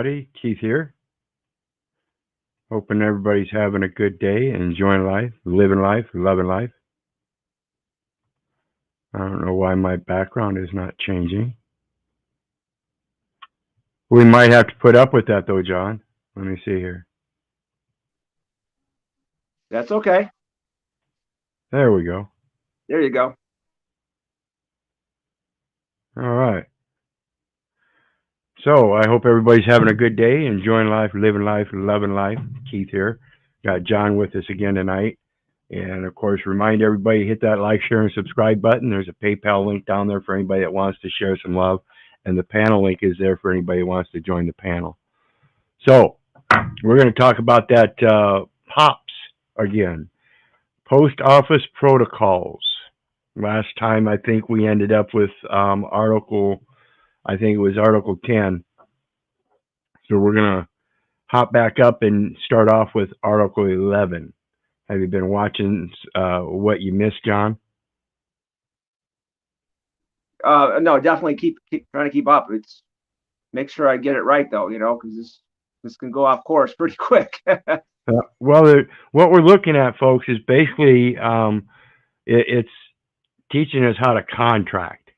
everybody. Keith here. Hoping everybody's having a good day and enjoying life, living life, loving life. I don't know why my background is not changing. We might have to put up with that though, John. Let me see here. That's okay. There we go. There you go. All right. So I hope everybody's having a good day, enjoying life, living life, loving life. Keith here. Got John with us again tonight. And of course, remind everybody, hit that like, share, and subscribe button. There's a PayPal link down there for anybody that wants to share some love. And the panel link is there for anybody who wants to join the panel. So we're going to talk about that P.O.P.s again. Post Office Protocols. Last time, I think we ended up with Article 10. So we're going to hop back up and start off with Article 11. Have you been watching what you missed, John? No, definitely keep trying to keep up. It's make sure I get it right though, because this can go off course pretty quick. Well, what we're looking at, folks, is basically it's teaching us how to contract.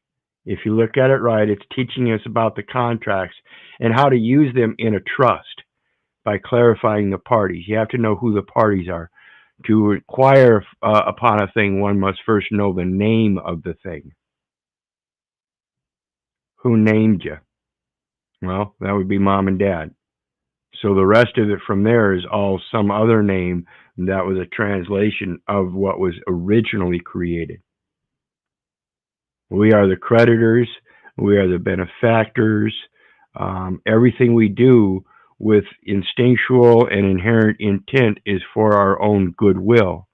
If you look at it right, it's teaching us about the contracts and how to use them in a trust by clarifying the parties. You have to know who the parties are. To inquire upon a thing, one must first know the name of the thing. Who named you? Well, that would be mom and dad. So the rest of it from there is all some other name that was a translation of what was originally created. We are the creditors. We are the benefactors. Everything we do with instinctual and inherent intent is for our own goodwill.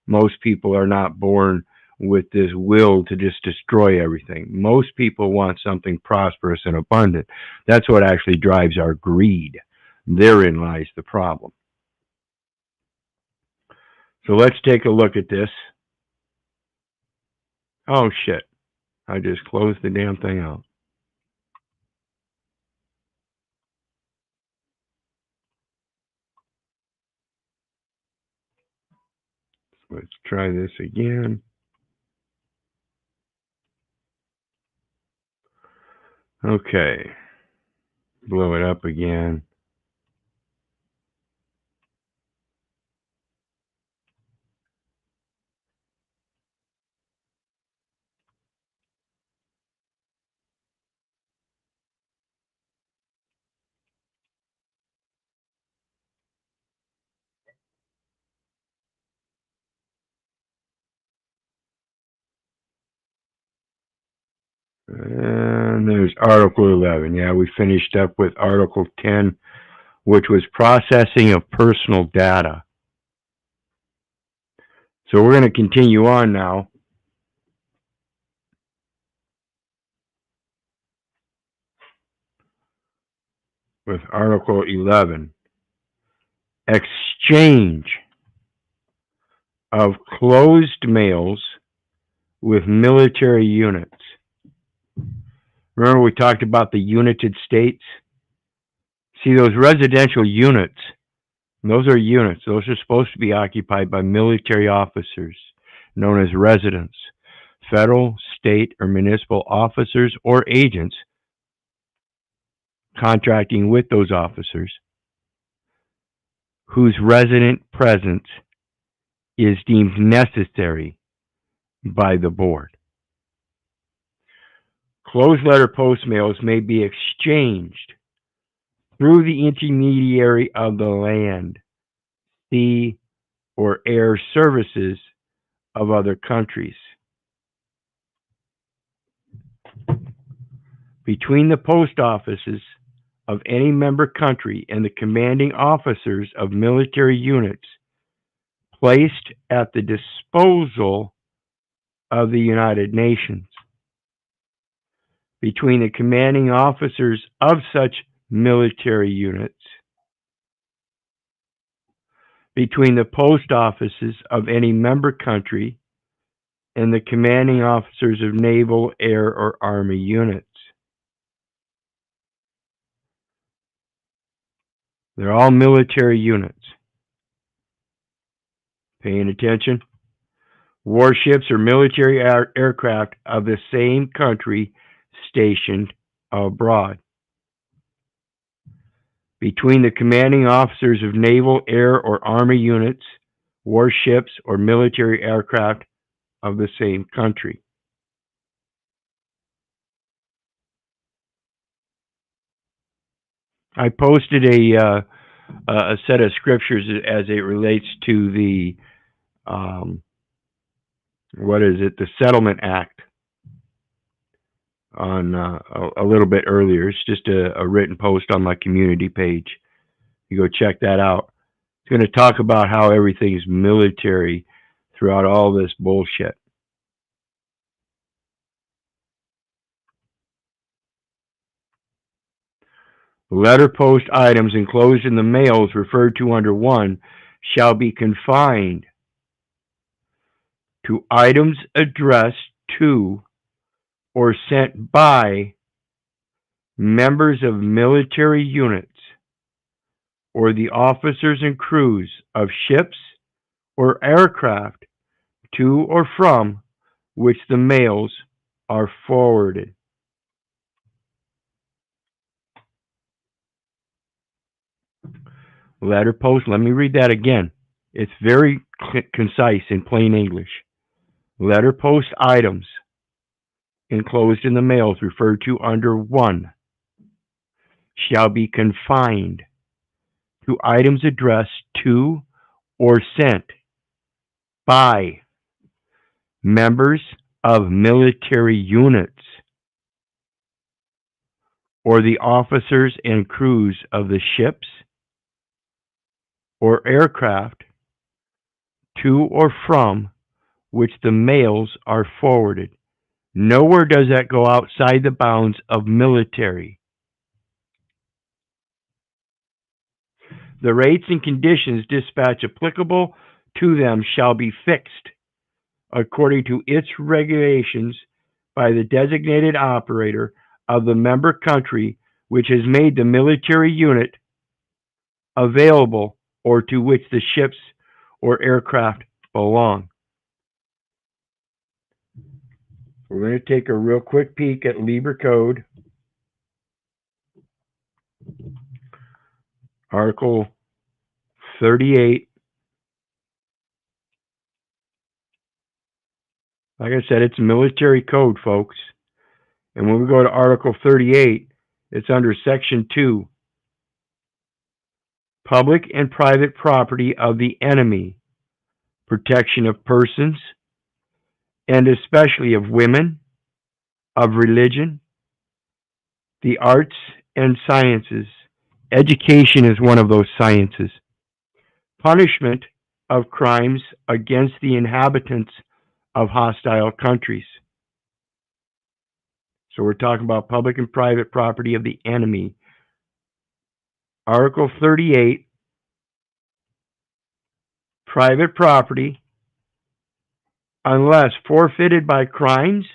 Most people are not born with this will to just destroy everything. Most people want something prosperous and abundant. That's what actually drives our greed. Therein lies the problem. So let's take a look at this. Oh shit. I just closed the damn thing out. Let's try this again. Okay. Blow it up again. And there's Article 11. Yeah, we finished up with Article 10, which was processing of personal data. So we're going to continue on now. With Article 11, exchange of closed mails with military units. Remember we talked about the United States? See, those residential units, those are units. Those are supposed to be occupied by military officers, known as residents, federal, state, or municipal officers or agents contracting with those officers whose resident presence is deemed necessary by the board. Closed letter post mails may be exchanged through the intermediary of the land, sea, or air services of other countries. Between the post offices of any member country and the commanding officers of military units placed at the disposal of the United Nations. Between the commanding officers of such military units. Between the post offices of any member country and the commanding officers of naval, air, or army units. They're all military units. Paying attention? Warships or military aircraft of the same country stationed abroad. Between the commanding officers of naval, air, or army units, warships, or military aircraft of the same country. I posted a set of scriptures as it relates to the the Settlement Act on a little bit earlier. It's just a written post on my community page. You go check that out. It's going to talk about how everything is military throughout all this bullshit. Letter post items enclosed in the mails referred to under 1 shall be confined to items addressed to or sent by members of military units or the officers and crews of ships or aircraft to or from which the mails are forwarded. Letter post, let me read that again. It's very concise in plain English. Letter post items enclosed in the mails referred to under 1 shall be confined to items addressed to or sent by members of military units or the officers and crews of the ships or aircraft to or from which the mails are forwarded. Nowhere does that go outside the bounds of military. The rates and conditions dispatch applicable to them shall be fixed according to its regulations by the designated operator of the member country which has made the military unit available or to which the ships or aircraft belong. We're going to take a real quick peek at Libre Code. Article 38. Like I said, it's military code, folks. And when we go to Article 38, it's under Section 2. Public and private property of the enemy, protection of persons, and especially of women, of religion, the arts and sciences. Education is one of those sciences. Punishment of crimes against the inhabitants of hostile countries. So we're talking about public and private property of the enemy. Article 38, private property, unless forfeited by crimes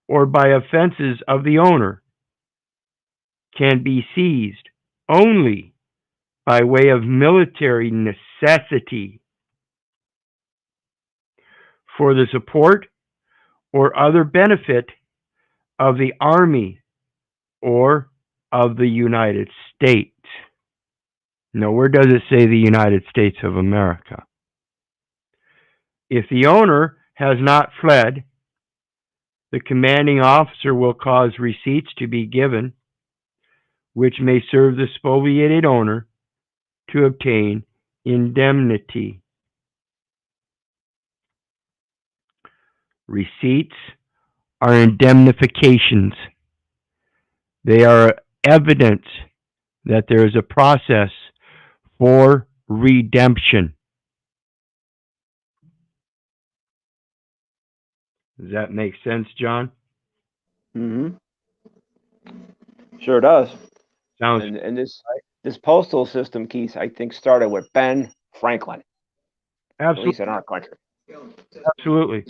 or by offenses of the owner, can be seized only by way of military necessity for the support or other benefit of the Army or of the United States. Nowhere does it say the United States of America. If the owner has not fled, the commanding officer will cause receipts to be given, which may serve the spoliated owner to obtain indemnity. Receipts are indemnifications. They are evidence that there is a process for redemption. Does that make sense, John? Mm-hmm. Sure does. Sounds. And this postal system, Keith, I think started with Ben Franklin. Absolutely. At least in our country. Absolutely.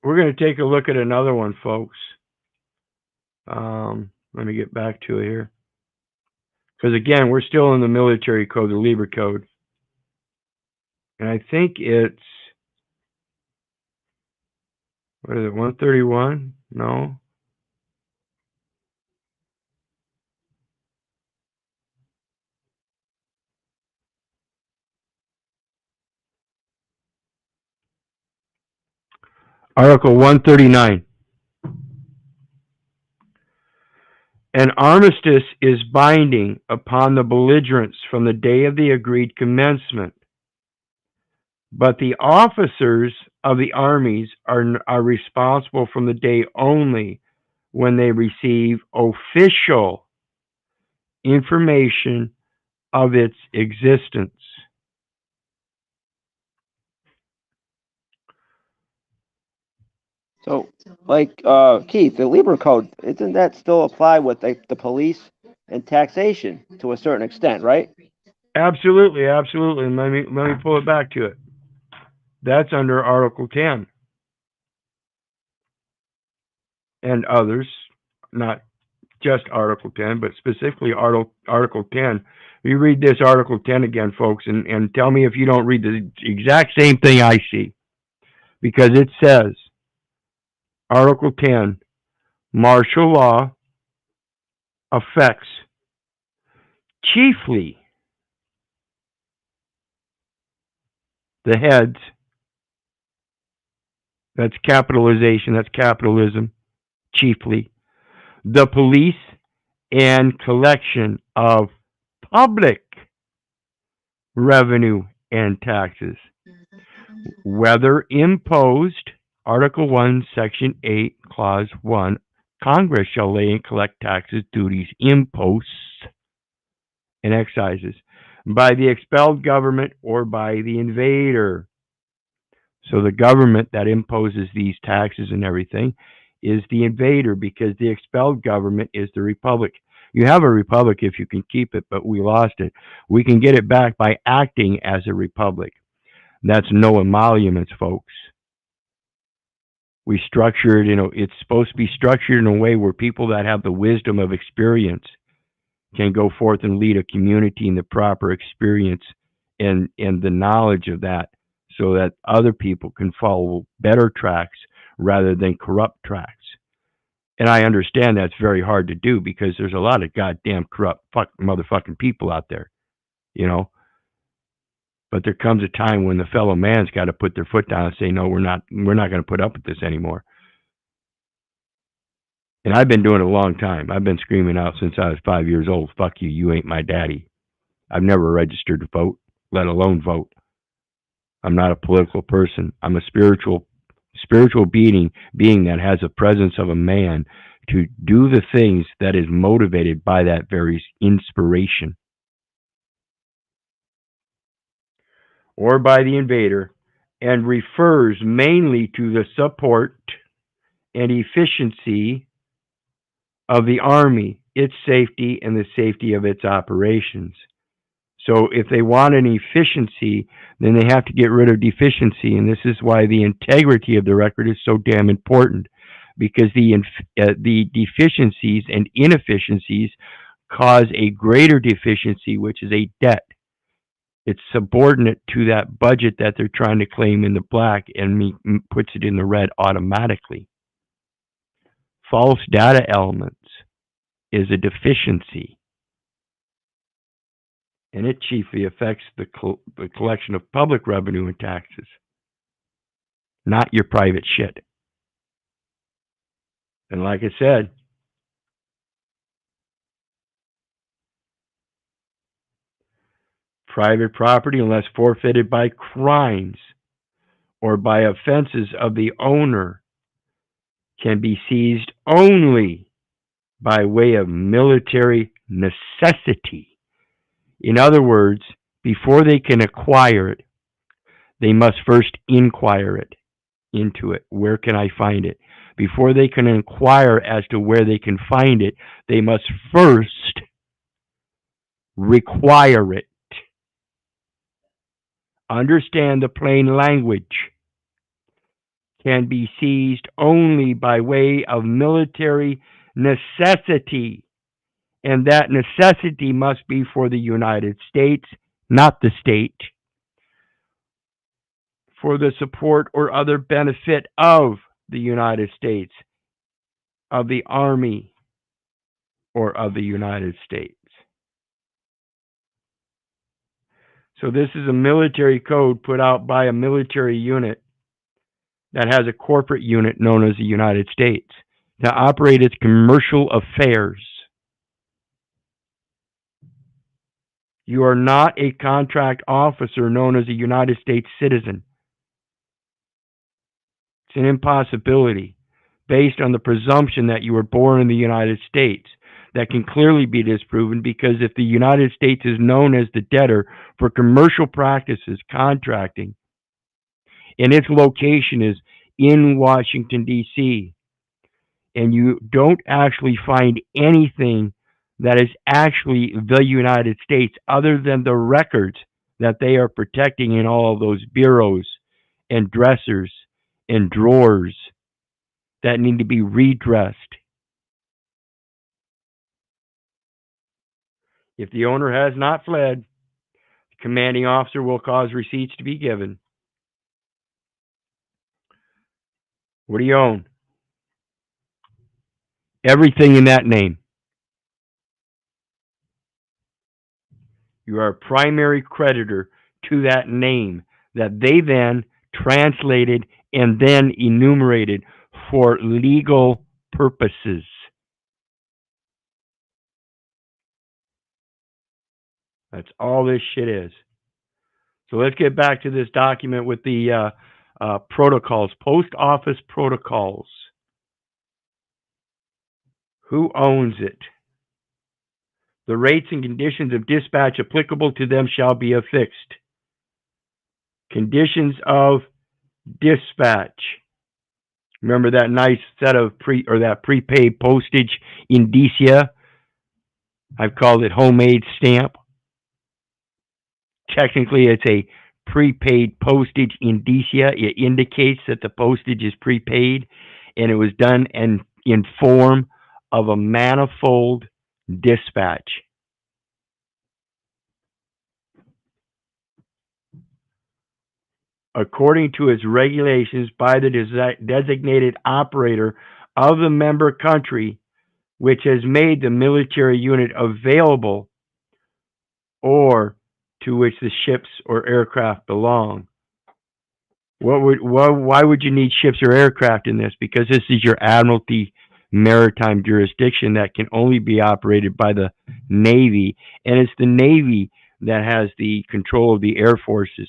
We're going to take a look at another one, folks. Let me get back to it here. Because again, we're still in the military code, the Lieber Code. And I think it's, what is it, 131? No. Article 139. An armistice is binding upon the belligerents from the day of the agreed commencement, but the officers of the armies are responsible from the day only when they receive official information of its existence. So, like Keith, the Lieber Code, isn't that still apply with the police and taxation to a certain extent, right? Absolutely, absolutely. Let me pull it back to it. That's under Article 10 and others, not just Article 10, but specifically Article 10. You read this Article 10 again, folks, and tell me if you don't read the exact same thing I see. Because it says, Article 10, martial law affects chiefly the heads, that's capitalization, that's capitalism, chiefly, the police and collection of public revenue and taxes, whether imposed, Article 1, Section 8, Clause 1, Congress shall lay and collect taxes, duties, imposts, and excises by the expelled government or by the invader. So the government that imposes these taxes and everything is the invader, because the expelled government is the republic. You have a republic if you can keep it, but we lost it. We can get it back by acting as a republic. That's no emoluments, folks. We structure it, it's supposed to be structured in a way where people that have the wisdom of experience can go forth and lead a community in the proper experience and the knowledge of that, so that other people can follow better tracks rather than corrupt tracks. And I understand that's very hard to do because there's a lot of goddamn corrupt motherfucking people out there, But there comes a time when the fellow man's got to put their foot down and say, no, we're not going to put up with this anymore. And I've been doing it a long time. I've been screaming out since I was 5 years old, fuck you, you ain't my daddy. I've never registered to vote, let alone vote. I'm not a political person. I'm a spiritual being that has the presence of a man to do the things that is motivated by that very inspiration. Or by the invader, and refers mainly to the support and efficiency of the Army, its safety, and the safety of its operations. So if they want an efficiency, then they have to get rid of deficiency, and this is why the integrity of the record is so damn important, because the deficiencies and inefficiencies cause a greater deficiency, which is a debt. It's subordinate to that budget that they're trying to claim in the black and puts it in the red automatically. False data elements is a deficiency, and it chiefly affects the collection of public revenue and taxes, not your private shit. And like I said, private property, unless forfeited by crimes or by offenses of the owner, can be seized only by way of military necessity. In other words, before they can acquire it, they must first inquire into it. Where can I find it? Before they can inquire as to where they can find it, they must first require it. Understand the plain language. Can be seized only by way of military necessity. and that necessity must be for the United States, not the state, for the support or other benefit of the United States, of the Army, or of the United States. So this is a military code put out by a military unit that has a corporate unit known as the United States to operate its commercial affairs. You are not a contract officer known as a United States citizen. It's an impossibility based on the presumption that you were born in the United States. That can clearly be disproven because if the United States is known as the debtor for commercial practices, contracting, and its location is in Washington, D.C., and you don't actually find anything that is actually the United States other than the records that they are protecting in all of those bureaus and dressers and drawers that need to be redressed. If the owner has not fled, the commanding officer will cause receipts to be given. What do you own? Everything in that name. You are a primary creditor to that name that they then translated and then enumerated for legal purposes. That's all this shit is. So let's get back to this document with the protocols, post office protocols. Who owns it? The rates and conditions of dispatch applicable to them shall be affixed. Conditions of dispatch. Remember that nice set of prepaid postage indicia? I've called it homemade stamp. Technically, it's a prepaid postage indicia. It indicates that the postage is prepaid, and it was done in form of a manifold dispatch. According to its regulations by the designated operator of the member country, which has made the military unit available or to which the ships or aircraft belong. Why would you need ships or aircraft in this? Because this is your admiralty maritime jurisdiction that can only be operated by the Navy, and it's the Navy that has the control of the air forces.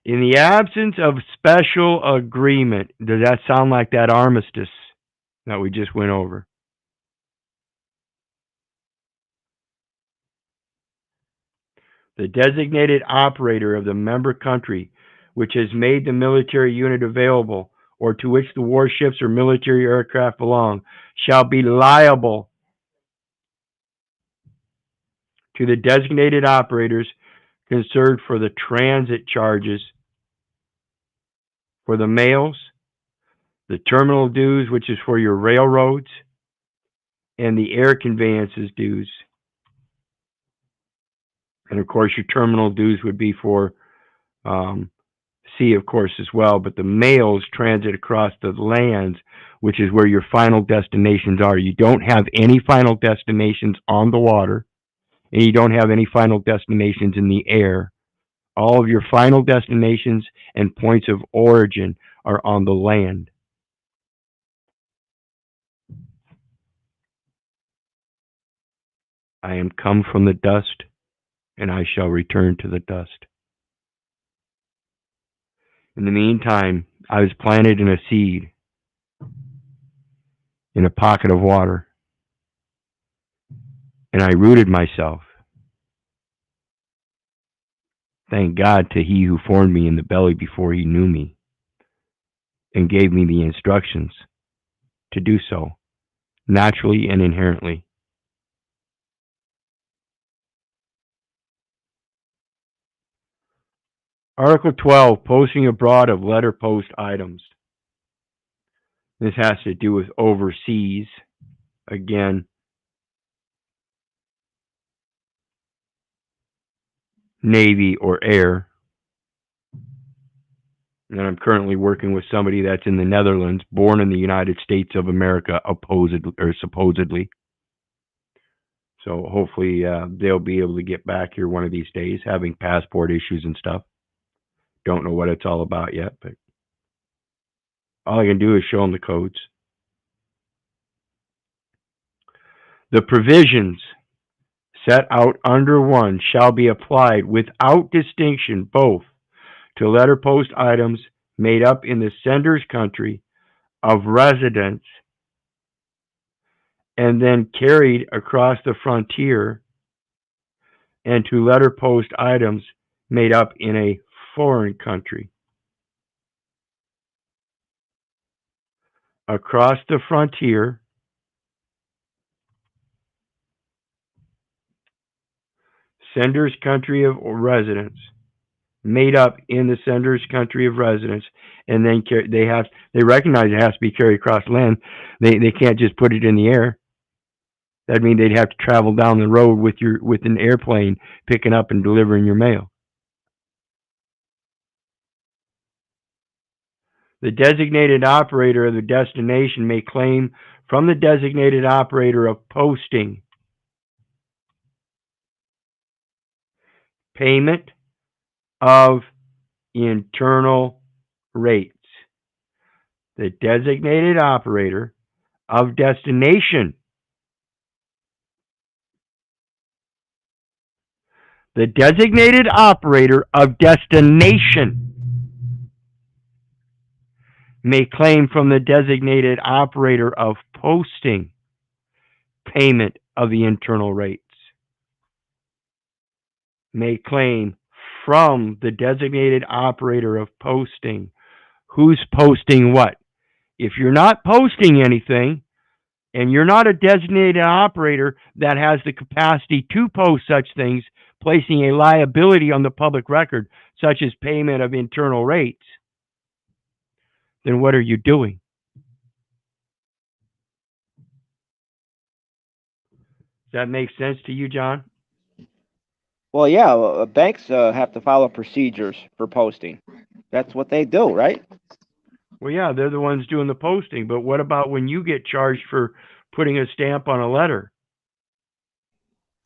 In the absence of special agreement, does that sound like that armistice that we just went over? The designated operator of the member country, which has made the military unit available, or to which the warships or military aircraft belong, shall be liable to the designated operators concerned for the transit charges for the mails, the terminal dues, which is for your railroads, and the air conveyances dues. And of course, your terminal dues would be for sea, of course, as well. But the mails transit across the lands, which is where your final destinations are. You don't have any final destinations on the water, and you don't have any final destinations in the air. All of your final destinations and points of origin are on the land. I am come from the dust, and I shall return to the dust. In the meantime, I was planted in a seed, in a pocket of water, and I rooted myself. Thank God to He who formed me in the belly before He knew me, and gave me the instructions to do so, naturally and inherently. Article 12, posting abroad of letter post items. This has to do with overseas. Again, Navy or Air. And I'm currently working with somebody that's in the Netherlands, born in the United States of America, supposedly. So hopefully they'll be able to get back here one of these days, having passport issues and stuff. Don't know what it's all about yet, but all I can do is show them the codes. The provisions set out under 1 shall be applied without distinction both to letter post items made up in the sender's country of residence and then carried across the frontier, and to letter post items made up in a foreign country. Across the frontier, sender's country of residence, made up in the sender's country of residence, and then they recognize it has to be carried across land. They can't just put it in the air. That'd mean they'd have to travel down the road with an airplane, picking up and delivering your mail. The designated operator of the destination may claim from the designated operator of posting payment of internal rates. The designated operator of destination. The designated operator of destination may claim from the designated operator of posting payment of the internal rates. May claim from the designated operator of posting. Who's posting what? If you're not posting anything, and you're not a designated operator that has the capacity to post such things, placing a liability on the public record, such as payment of internal rates, then what are you doing? Does that make sense to you, John? Well, yeah, banks have to follow procedures for posting. That's what they do, right? Well, yeah, they're the ones doing the posting, but what about when you get charged for putting a stamp on a letter?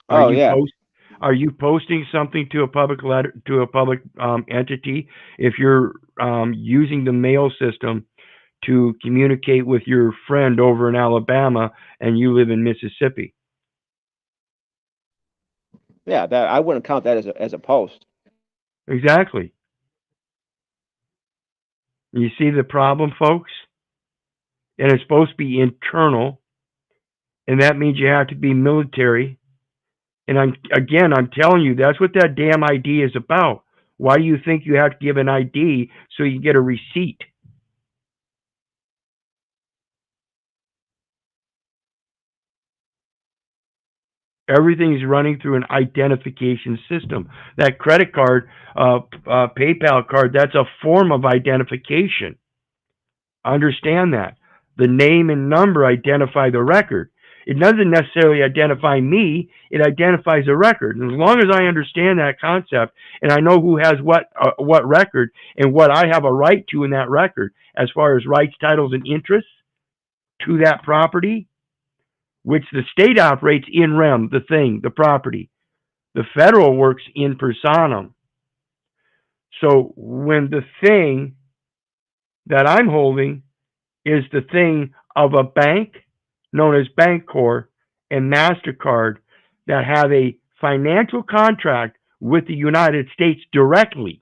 Are you posting something to a public letter, to a public entity? If you're using the mail system to communicate with your friend over in Alabama and you live in Mississippi? Yeah, that I wouldn't count that as a post. Exactly. You see the problem, folks? And it's supposed to be internal, and that means you have to be military. And I'm telling you, that's what that damn ID is about. Why do you think you have to give an ID so you get a receipt? Everything's running through an identification system. That credit card, PayPal card, that's a form of identification. Understand that. The name and number identify the record. It doesn't necessarily identify me. It identifies a record. And as long as I understand that concept and I know who has what record and what I have a right to in that record, as far as rights, titles, and interests to that property, which the state operates in rem, the thing, the property. The federal works in personam. So when the thing that I'm holding is the thing of a bank known as Bancorp and MasterCard that have a financial contract with the United States directly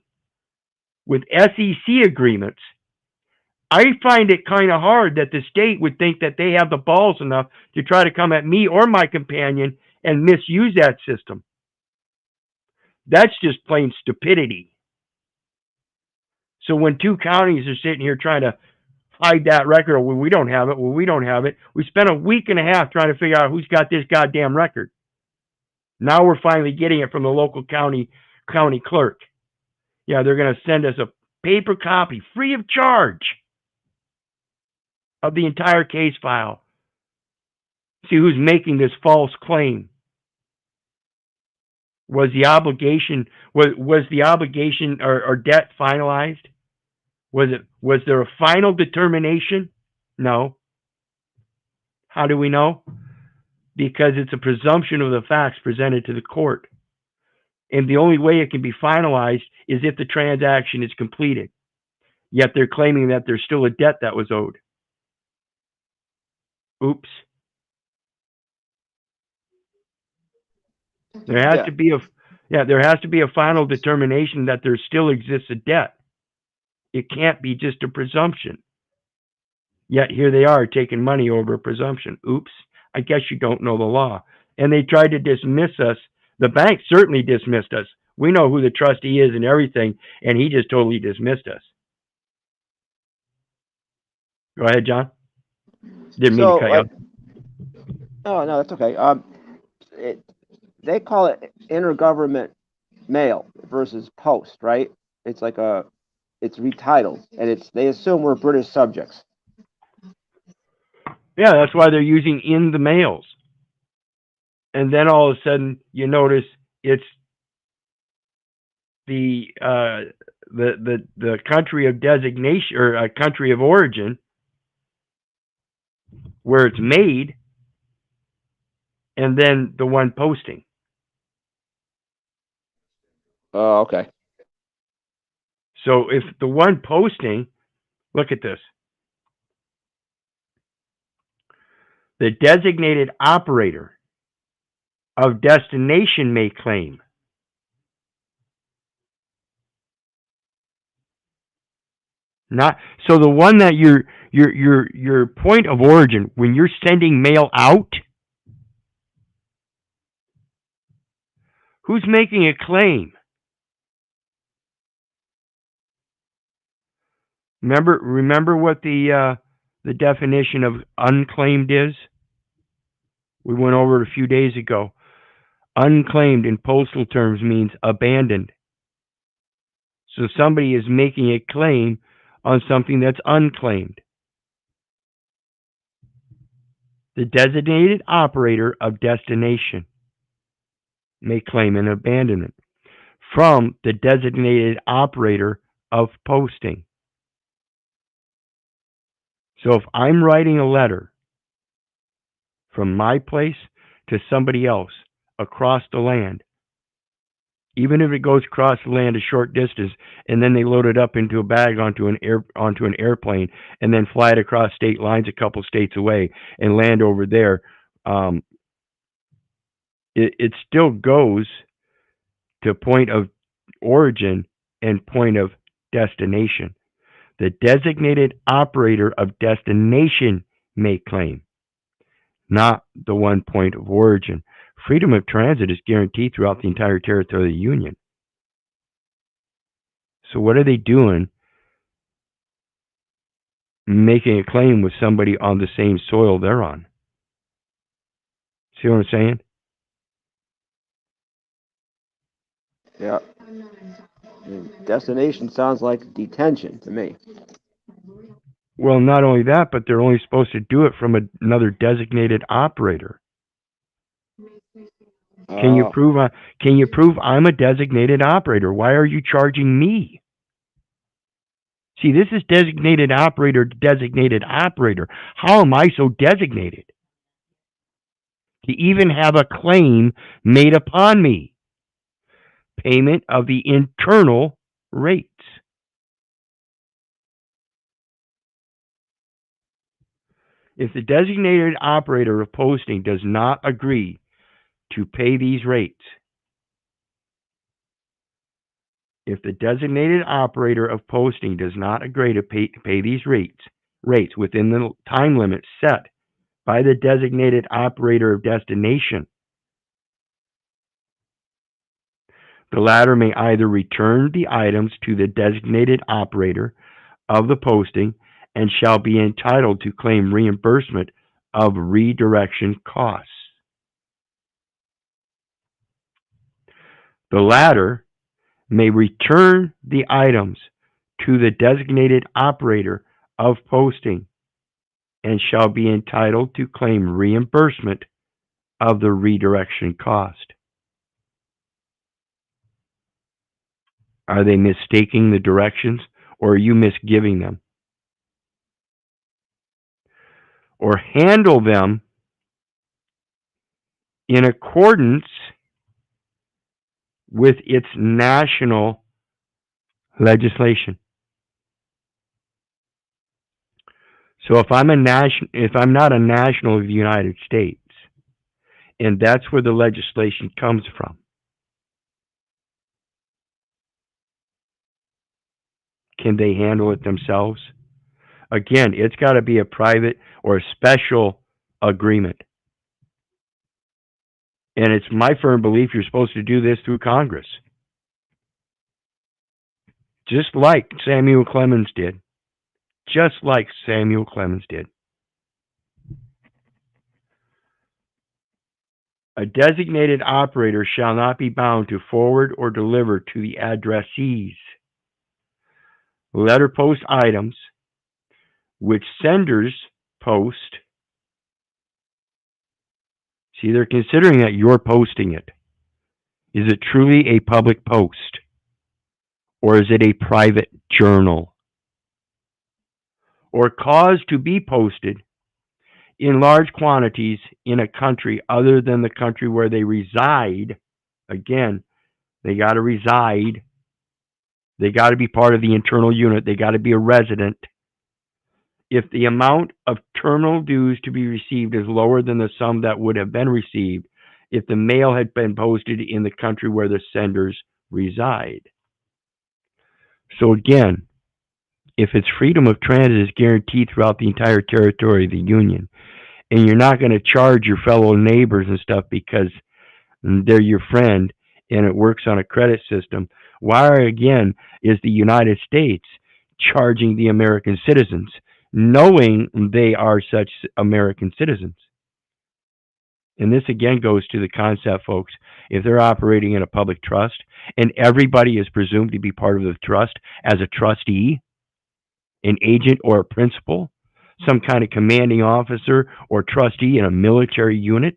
with SEC agreements, I find it kind of hard that the state would think that they have the balls enough to try to come at me or my companion and misuse that system. That's just plain stupidity. So when two counties are sitting here trying to hide that record, well, we don't have it, we spent a week and a half trying to figure out who's got this goddamn record. Now we're finally getting it from the local county clerk. Yeah, they're going to send us a paper copy free of charge. of the entire case file. See who's making this false claim. Was the obligation or debt finalized? Was there a final determination? No. How do we know? Because it's a presumption of the facts presented to the court. And the only way it can be finalized is if the transaction is completed. Yet they're claiming that there's still a debt that was owed. Oops. There has to be a final determination that there still exists a debt. It can't be just a presumption. Yet here they are taking money over a presumption. Oops. I guess you don't know the law. And they tried to dismiss us. The bank certainly dismissed us. We know who the trustee is and everything, and he just totally dismissed us. Go ahead, John. Didn't mean to cut you off. Oh, no, that's okay. They call it intergovernment mail versus post, right? It's like it's retitled, and they assume we're British subjects. Yeah, that's why they're using in the mails. And then all of a sudden, you notice it's the country of designation or a country of origin where it's made, and then the one posting. Oh, okay. So if the one posting, look at this. The designated operator of destination may claim. Not so the one that your point of origin when you're sending mail out, who's making a claim? Remember what the definition of unclaimed is? We went over it a few days ago. Unclaimed in postal terms means abandoned. So somebody is making a claim on something that's unclaimed. The designated operator of destination may claim an abandonment from the designated operator of posting. So if I'm writing a letter from my place to somebody else across the land, even if it goes across the land a short distance, and then they load it up into a bag onto an airplane, and then fly it across state lines a couple states away and land over there, it still goes to point of origin and point of destination. The designated operator of destination may claim, not the one point of origin. Freedom of transit is guaranteed throughout the entire territory of the Union. So what are they doing making a claim with somebody on the same soil they're on? See what I'm saying? Yeah. Destination sounds like detention to me. Well, not only that, but they're only supposed to do it from another designated operator. Can you prove I'm a designated operator? Why are you charging me? See, this is designated operator to designated operator. How am I so designated to even have a claim made upon me? Payment of the internal rates. If the designated operator of posting does not agree to pay these rates, if the designated operator of posting does not agree to pay these rates within the time limit set by the designated operator of destination, the latter may either return the items to the designated operator of the posting and shall be entitled to claim reimbursement of redirection costs. The latter may return the items to the designated operator of posting and shall be entitled to claim reimbursement of the redirection cost. Are they mistaking the directions, or are you misgiving them? Or handle them in accordance with its national legislation. So if I'm not a national of the United States, and that's where the legislation comes from, can they handle it themselves? Again, it's got to be a private or a special agreement. And it's my firm belief you're supposed to do this through Congress. Just like Samuel Clemens did. Just like Samuel Clemens did. A designated operator shall not be bound to forward or deliver to the addressees letter post items which senders post. See, they're considering that you're posting it. Is it truly a public post? Or is it a private journal? Or cause to be posted in large quantities in a country other than the country where they reside. Again, they got to reside. They got to be part of the internal unit. They got to be a resident. If the amount of terminal dues to be received is lower than the sum that would have been received if the mail had been posted in the country where the senders reside. So again, if it's freedom of transit is guaranteed throughout the entire territory of the Union, and you're not going to charge your fellow neighbors and stuff because they're your friend and it works on a credit system, why again is the United States charging the American citizens, knowing they are such American citizens? And this again goes to the concept, folks, if they're operating in a public trust and everybody is presumed to be part of the trust as a trustee, an agent or a principal, some kind of commanding officer or trustee in a military unit,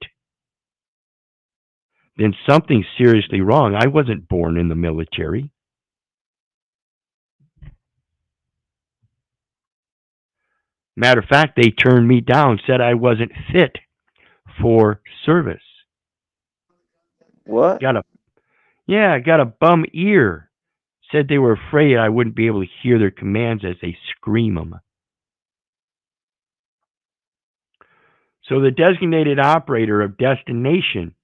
then something's seriously wrong. I wasn't born in the military. Matter of fact, they turned me down, said I wasn't fit for service. What? Got a bum ear. Said they were afraid I wouldn't be able to hear their commands as they scream them. So the designated operator of destination,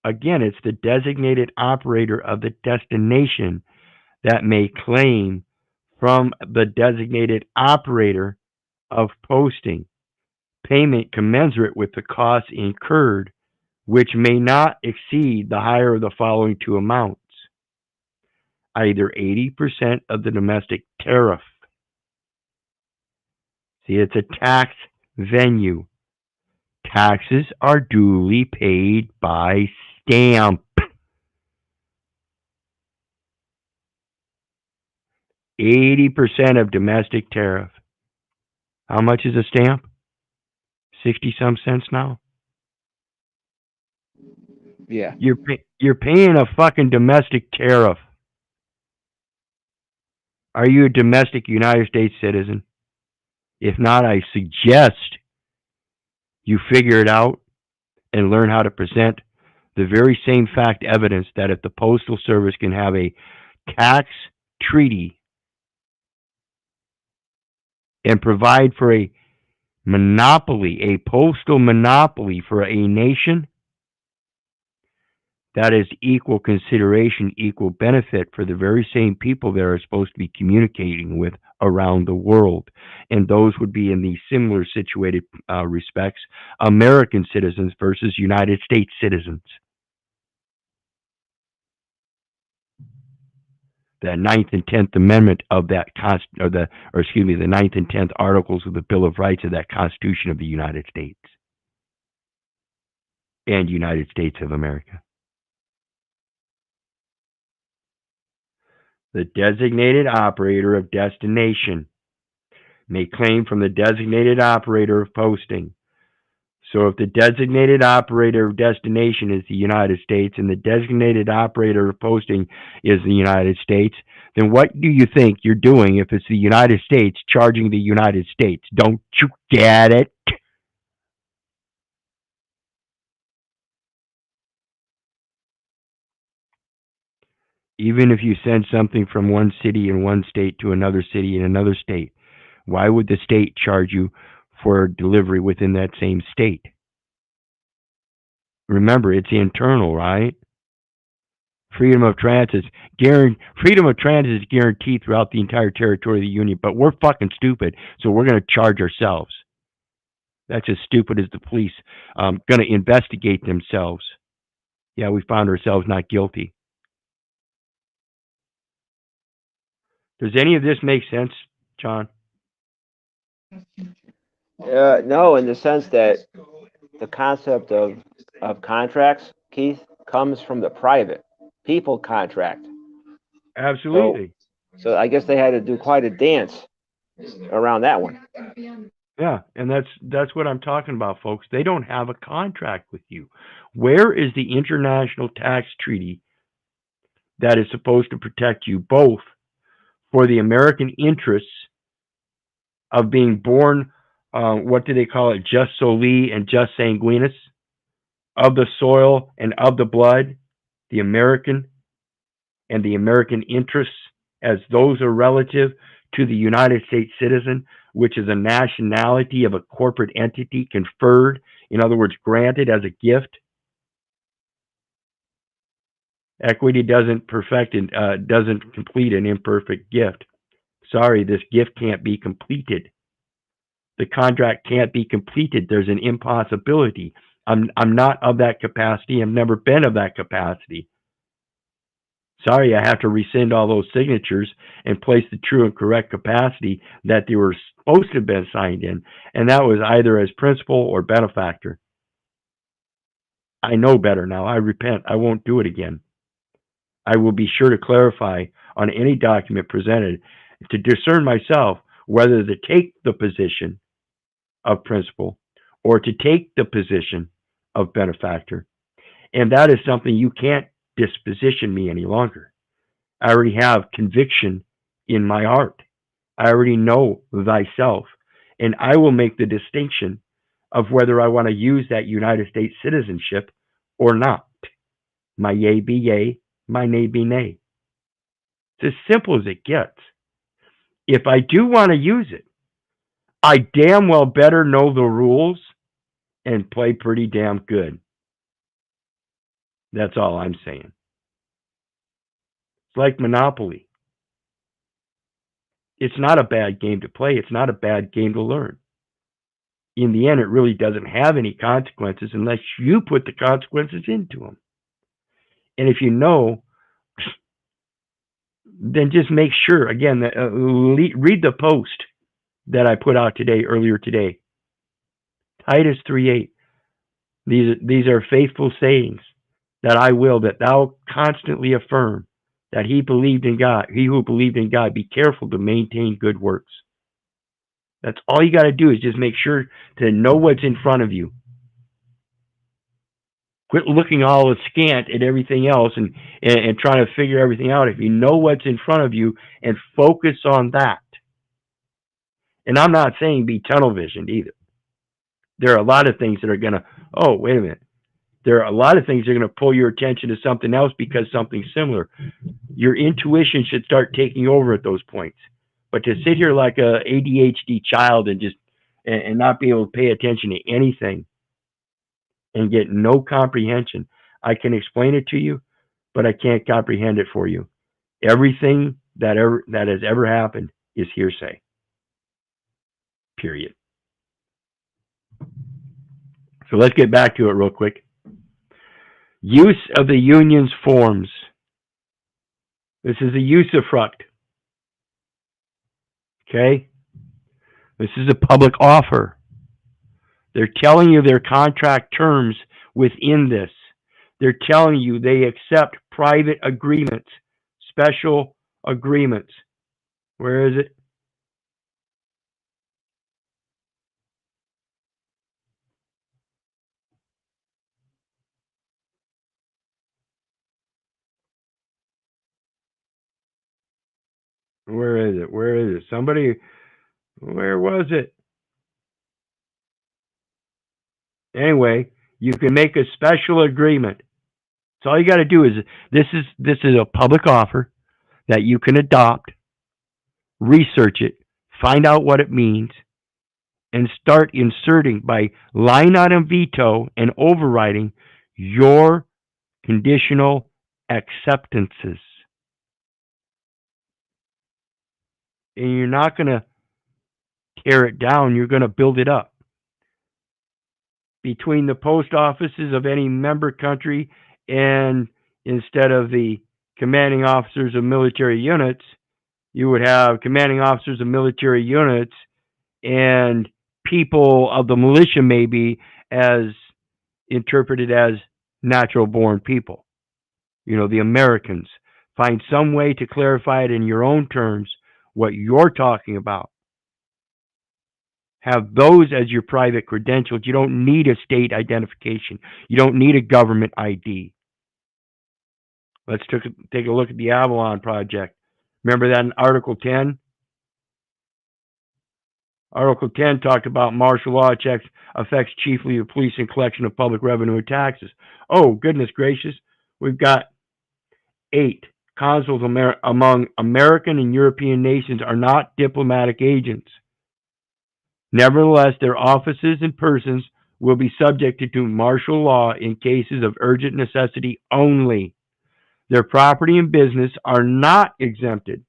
again, it's the designated operator of the destination that may claim from the designated operator of posting payment commensurate with the costs incurred, which may not exceed the higher of the following two amounts. Either 80% of the domestic tariff. See, it's a tax venue. Taxes are duly paid by stamp. 80% of domestic tariff. How much is a stamp? 60 some cents now? Yeah. You're paying a fucking domestic tariff. Are you a domestic United States citizen? If not, I suggest you figure it out and learn how to present the very same fact evidence that if the Postal Service can have a tax treaty and provide for a monopoly, a postal monopoly for a nation, that is equal consideration, equal benefit for the very same people that are supposed to be communicating with around the world. And those would be in the similar situated respects, American citizens versus United States citizens. The 9th and 10th Amendment of that the 9th and 10th Articles of the Bill of Rights of that Constitution of the United States and United States of America. The designated operator of destination may claim from the designated operator of posting. So if the designated operator of destination is the United States and the designated operator of posting is the United States, then what do you think you're doing if it's the United States charging the United States? Don't you get it? Even if you send something from one city in one state to another city in another state, why would the state charge you for delivery within that same state? Remember, it's internal, right? Freedom of transit is guaranteed throughout the entire territory of the Union, but we're fucking stupid, so we're going to charge ourselves. That's as stupid as the police going to investigate themselves. Yeah, we found ourselves not guilty. Does any of this make sense, John? No, in the sense that the concept of contracts, Keith, comes from the private people contract. Absolutely. So I guess they had to do quite a dance around that one. Yeah, and that's what I'm talking about, folks. They don't have a contract with you. Where is the international tax treaty that is supposed to protect you both for the American interests of being born, what do they call it, just soli and just sanguinis, of the soil and of the blood, the American and the American interests, as those are relative to the United States citizen, which is a nationality of a corporate entity conferred, in other words, granted as a gift. Equity doesn't complete an imperfect gift. Sorry, this gift can't be completed. The contract can't be completed. There's an impossibility. I'm not of that capacity. I've never been of that capacity. Sorry, I have to rescind all those signatures and place the true and correct capacity that they were supposed to have been signed in, and that was either as principal or benefactor. I know better now. I repent. I won't do it again. I will be sure to clarify on any document presented to discern myself whether to take the position of principal or to take the position of benefactor. And that is something you can't disposition me any longer. I already have conviction in my heart. I already know thyself. And I will make the distinction of whether I want to use that United States citizenship or not. My yea be yea, my nay be nay. It's as simple as it gets. If I do want to use it, I damn well better know the rules and play pretty damn good. That's all I'm saying. It's like Monopoly. It's not a bad game to play. It's not a bad game to learn. In the end, it really doesn't have any consequences unless you put the consequences into them. And if you know, then just make sure, again, read the post that I put out earlier today. Titus 3:8. These are faithful sayings that thou constantly affirm that he who believed in God, be careful to maintain good works. That's all you got to do is just make sure to know what's in front of you. Quit looking all askant at everything else and trying to figure everything out. If you know what's in front of you and focus on that. And I'm not saying be tunnel visioned either. There are a lot of things that are going to, oh, wait a minute. There are a lot of things that are going to pull your attention to something else because something's similar. Your intuition should start taking over at those points. But to sit here like a ADHD child and just and not be able to pay attention to anything and get no comprehension, I can explain it to you, but I can't comprehend it for you. Everything that has ever happened is hearsay. Period. So let's get back to it real quick. Use of the union's forms. This is a usufruct. Okay? This is a public offer. They're telling you their contract terms within this. They're telling you they accept private agreements, special agreements. Where is it? Where is it? Where is it? Somebody, where was it? Anyway, you can make a special agreement. So all you got to do is this is a public offer that you can adopt, research it, find out what it means, and start inserting by line item veto and overriding your conditional acceptances. And you're not going to tear it down, you're going to build it up. Between the post offices of any member country and instead of the commanding officers of military units, you would have commanding officers of military units and people of the militia, maybe as interpreted as natural born people. The Americans. Find some way to clarify it in your own terms what you're talking about. Have those as your private credentials. You don't need a state identification. You don't need a government ID. Let's take a look at the Avalon Project. Remember that in Article 10? Article 10 talked about martial law checks affects chiefly the police and collection of public revenue and taxes. Oh, goodness gracious. We've got 8. Consuls among American and European nations are not diplomatic agents. Nevertheless, their offices and persons will be subjected to martial law in cases of urgent necessity only. Their property and business are not exempted.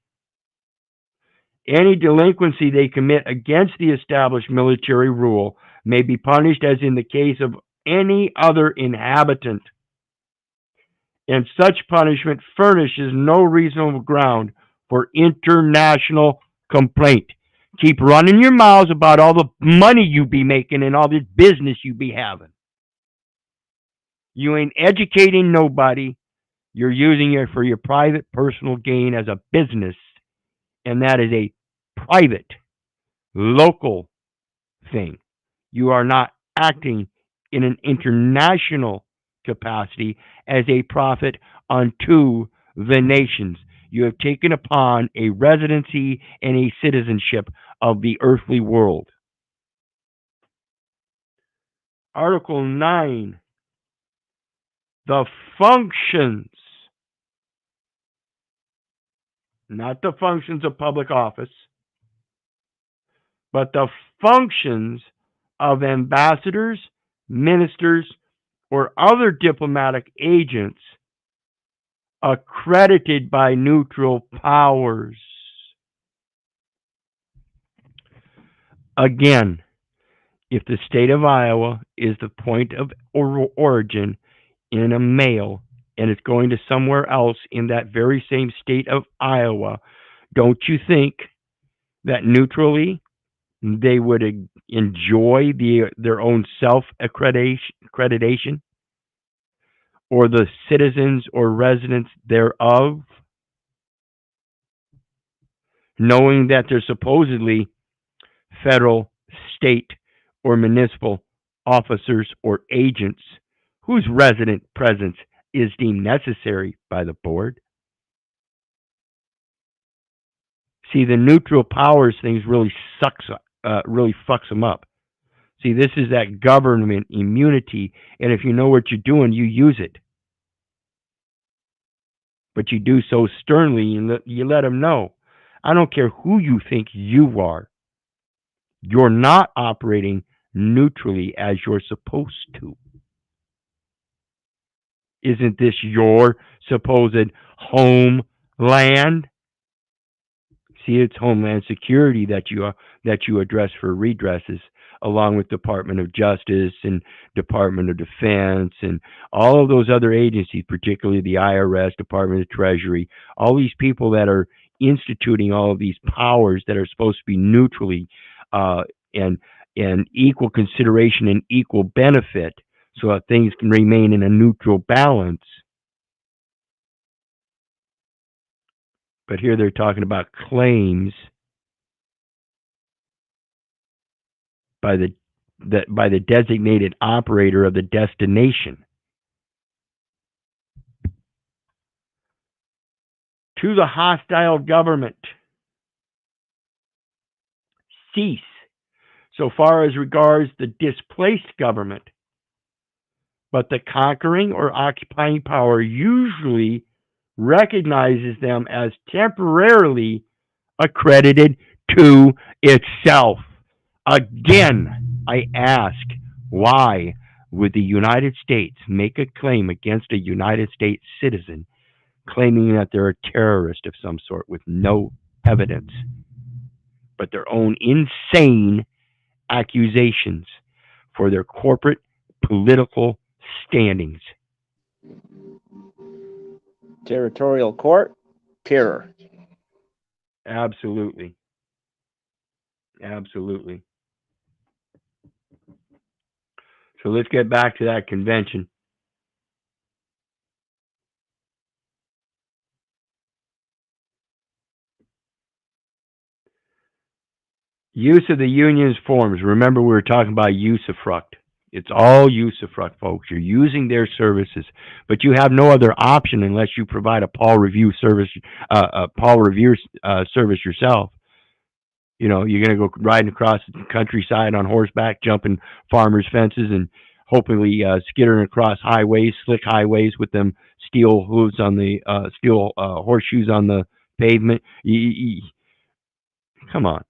Any delinquency they commit against the established military rule may be punished as in the case of any other inhabitant, and such punishment furnishes no reasonable ground for international complaint. Keep running your mouths about all the money you be making and all this business you be having. You ain't educating nobody. You're using it for your private personal gain as a business, and that is a private, local thing. You are not acting in an international capacity as a prophet unto the nations. You have taken upon a residency and a citizenship of the earthly world. Article 9. The functions, not the functions of public office, but the functions of ambassadors, ministers, or other diplomatic agents accredited by neutral powers. Again, if the state of Iowa is the point of origin in a mail and it's going to somewhere else in that very same state of Iowa, don't you think that neutrally they would enjoy their own self-accreditation or the citizens or residents thereof, knowing that they're supposedly federal, state, or municipal officers or agents whose resident presence is deemed necessary by the board? See, the neutral powers things really fucks them up. See, this is that government immunity, and if you know what you're doing, you use it. But you do so sternly, and you let them know. I don't care who you think you are. You're not operating neutrally as you're supposed to. Isn't this your supposed homeland? See, it's Homeland Security that you address for redresses, along with Department of Justice and Department of Defense and all of those other agencies, particularly the IRS, Department of Treasury, all these people that are instituting all of these powers that are supposed to be neutrally and equal consideration and equal benefit, so that things can remain in a neutral balance. But here they're talking about claims by the designated operator of the destination to the hostile government. justice, so far as regards the displaced government, but the conquering or occupying power usually recognizes them as temporarily accredited to itself. Again, I ask, why would the United States make a claim against a United States citizen claiming that they're a terrorist of some sort with no evidence but their own insane accusations for their corporate political standings? Territorial court, terror. Absolutely. Absolutely. So let's get back to that convention. Use of the union's forms. Remember, we were talking about usufruct. It's all usufruct, folks. You're using their services, but you have no other option unless you provide a Paul Revere service, service yourself. You know, you're going to go riding across the countryside on horseback, jumping farmers' fences, and hopefully skittering across highways, slick highways with them steel hooves on the steel horseshoes on the pavement. Come on.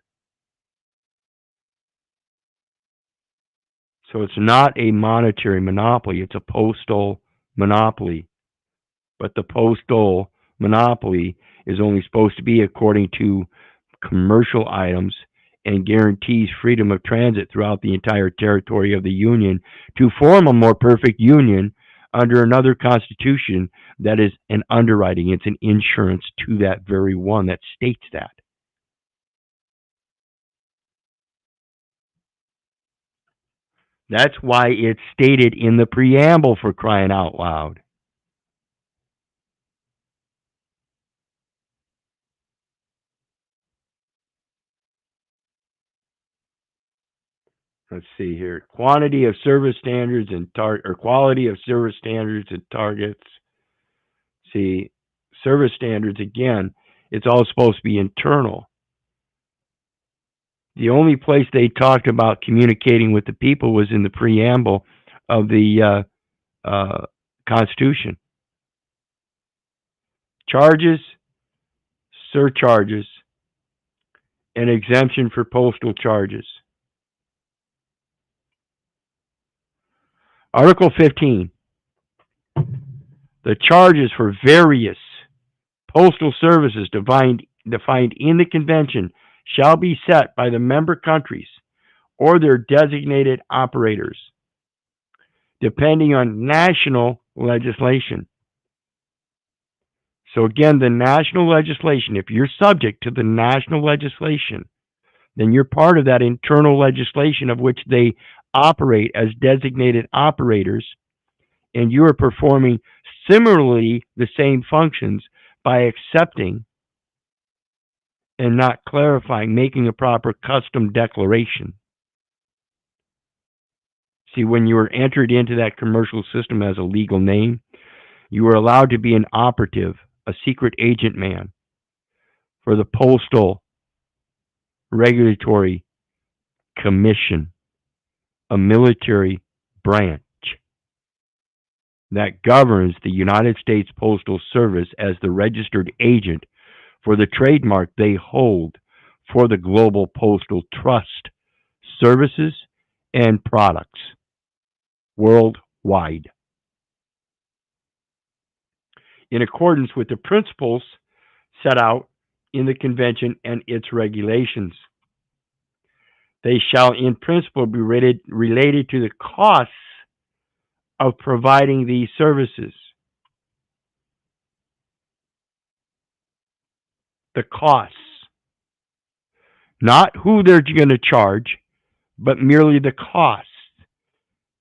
So it's not a monetary monopoly, it's a postal monopoly. But the postal monopoly is only supposed to be according to commercial items and guarantees freedom of transit throughout the entire territory of the Union to form a more perfect union under another constitution that is an underwriting. It's an insurance to that very one that states that. That's why it's stated in the preamble, for crying out loud. Let's see here. Quantity of service standards and or quality of service standards and targets. See, service standards, again, it's all supposed to be internal. The only place they talked about communicating with the people was in the preamble of the Constitution. Charges, surcharges, and exemption for postal charges. Article 15. The charges for various postal services defined in the convention shall be set by the member countries or their designated operators, depending on national legislation. So again, the national legislation, if you're subject to the national legislation, then you're part of that internal legislation of which they operate as designated operators, and you are performing similarly the same functions by accepting and not clarifying, making a proper custom declaration. See, when you were entered into that commercial system as a legal name, you were allowed to be an operative, a secret agent man for the Postal Regulatory Commission, a military branch that governs the United States Postal Service as the registered agent for the trademark they hold for the Global Postal Trust services and products worldwide. In accordance with the principles set out in the convention and its regulations, they shall in principle be related to the costs of providing these services. The costs. Not who they're going to charge, but merely the costs.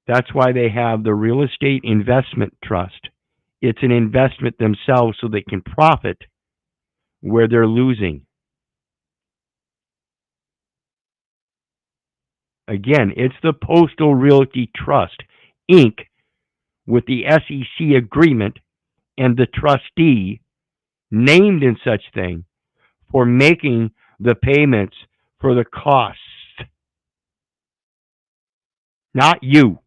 That's why they have the real estate investment trust. It's an investment themselves so they can profit where they're losing. Again, it's the Postal Realty Trust, Inc., with the SEC agreement and the trustee named in such thing for making the payments for the costs not you.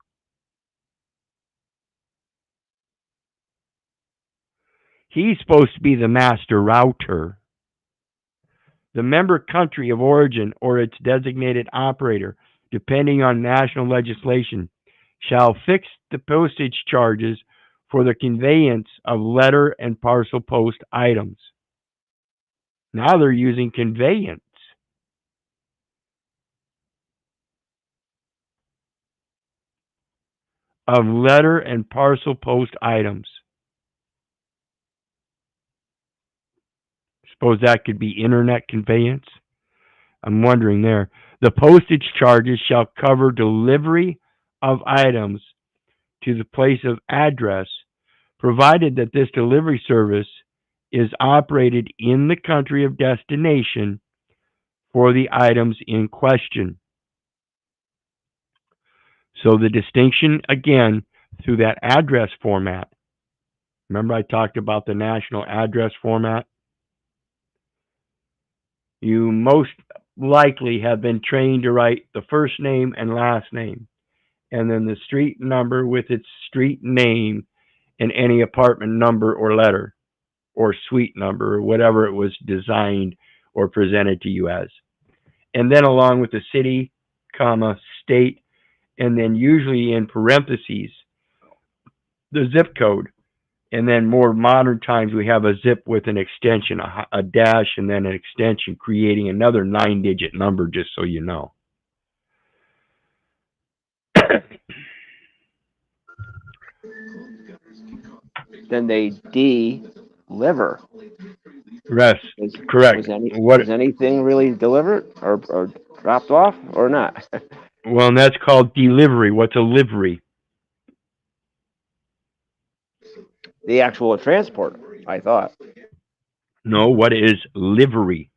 He's supposed to be the master router. The member country of origin or its designated operator, depending on national legislation, shall fix the postage charges for the conveyance of letter and parcel post items. Now they're using conveyance of letter and parcel post items. Suppose that could be internet conveyance? I'm wondering there. The postage charges shall cover delivery of items to the place of address, provided that this delivery service is operated in the country of destination for the items in question. So the distinction, again, through that address format. Remember I talked about the national address format? You most likely have been trained to write the first name and last name, and then the street number with its street name and any apartment number or letter or suite number or whatever it was designed or presented to you as. And then along with the city, comma, state, and then usually in parentheses, the zip code. And then more modern times, we have a zip with an extension, a dash, and then an extension, creating another 9-digit number, just so you know. Then they deliver. Yes, correct. Was anything really delivered or dropped off or not? Well, and that's called delivery. What's a livery? The actual transport, I thought. No, what is livery?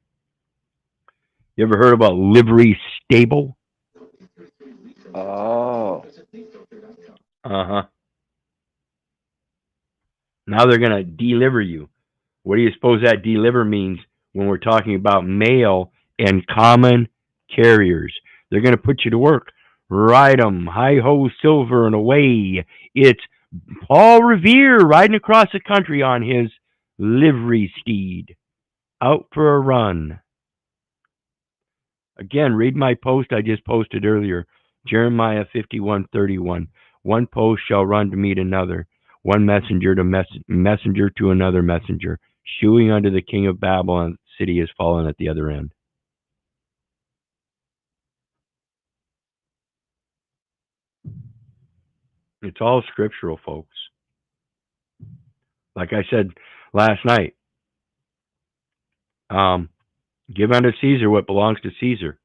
You ever heard about livery stable? Oh. Uh-huh. Now they're going to deliver you. What do you suppose that deliver means when we're talking about mail and common carriers? They're going to put you to work. Ride 'em, hi-ho silver and away. It's Paul Revere riding across the country on his livery steed. Out for a run. Again, read my post I just posted earlier. Jeremiah 51:31. One post shall run to meet another, one messenger to messenger to another messenger. Shewing unto the king of Babylon, city is fallen at the other end. It's all scriptural, folks. Like I said last night, give unto Caesar what belongs to Caesar.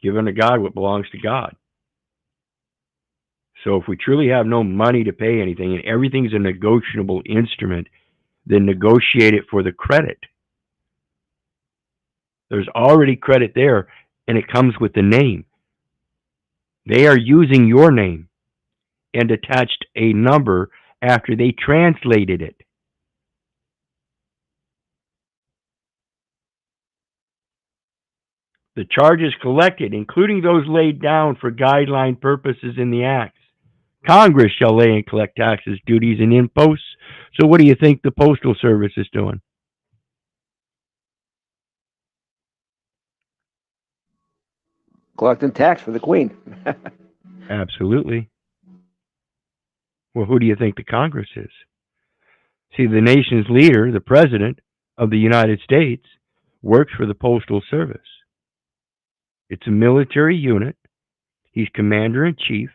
Give unto God what belongs to God. So if we truly have no money to pay anything and everything's a negotiable instrument, then negotiate it for the credit. There's already credit there, and it comes with the name. They are using your name and attached a number after they translated it. The charges collected, including those laid down for guideline purposes in the Acts. Congress shall lay and collect taxes, duties, and imposts. So what do you think the Postal Service is doing? Collecting tax for the Queen. Absolutely. Well, who do you think the Congress is? See, the nation's leader, the President of the United States, works for the Postal Service. It's a military unit. He's commander in chief,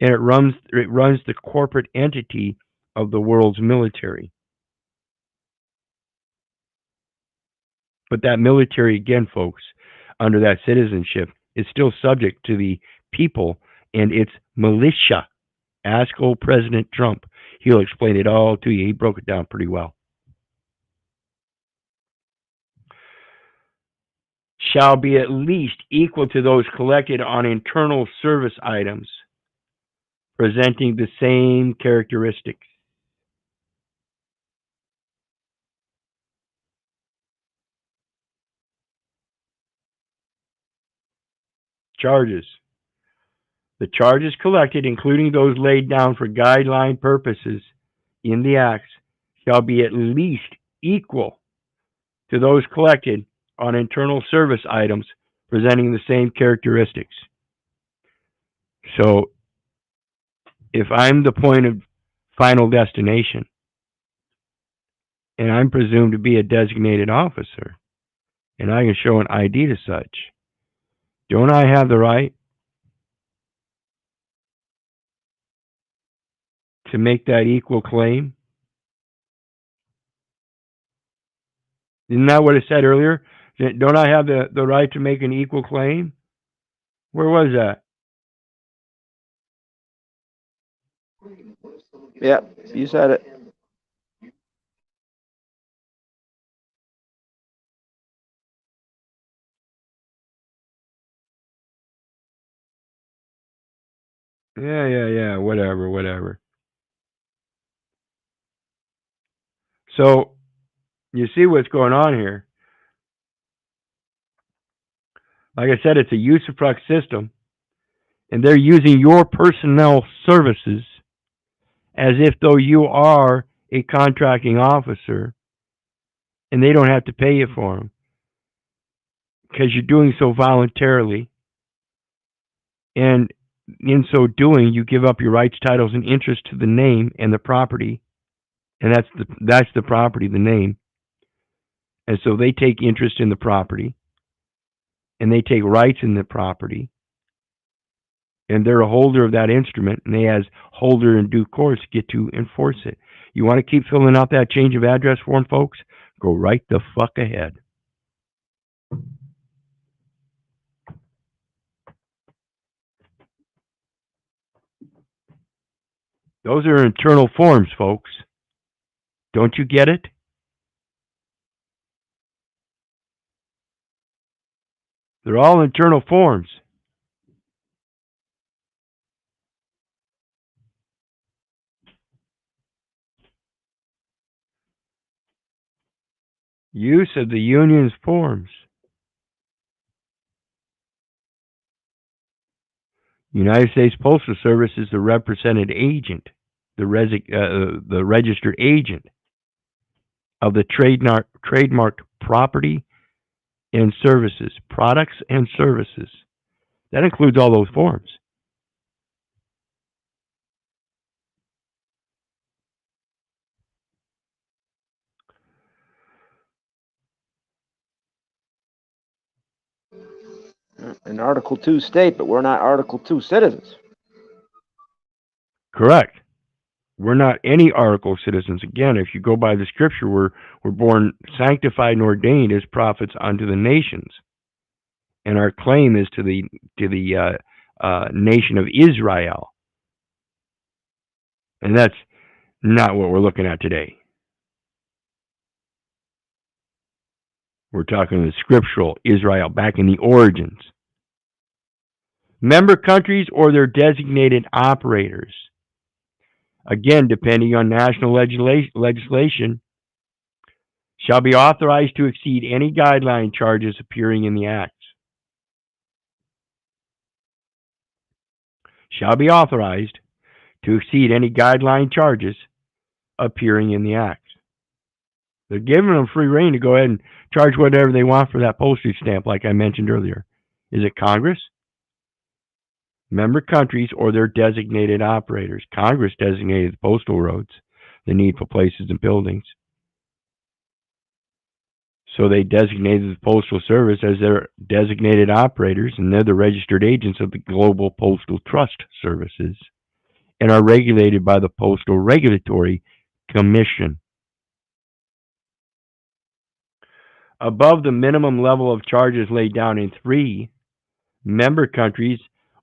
and it runs the corporate entity of the world's military. But that military, again, folks, under that citizenship, is still subject to the people and its militia. Ask old President Trump. He'll explain it all to you. He broke it down pretty well. Shall be at least equal to those collected on internal service items, presenting the same characteristics. Charges. The charges collected, including those laid down for guideline purposes in the acts, shall be at least equal to those collected on internal service items presenting the same characteristics. So, if I'm the point of final destination, and I'm presumed to be a designated officer, and I can show an ID to such, don't I have the right to make that equal claim? Isn't that what it said earlier? Don't I have the right to make an equal claim? Where was that? Yeah, you said it. Yeah, whatever. So, you see what's going on here. Like I said, it's a usufruct system, and they're using your personnel services as if though you are a contracting officer, and they don't have to pay you for them because you're doing so voluntarily. And in so doing, you give up your rights, titles, and interests to the name and the property, and that's the property, the name. And so they take interest in the property, and they take rights in the property, and they're a holder of that instrument, and they, as holder in due course, get to enforce it. You want to keep filling out that change of address form, folks? Go right the fuck ahead. Those are internal forms, folks. Don't you get it? They're all internal forms. Use of the union's forms. United States Postal Service is the represented agent, the registered agent of the trademarked property and services, products and services. That includes all those forms. In Article 2 state, but we're not Article 2 citizens. Correct. We're not any article citizens. Again, if you go by the scripture, we're born sanctified and ordained as prophets unto the nations, and our claim is to the nation of Israel, and that's not what we're looking at today. We're talking the scriptural Israel back in the origins. Member countries or their designated operators. Again, depending on national legislation, shall be authorized to exceed any guideline charges appearing in the acts. Shall be authorized to exceed any guideline charges appearing in the acts. They're giving them free rein to go ahead and charge whatever they want for that postage stamp, like I mentioned earlier. Is it Congress? Member countries or their designated operators. Congress designated the postal roads, the needful places and buildings. So they designated the Postal Service as their designated operators, and they're the registered agents of the Global Postal Trust Services and are regulated by the Postal Regulatory Commission. Above the minimum level of charges laid down in 3, member countries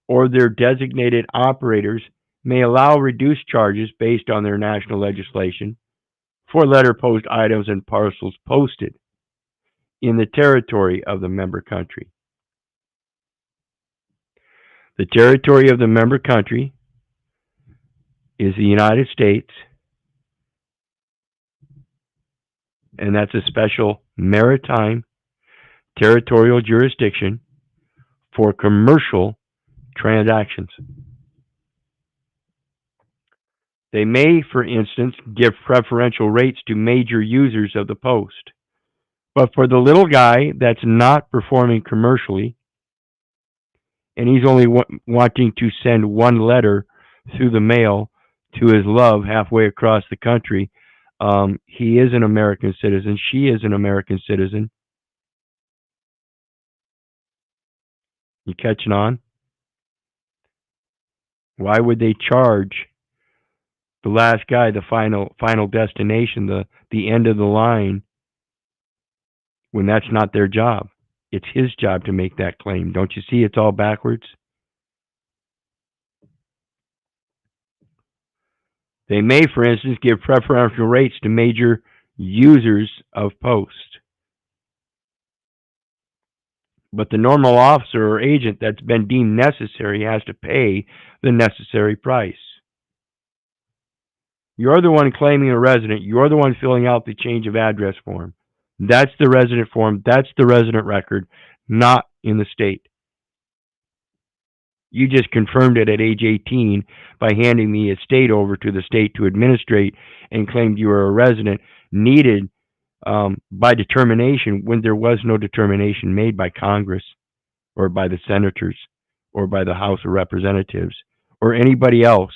or their designated operators may allow reduced charges based on their national legislation for letter post items and parcels posted in the territory of the member country. The territory of the member country is the United States, and that's a special maritime territorial jurisdiction for commercial transactions. They may, for instance, give preferential rates to major users of the post. But for the little guy that's not performing commercially, and he's only wanting to send one letter through the mail to his love halfway across the country, he is an American citizen. She is an American citizen. You catching on? Why would they charge the last guy, the final destination, the end of the line, when that's not their job? It's his job to make that claim. Don't you see? It's all backwards. They may, for instance, give preferential rates to major users of post. But the normal officer or agent that's been deemed necessary has to pay the necessary price. You're the one claiming a resident. You're the one filling out the change of address form. That's the resident form. That's the resident record, not in the state. You just confirmed it at age 18 by handing the estate over to the state to administrate and claimed you were a resident needed by determination when there was no determination made by Congress or by the senators or by the House of Representatives or anybody else,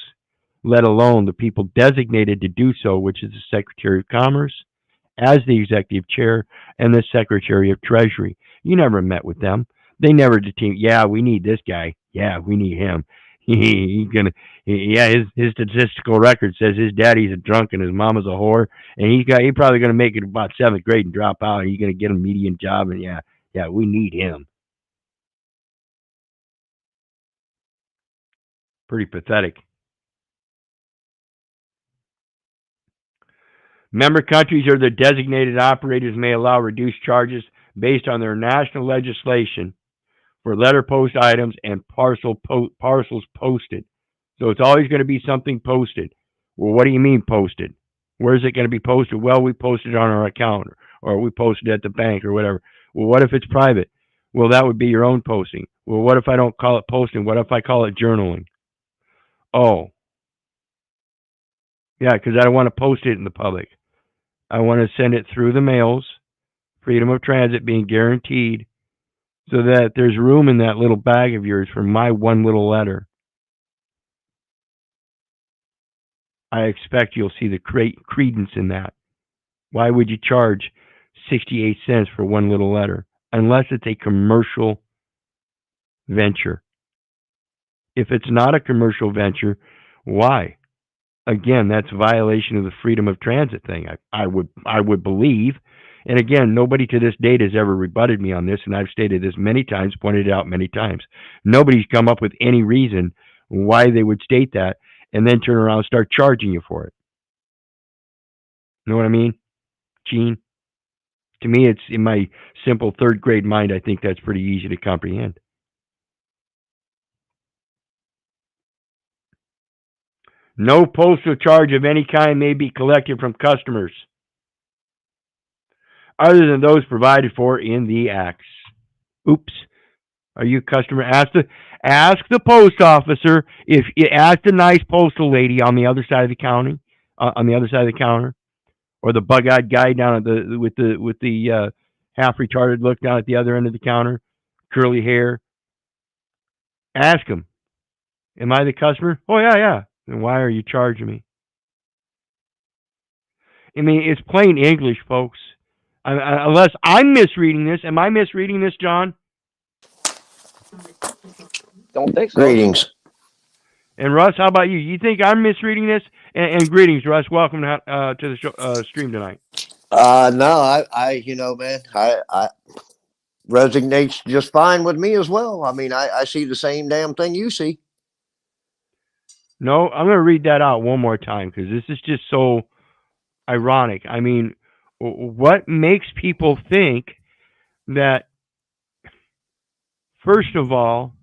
let alone the people designated to do so, which is the Secretary of Commerce as the executive chair and the Secretary of Treasury. You never met with them. They never determined, yeah, we need this guy. Yeah, we need him. He's gonna, yeah, his statistical record says his daddy's a drunk and his mama's a whore, and he's probably gonna make it about seventh grade and drop out. And he's gonna get a median job, and yeah, we need him. Pretty pathetic. Member countries or their designated operators may allow reduced charges based on their national legislation for letter post items and parcels posted. So it's always going to be something posted. Well, what do you mean posted? Where is it going to be posted? Well, we posted it on our account or we posted it at the bank or whatever. Well, what if it's private? Well, that would be your own posting. Well, what if I don't call it posting? What if I call it journaling? Oh, yeah, because I don't want to post it in the public. I want to send it through the mails, freedom of transit being guaranteed, so that there's room in that little bag of yours for my one little letter. I expect you'll see the credence in that. Why would you charge 68 cents for one little letter? Unless it's a commercial venture. If it's not a commercial venture, why? Again, that's a violation of the freedom of transit thing. I would believe. And again, nobody to this date has ever rebutted me on this, and I've stated this many times, pointed it out many times. Nobody's come up with any reason why they would state that and then turn around and start charging you for it. You know what I mean, Gene? To me, it's in my simple third grade mind, I think that's pretty easy to comprehend. No postal charge of any kind may be collected from customers other than those provided for in the acts. Oops. Are you a customer? Ask the post officer if you ask the nice postal lady on the other side of the counter, or the bug-eyed guy down at with the half retarded look down at the other end of the counter, curly hair. Ask him, am I the customer? Oh yeah. Then why are you charging me? I mean, it's plain English, folks. Unless I'm misreading this. Am I misreading this, John? Don't think so. Greetings. And Russ, how about you? You think I'm misreading this? And greetings, Russ. Welcome to the show, stream tonight. No, man, I resignates just fine with me as well. I mean, I see the same damn thing you see. No, I'm going to read that out one more time because this is just so ironic. I mean, what makes people think that, first of all,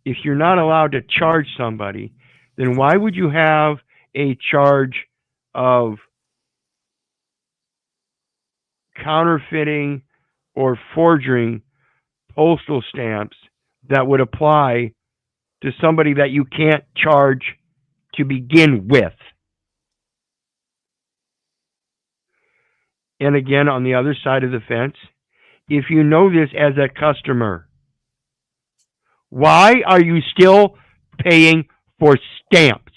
if you're not allowed to charge somebody, then why would you have a charge of counterfeiting or forging postal stamps that would apply to somebody that you can't charge to begin with. And again, on the other side of the fence, if you know this as a customer, why are you still paying for stamps?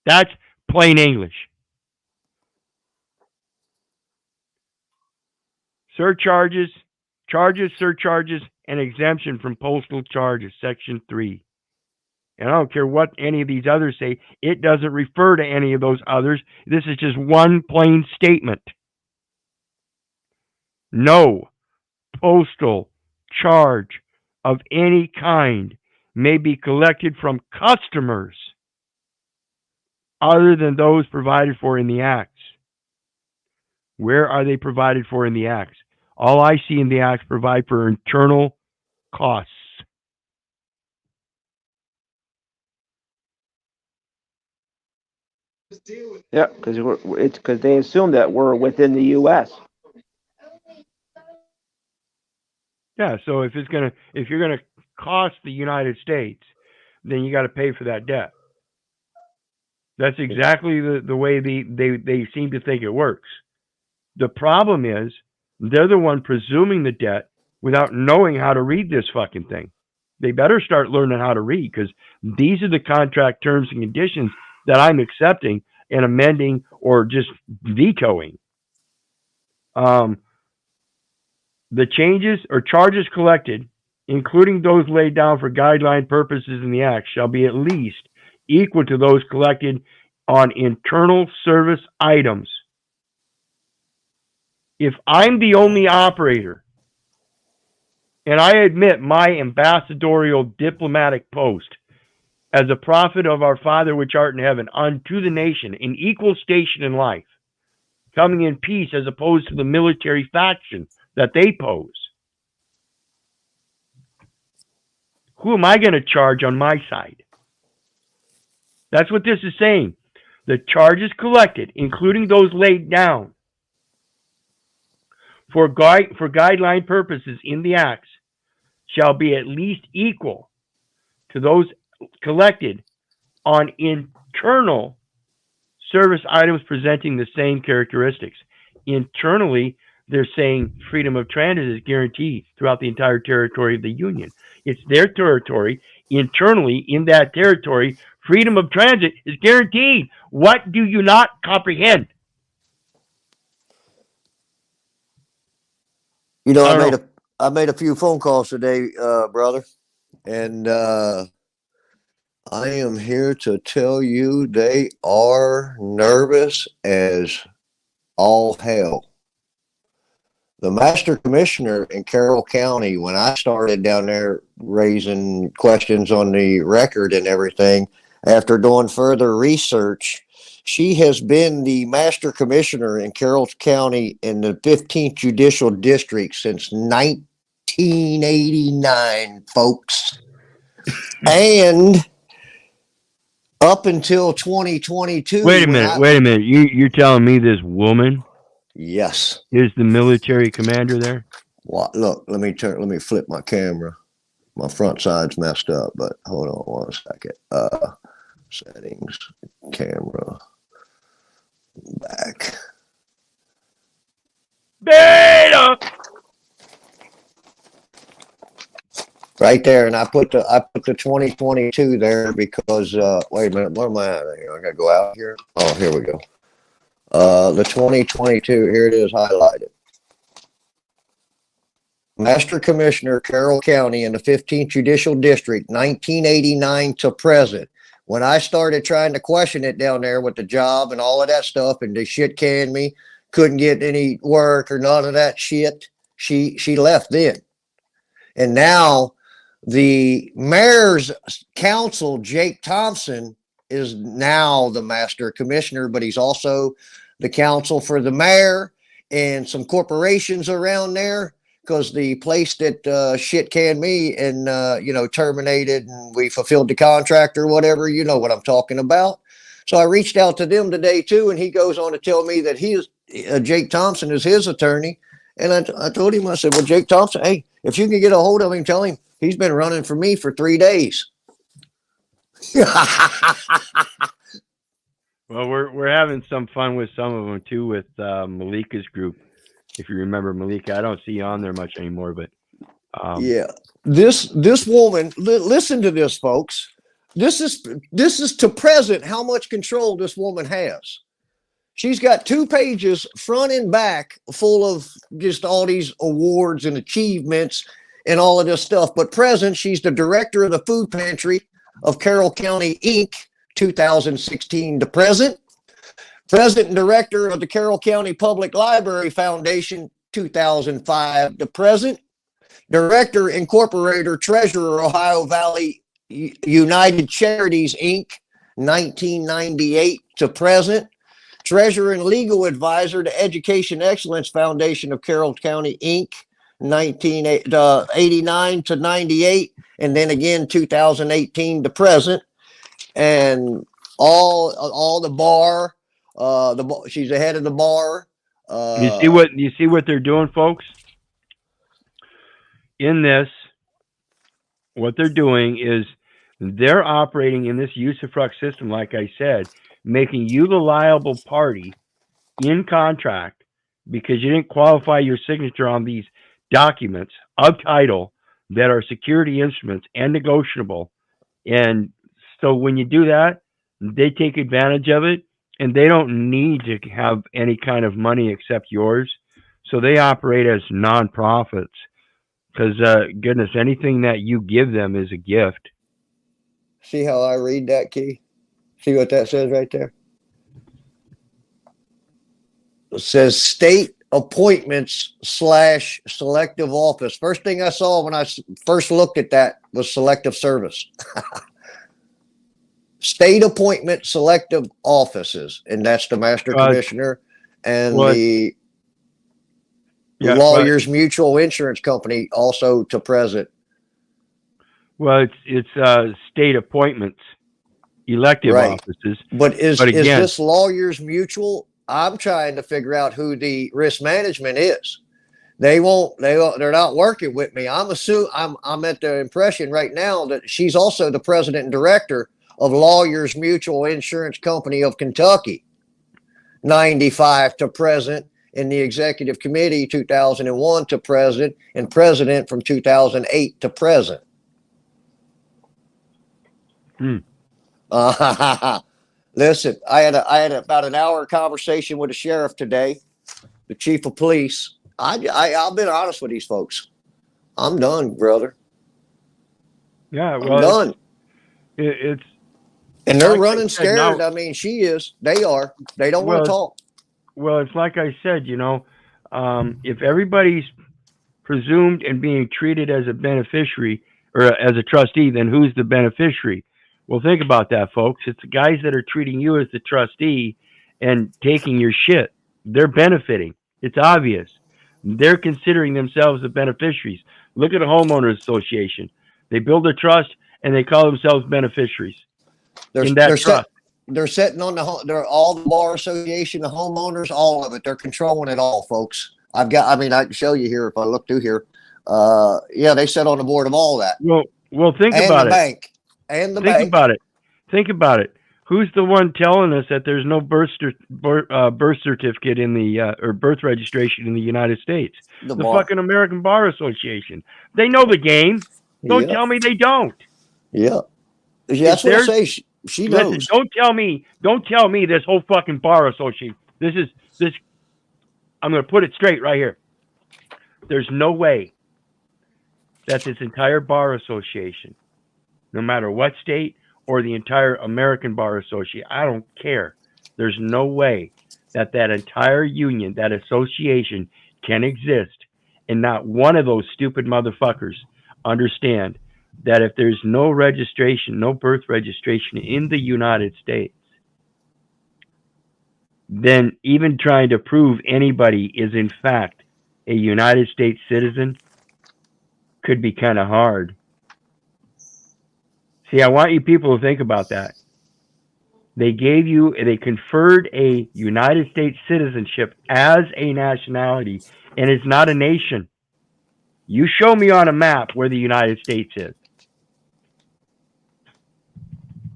That's plain English. Surcharges, surcharges, and exemption from postal charges, Section 3. And I don't care what any of these others say, it doesn't refer to any of those others. This is just one plain statement. No postal charge of any kind may be collected from customers other than those provided for in the Acts. Where are they provided for in the Acts? All I see in the Acts provide for internal costs. Yeah, because they assume that we're within the U.S. Yeah, so if you're gonna cost the United States, then you got to pay for that debt. That's exactly the way they seem to think it works. The problem is they're the one presuming the debt without knowing how to read this fucking thing. They better start learning how to read, because these are the contract terms and conditions that I'm accepting and amending or just vetoing. The changes or charges collected, including those laid down for guideline purposes in the Act, shall be at least equal to those collected on internal service items. If I'm the only operator, and I admit my ambassadorial diplomatic post as a prophet of our Father which art in heaven unto the nation, in equal station in life, coming in peace as opposed to the military faction that they pose, who am I going to charge on my side? That's what this is saying. The charges collected, including those laid down for guideline purposes in the Acts, shall be at least equal to those collected on internal service items presenting the same characteristics. Internally, they're saying freedom of transit is guaranteed throughout the entire territory of the Union. It's their territory. Internally, in that territory, freedom of transit is guaranteed. What do you not comprehend? You know, I made a few phone calls today, brother, and I am here to tell you they are nervous as all hell. The master commissioner in Carroll County, when I started down there raising questions on the record and everything, after doing further research, she has been the master commissioner in Carroll County in the 15th Judicial District since 1989, folks. And up until 2022. Wait a minute. You're telling me this woman? Yes. Is the military commander there? Well, look, let me flip my camera. My front side's messed up, but hold on one second. Settings, camera, back. Beta! Right there, and I put the 2022 there because wait a minute, where am I at here? I gotta go out here. Oh, here we go. The 2022, here it is highlighted. Master Commissioner, Carroll County in the 15th Judicial District, 1989 to present. When I started trying to question it down there with the job and all of that stuff, and they shit canned me, couldn't get any work or none of that shit, she left then. And now the mayor's council, Jake Thompson, is now the master commissioner, but he's also the counsel for the mayor and some corporations around there, because the place that shit canned me and terminated, and we fulfilled the contract or whatever, you know what I'm talking about. So I reached out to them today too, and he goes on to tell me that Jake Thompson is his attorney. And I told him, I said, well, Jake Thompson, hey, If you can get a hold of him, tell him he's been running for me for 3 days. Well, we're having some fun with some of them too with Malika's group. If you remember Malika, I don't see you on there much anymore, but yeah, this woman. Listen to this, folks. This is to present how much control this woman has. She's got 2 pages, front and back, full of just all these awards and achievements and all of this stuff. But present, she's the director of the food pantry of Carroll County, Inc., 2016 to present. President and director of the Carroll County Public Library Foundation, 2005 to present. Director, incorporator, treasurer, Ohio Valley United Charities, Inc., 1998 to present. Treasurer and legal advisor to Education Excellence Foundation of Carroll County, Inc., 1989 to 98, and then again 2018 to present. And all the bar, she's the head of the bar. you see what they're doing, folks? In this, what they're doing is they're operating in this usufruct system, like I said, making you the liable party in contract because you didn't qualify your signature on these documents of title that are security instruments and negotiable. And so when you do that, they take advantage of it, and they don't need to have any kind of money except yours. So they operate as nonprofits because, goodness, anything that you give them is a gift. See how I read that, Key? See what that says right there? It says state appointments / selective office. First thing I saw when I first looked at that was selective service. State appointment selective offices, and that's the master commissioner and the Lawyers Mutual Insurance Company also to present. Well, it's state appointments, elective offices. But is this Lawyers Mutual? I'm trying to figure out who the risk management is. They're not working with me. I'm at the impression right now that she's also the president and director of Lawyers Mutual Insurance Company of Kentucky, 95 to present, in the executive committee, 2001 to present, and president from 2008 to present. Listen, I had about an hour conversation with the sheriff today, the chief of police. I've been honest with these folks. I'm done, brother. Yeah, well, I'm done. And they're running scared. I mean, she is. They are. They don't want to talk. Well, it's like I said, if everybody's presumed and being treated as a beneficiary or as a trustee, then who's the beneficiary? Well, think about that, folks. It's the guys that are treating you as the trustee and taking your shit. They're benefiting. It's obvious. They're considering themselves the beneficiaries. Look at a homeowners association. They build a trust and they call themselves beneficiaries. They're sitting on all the bar association, the homeowners, all of it. They're controlling it all, folks. I can show you here if I look through here. They sit on the board of all that. Well, think about it. Think about it. Who's the one telling us that there's no birth certificate in the or birth registration in the United States? The fucking American Bar Association. They know the game. Don't tell me they don't. Yeah, that's what I say. She knows. Listen, don't tell me this whole fucking bar association. This. I'm going to put it straight right here. There's no way that this entire bar association, no matter what state or the entire American Bar Association, I don't care. There's no way that entire union, that association can exist and not one of those stupid motherfuckers understand that if there's no registration, no birth registration in the United States, then even trying to prove anybody is in fact a United States citizen could be kind of hard. See, I want you people to think about that. They conferred a United States citizenship as a nationality, and it's not a nation. You show me on a map where the United States is.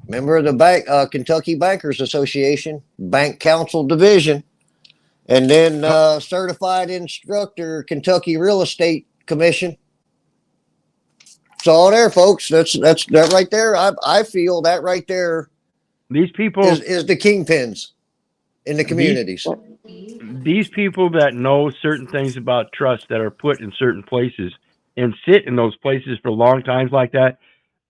Member of the Kentucky Bankers Association, Bank Council Division, and then certified instructor, Kentucky Real Estate Commission. It's all there, folks. That's that right there. I feel that right there. These people is the kingpins in the communities. These people that know certain things about trust that are put in certain places and sit in those places for long times like that,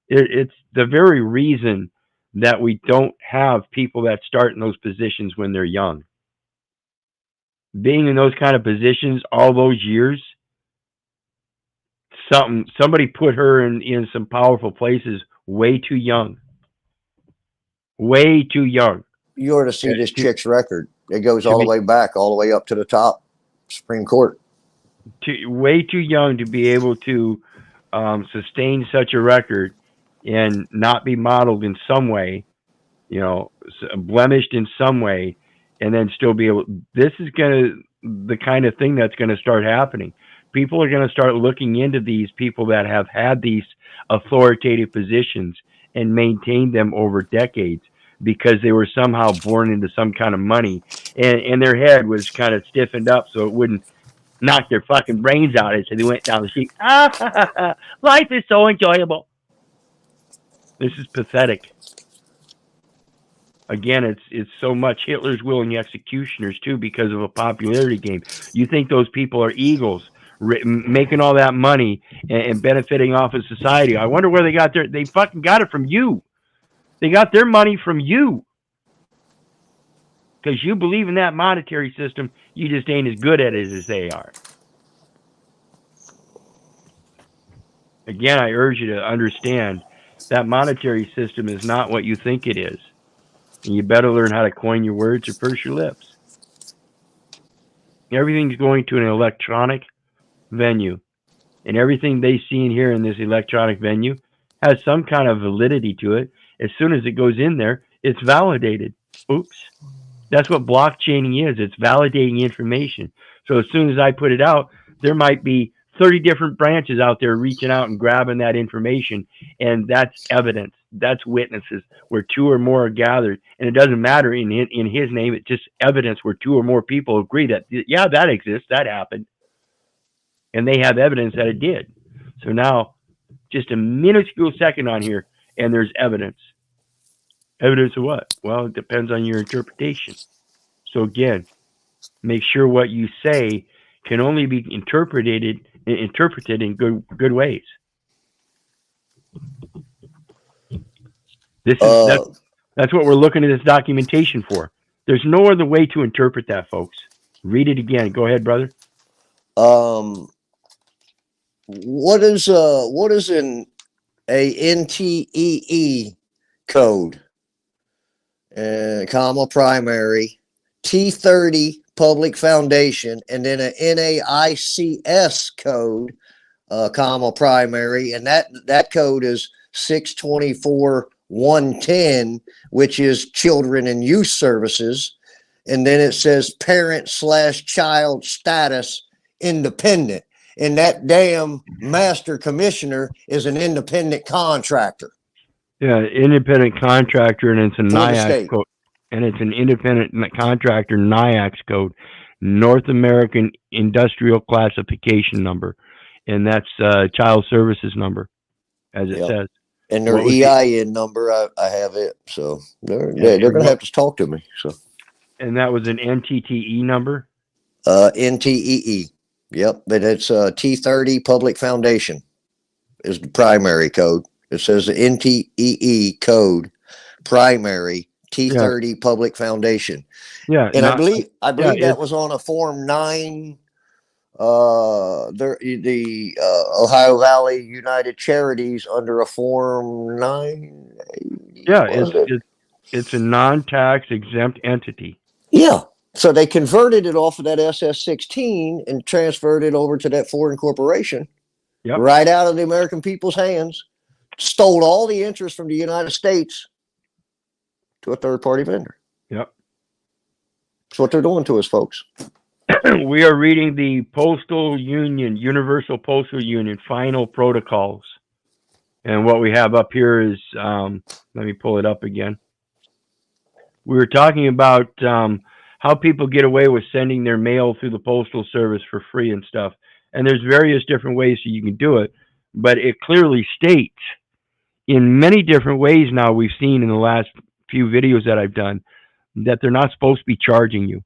it's the very reason that we don't have people that start in those positions when they're young. Being in those kind of positions all those years, somebody put her in some powerful places way too young. Way too young. You ought to see this chick's record. It goes all the way back, all the way up to the top, Supreme Court. Way too young to be able to sustain such a record and not be modeled in some way, blemished in some way, and then still be able. This is the kind of thing that's going to start happening. People are going to start looking into these people that have had these authoritative positions and maintained them over decades because they were somehow born into some kind of money, and their head was kind of stiffened up so it wouldn't knock their fucking brains out as they went down the street. Life is so enjoyable. This is pathetic. Again, it's so much Hitler's willing executioners too because of a popularity game. You think those people are eagles making all that money and benefiting off of society? I wonder where they got they fucking got it from you. They got their money from you. Because you believe in that monetary system, you just ain't as good at it as they are. Again, I urge you to understand that monetary system is not what you think it is. And you better learn how to coin your words or purse your lips. Everything's going to an electronic venue. And everything they see and hear in this electronic venue has some kind of validity to it. As soon as it goes in there, it's validated. Oops. That's what blockchaining is. It's validating information. So as soon as I put it out, there might be 30 different branches out there reaching out and grabbing that information. And that's evidence. That's witnesses where two or more are gathered. And it doesn't matter in his name. It's just evidence where two or more people agree that, yeah, that exists. That happened. And they have evidence that it did. So now just a minuscule second on here and there's evidence. Evidence of what? Well, it depends on your interpretation. So again, make sure what you say can only be interpreted in good ways. This is that's what we're looking at this documentation for. There's no other way to interpret that, folks. Read it again. Go ahead, brother. What is a NTEE code? Comma primary, T30 public foundation, and then a NAICS code, comma primary, and that code is 624-110, which is children and youth services, and then it says parent/child status independent, and that damn master commissioner is an independent contractor. Yeah, independent contractor, and it's a NIAX code. And it's an independent contractor NIAX code, North American Industrial Classification Number, and that's child services number, as it says. And their EIN number, I have it. So they're going to have to talk to me. So. And that was an NTTE number. NTEE. Yep, but it's T30 Public Foundation is the primary code. It says the NTEE code, primary T30 Public Foundation. Yeah, and I believe that was on a Form 9. The Ohio Valley United Charities under a Form 9. Yeah, it's a non-tax exempt entity. Yeah. So they converted it off of that SS-16 and transferred it over to that foreign corporation. Yep. Right out of the American people's hands. Stole all the interest from the United States to a third-party vendor. Yep. That's what they're doing to us, folks. We are reading the Postal Union, Universal Postal Union final protocols. And what we have up here is, let me pull it up again. We were talking about how people get away with sending their mail through the postal service for free and stuff. And there's various different ways so you can do it, but it clearly states in many different ways now we've seen in the last few videos that I've done that they're not supposed to be charging you.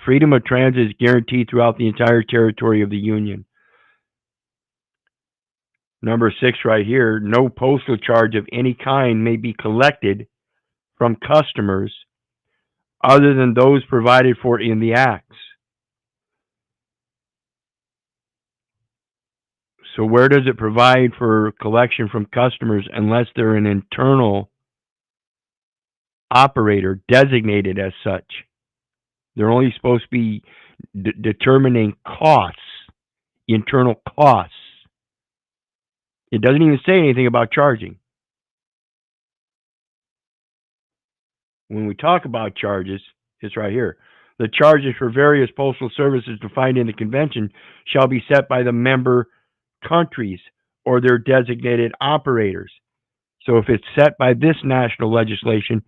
Freedom of transit is guaranteed throughout the entire territory of the Union. Number 6 right here, no postal charge of any kind may be collected from customers other than those provided for in the acts. So where does it provide for collection from customers unless they're an internal operator designated as such? They're only supposed to be determining costs, internal costs. It doesn't even say anything about charging. When we talk about charges, it's right here. The charges for various postal services defined in the convention shall be set by the member countries or their designated operators. So if it's set by this national legislation,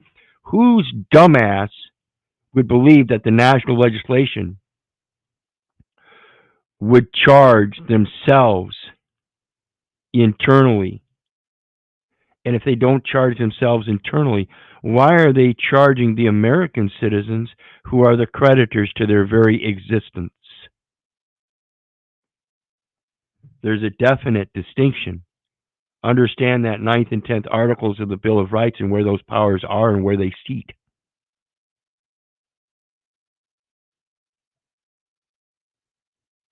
whose dumbass would believe that the national legislation would charge themselves internally? And if they don't charge themselves internally, why are they charging the American citizens who are the creditors to their very existence? There's a definite distinction. Understand that 9th and 10th articles of the Bill of Rights and where those powers are and where they seat.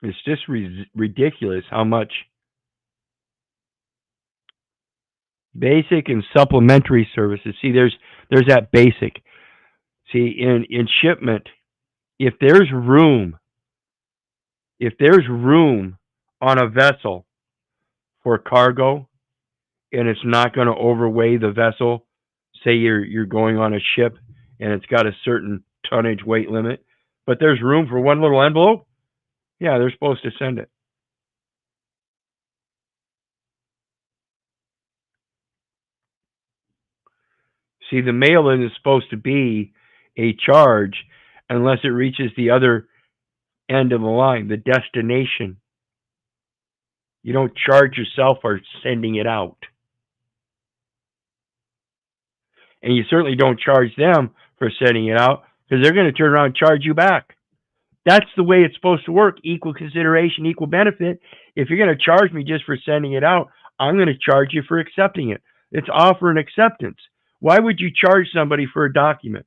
It's just ridiculous how much basic and supplementary services. See, there's that basic. See, in shipment, if there's room on a vessel for cargo and it's not going to overweigh the vessel, say you're going on a ship and it's got a certain tonnage weight limit, but there's room for one little envelope, yeah, they're supposed to send it. See, the mail-in is supposed to be a charge unless it reaches the other end of the line, the destination. You don't charge yourself for sending it out. And you certainly don't charge them for sending it out because they're going to turn around and charge you back. That's the way it's supposed to work. Equal consideration, equal benefit. If you're going to charge me just for sending it out, I'm going to charge you for accepting it. It's offer and acceptance. Why would you charge somebody for a document?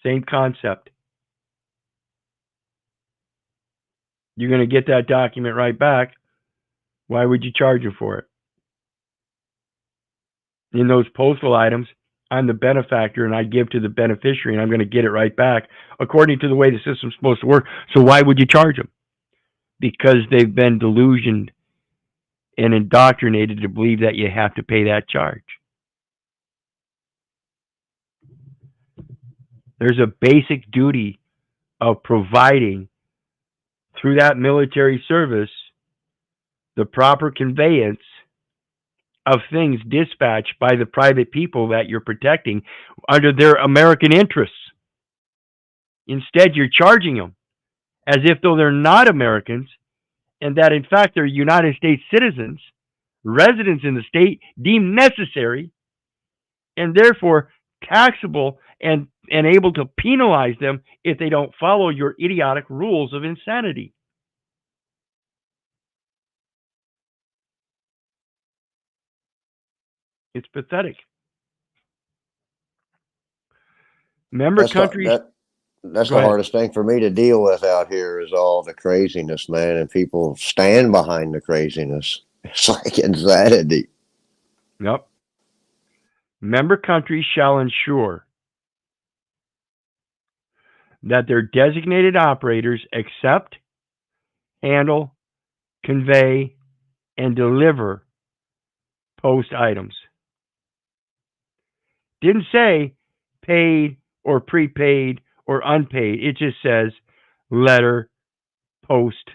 Same concept. You're going to get that document right back. Why would you charge them for it? In those postal items, I'm the benefactor and I give to the beneficiary and I'm going to get it right back according to the way the system's supposed to work. So why would you charge them? Because they've been delusioned and indoctrinated to believe that you have to pay that charge. There's a basic duty of providing through that military service the proper conveyance of things dispatched by the private people that you're protecting under their American interests. Instead, you're charging them as if though they're not Americans and that in fact they're United States citizens, residents in the state deemed necessary and therefore taxable and able to penalize them if they don't follow your idiotic rules of insanity. It's pathetic. Member That's countries. that's Go the ahead. hardest thing for me to deal with out here is all the craziness, man, and people stand behind the craziness. It's like insanity. Yep. Member countries shall ensure that their designated operators accept, handle, convey, and deliver post items. Didn't say paid or prepaid or unpaid. It just says letter post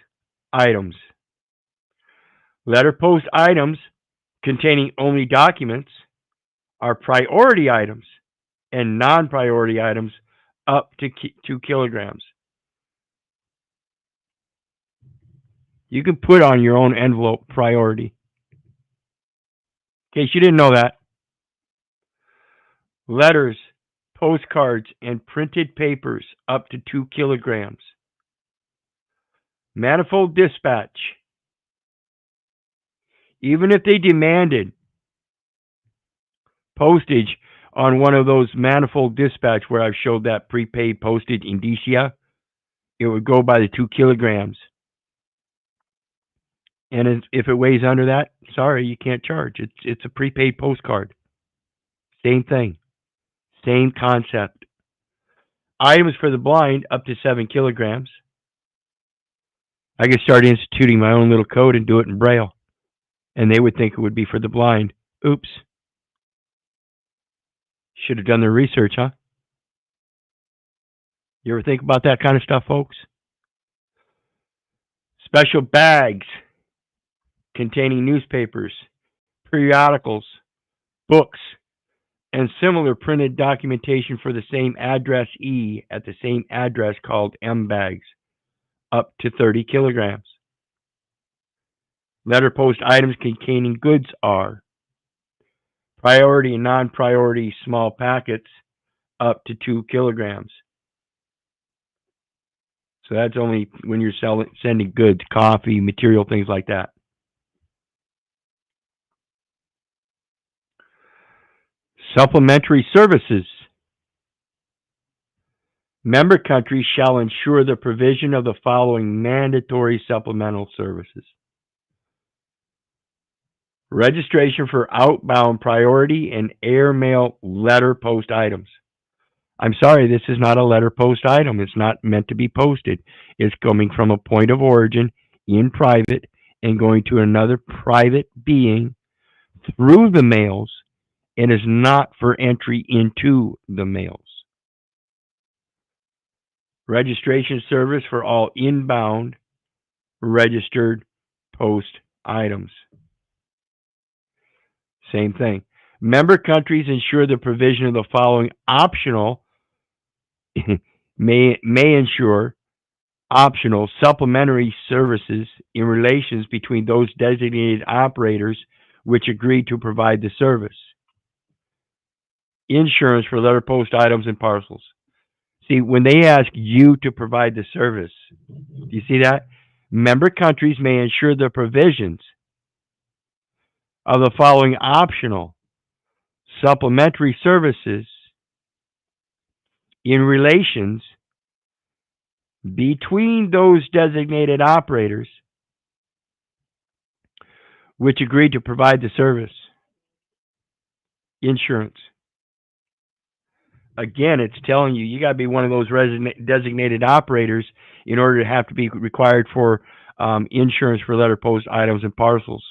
items. Letter post items containing only documents are priority items, and non-priority items up to 2 kilograms. You can put on your own envelope priority. In case you didn't know that. Letters, postcards, and printed papers up to 2 kilograms. Manifold dispatch. Even if they demanded postage on one of those manifold dispatch where I've showed that prepaid postage indicia, it would go by the 2 kilograms. And if it weighs under that, sorry, you can't charge. It's a prepaid postcard. Same thing. Same concept. Items for the blind up to 7 kilograms. I could start instituting my own little code and do it in Braille. And they would think it would be for the blind. Oops. Should have done their research, huh? You ever think about that kind of stuff, folks? Special bags containing newspapers, periodicals, books, and similar printed documentation for the same addressee at the same address called M bags, up to 30 kilograms. Letter post items containing goods are priority and non-priority small packets up to 2 kilograms. So that's only when you're sending goods, coffee, material, things like that. Supplementary services. Member countries shall ensure the provision of the following mandatory supplemental services. Registration for outbound priority and airmail letter post items. I'm sorry, this is not a letter post item. It's not meant to be posted. It's coming from a point of origin in private and going to another private being through the mails and is not for entry into the mails. Registration service for all inbound registered post items. Same thing. Member countries ensure the provision of the following optional may ensure optional supplementary services in relations between those designated operators which agree to provide the service. Insurance for letter post items and parcels. See, when they ask you to provide the service, do you see that? Member countries may ensure the provisions of the following optional supplementary services in relations between those designated operators which agree to provide the service. Insurance. Again, it's telling you got to be one of those designated operators in order to have to be required for insurance for letter post items and parcels.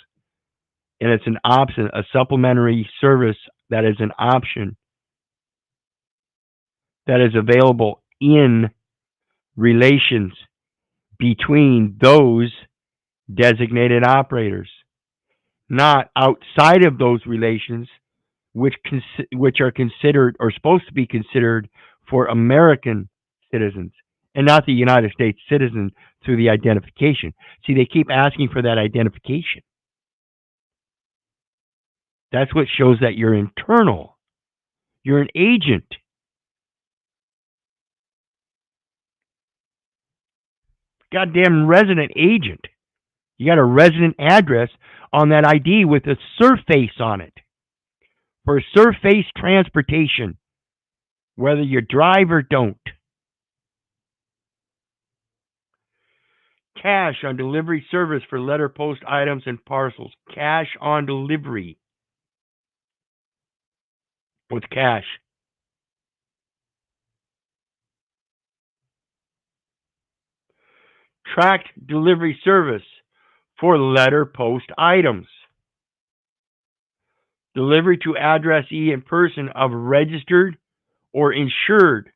And it's an option, a supplementary service that is an option that is available in relations between those designated operators, not outside of those relations, which are considered or supposed to be considered for American citizens and not the United States citizen through the identification. See, they keep asking for that identification. That's what shows that you're internal. You're an agent. Goddamn resident agent. You got a resident address on that ID with a surface on it. For surface transportation, whether you drive or don't. Cash on delivery service for letter post items and parcels. Cash on delivery. What's cash? Tracked delivery service for letter post items. Delivery to addressee in person of registered or insured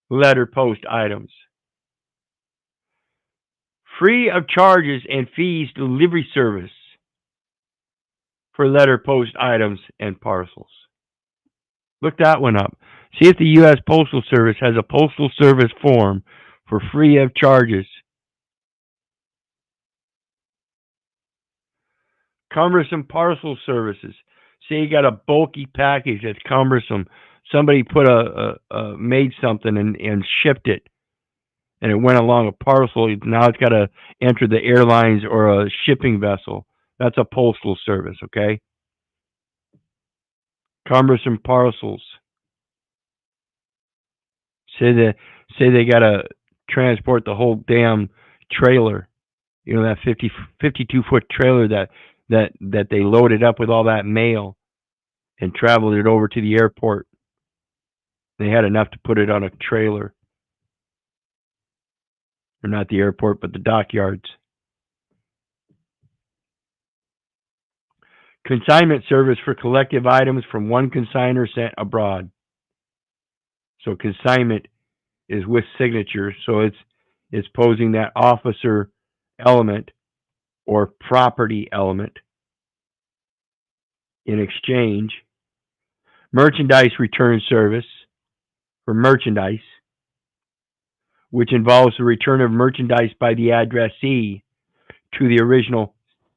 letter post items. Free of charges and fees delivery service for letter post items and parcels. Look that one up. See if the U.S. Postal Service has a Postal Service form for free of charges. Cumbersome parcel services. Say you got a bulky package that's cumbersome. Somebody put made something and shipped it, and it went along a parcel. Now it's got to enter the airlines or a shipping vessel. That's a postal service, okay? Cumbersome parcels. Say they got to transport the whole damn trailer. You know, that 52-foot trailer that they loaded up with all that mail and traveled it over to the airport. They had enough to put it on a trailer. Or not the airport, but the dockyards. Consignment service for collective items from one consigner sent abroad. So consignment is with signature, so it's posing that officer element or property element in exchange. Merchandise return service for merchandise, which involves the return of merchandise by the addressee to the original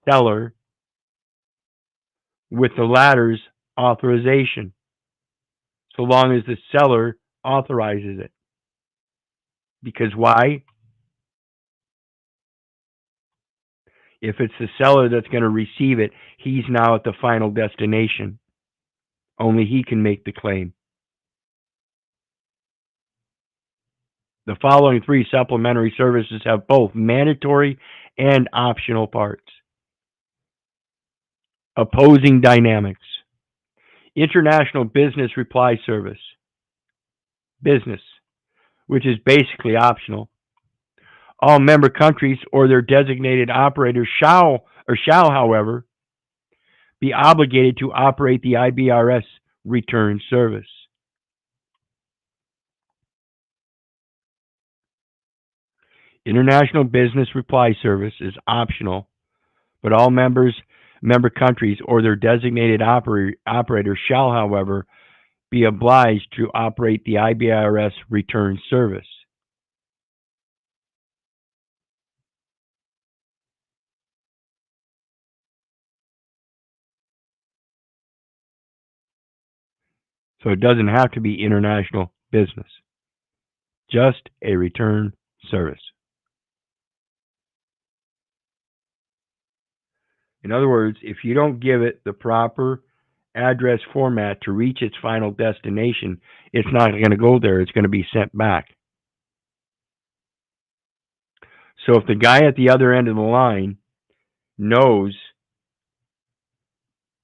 seller with the latter's authorization, so long as the seller authorizes it. Because why? If it's the seller that's going to receive it, he's now at the final destination. Only he can make the claim. The following three supplementary services have both mandatory and optional parts. Opposing dynamics. International business reply service. Business, which is basically optional. All member countries or their designated operators shall, however, be obligated to operate the IBRS return service. International business reply service is optional, but all member countries or their designated operators shall, however, be obliged to operate the IBRS return service. So it doesn't have to be international business, just a return service. In other words, if you don't give it the proper address format to reach its final destination, it's not going to go there. It's going to be sent back. So if the guy at the other end of the line knows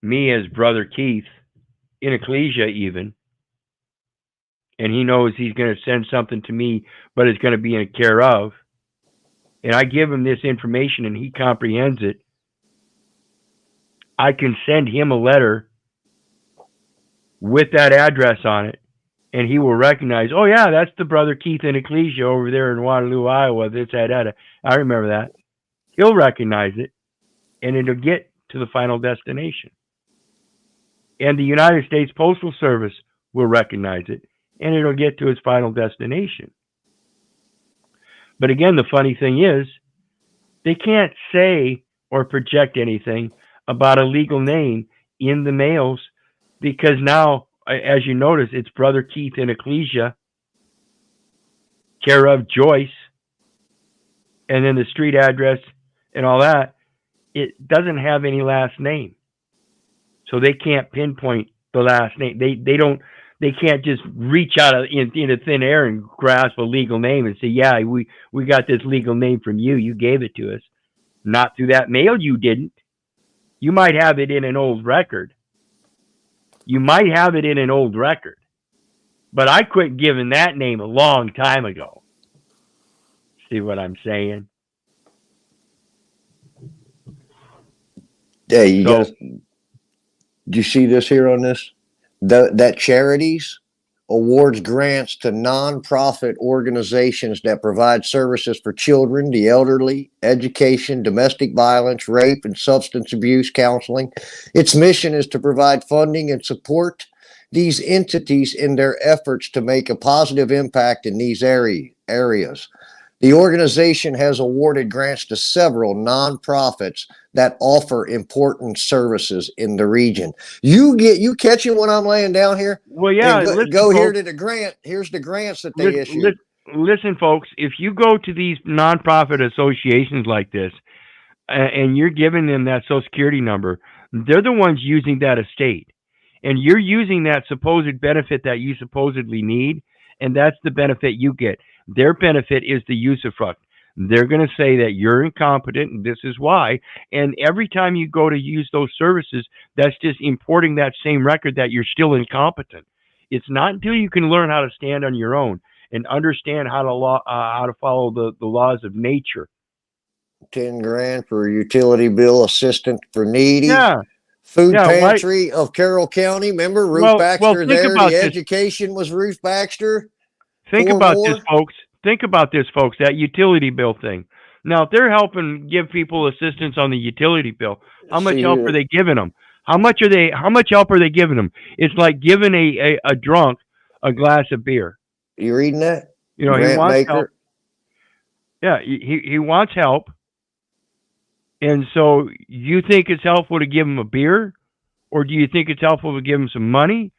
me as Brother Keith, in Ecclesia even, and he knows he's going to send something to me, but it's going to be in care of, and I give him this information and he comprehends it, I can send him a letter with that address on it, and he will recognize, oh yeah, that's the Brother Keith in Ecclesia over there in Waterloo, Iowa. This, that. I remember that. He'll recognize it, and it'll get to the final destination. And the United States Postal Service will recognize it, and it'll get to its final destination. But again, the funny thing is, they can't say or project anything about a legal name in the mails, because now, as you notice, it's Brother Keith in Ecclesia, care of Joyce, and then the street address and all that. It doesn't have any last name, so they can't pinpoint the last name. They can't just reach out into thin air and grasp a legal name and say, yeah, we got this legal name from you. You gave it to us. Not through that mail, you didn't. You might have it in an old record. But I quit giving that name a long time ago. See what I'm saying? Yeah, did you see this here on this? That charities awards grants to nonprofit organizations that provide services for children, the elderly, education, domestic violence, rape, and substance abuse counseling. Its mission is to provide funding and support these entities in their efforts to make a positive impact in these areas. The organization has awarded grants to several nonprofits that offer important services in the region. You catching what I'm laying down here? Well, yeah. Go here to the grant. Here's the grants that they issued. Listen, folks, if you go to these nonprofit associations like this, and you're giving them that Social Security number, they're the ones using that estate. And you're using that supposed benefit that you supposedly need, and that's the benefit you get. Their benefit is the usufruct. They're going to say that you're incompetent, and this is why. And every time you go to use those services, that's just importing that same record that you're still incompetent. It's not until you can learn how to stand on your own and understand how to follow the laws of nature. 10 grand for utility bill assistance for needy. Yeah. Food pantry of Carroll County. Remember Ruth Baxter there? The education was Ruth Baxter. Think about this, folks. That utility bill thing. Now, if they're helping give people assistance on the utility bill, how much help are they giving them? How much help are they giving them? It's like giving a drunk a glass of beer. You reading that? He wants help. Yeah, he wants help. And so you think it's helpful to give him a beer? Or do you think it's helpful to give him some money?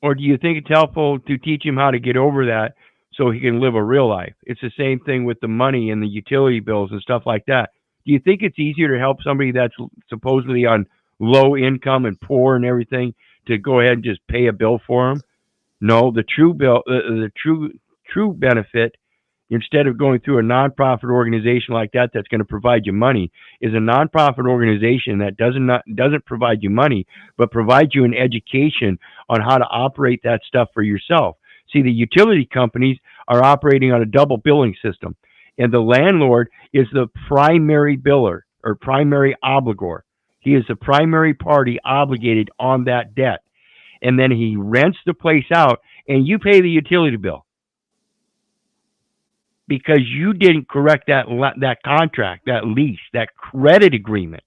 Or do you think it's helpful to teach him how to get over that so he can live a real life? It's the same thing with the money and the utility bills and stuff like that. Do you think it's easier to help somebody that's supposedly on low income and poor and everything to go ahead and just pay a bill for them? No, the true benefit, instead of going through a nonprofit organization like that that's going to provide you money, is a nonprofit organization that doesn't provide you money, but provides you an education on how to operate that stuff for yourself. See, the utility companies are operating on a double billing system, and the landlord is the primary biller or primary obligor. He is the primary party obligated on that debt. And then he rents the place out, and you pay the utility bill because you didn't correct that contract, that lease, that credit agreement,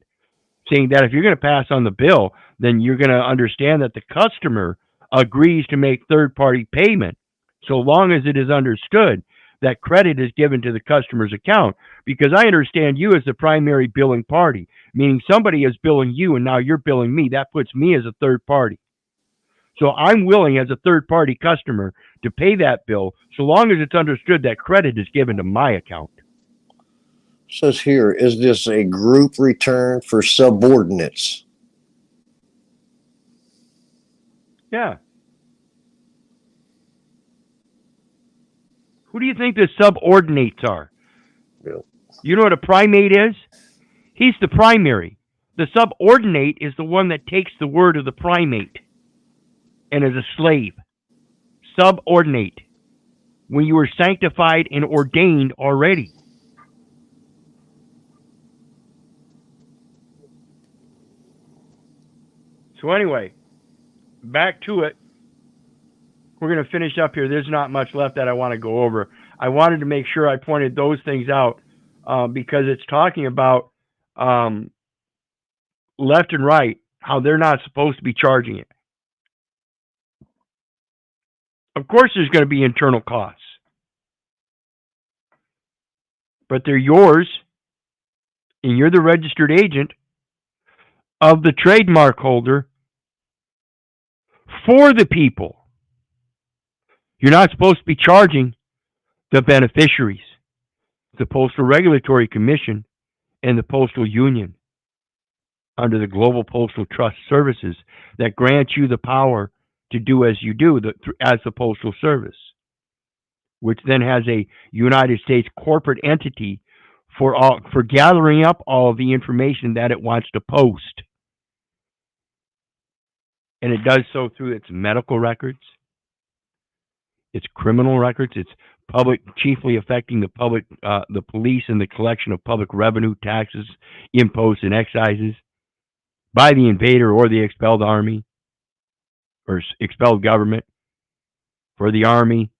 saying that if you're going to pass on the bill, then you're going to understand that the customer agrees to make third-party payment, so long as it is understood that credit is given to the customer's account. Because I understand you as the primary billing party, meaning somebody is billing you and now you're billing me. That puts me as a third party. So I'm willing as a third-party customer to pay that bill so long as it's understood that credit is given to my account. It says here, is this a group return for subordinates? Yeah. Who do you think the subordinates are? Yeah. You know what a primate is? He's the primary. The subordinate is the one that takes the word of the primate and is a slave. Subordinate. When you were sanctified and ordained already. So anyway, back to it. We're going to finish up here. There's not much left that I want to go over. I wanted to make sure I pointed those things out because it's talking about left and right, how they're not supposed to be charging it. Of course, there's going to be internal costs, but they're yours, and you're the registered agent of the trademark holder for the people. You're not supposed to be charging the beneficiaries, the Postal Regulatory Commission, and the Postal Union under the Global Postal Trust Services that grant you the power to do as you do as the Postal Service, which then has a United States corporate entity for gathering up all of the information that it wants to post. And it does so through its medical records, its criminal records, its public, chiefly affecting the public, the police and the collection of public revenue, taxes, imposts, and excises by the invader or the expelled army or expelled government. for the Army,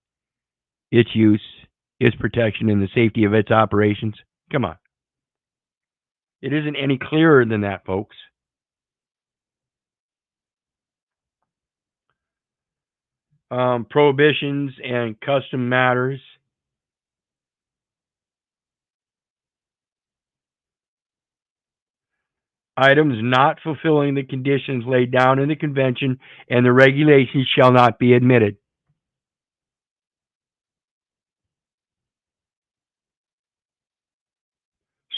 its use, its protection, and the safety of its operations. Come on. It isn't any clearer than that, folks. Prohibitions and custom matters. Items not fulfilling the conditions laid down in the convention and the regulations shall not be admitted.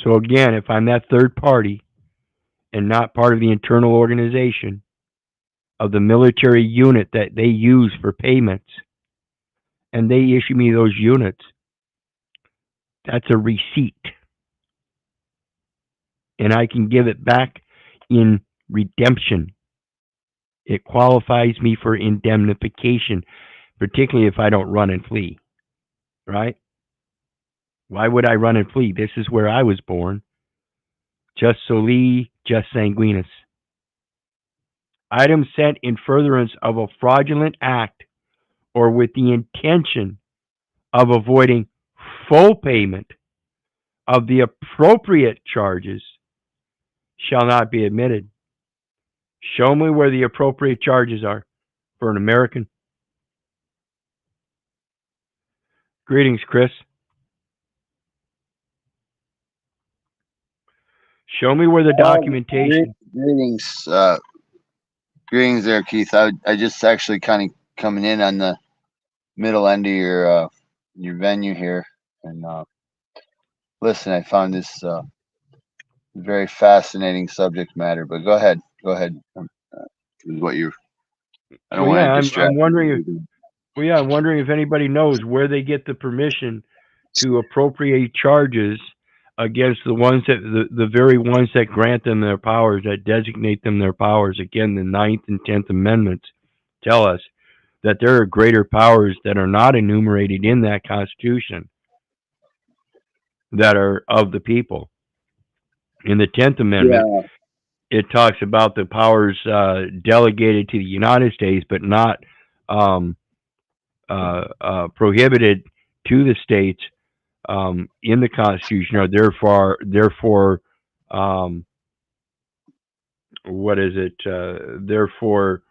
So again, if I'm that third party and not part of the internal organization of the military unit that they use for payments, and they issue me those units, that's a receipt. And I can give it back in redemption. It qualifies me for indemnification, particularly if I don't run and flee. Right? Why would I run and flee? This is where I was born. Just soli, just sanguinis. Items sent in furtherance of a fraudulent act or with the intention of avoiding full payment of the appropriate charges shall not be admitted. Show me where the appropriate charges are for an American. Greetings, Chris. Show me where the documentation. Greetings, greetings there, Keith. I just actually kind of coming in on the middle end of your venue here, and listen, I found this very fascinating subject matter. But go ahead. What you? I don't want to distract. I'm wondering I'm wondering if anybody knows where they get the permission to appropriate charges against the ones that the very ones that grant them their powers, that designate them their powers. Again, the 9th and 10th Amendments tell us that there are greater powers that are not enumerated in that Constitution that are of the people. In the 10th Amendment, it talks about the powers delegated to the United States, but not prohibited to the states in the Constitution, or therefore, what is it? Therefore,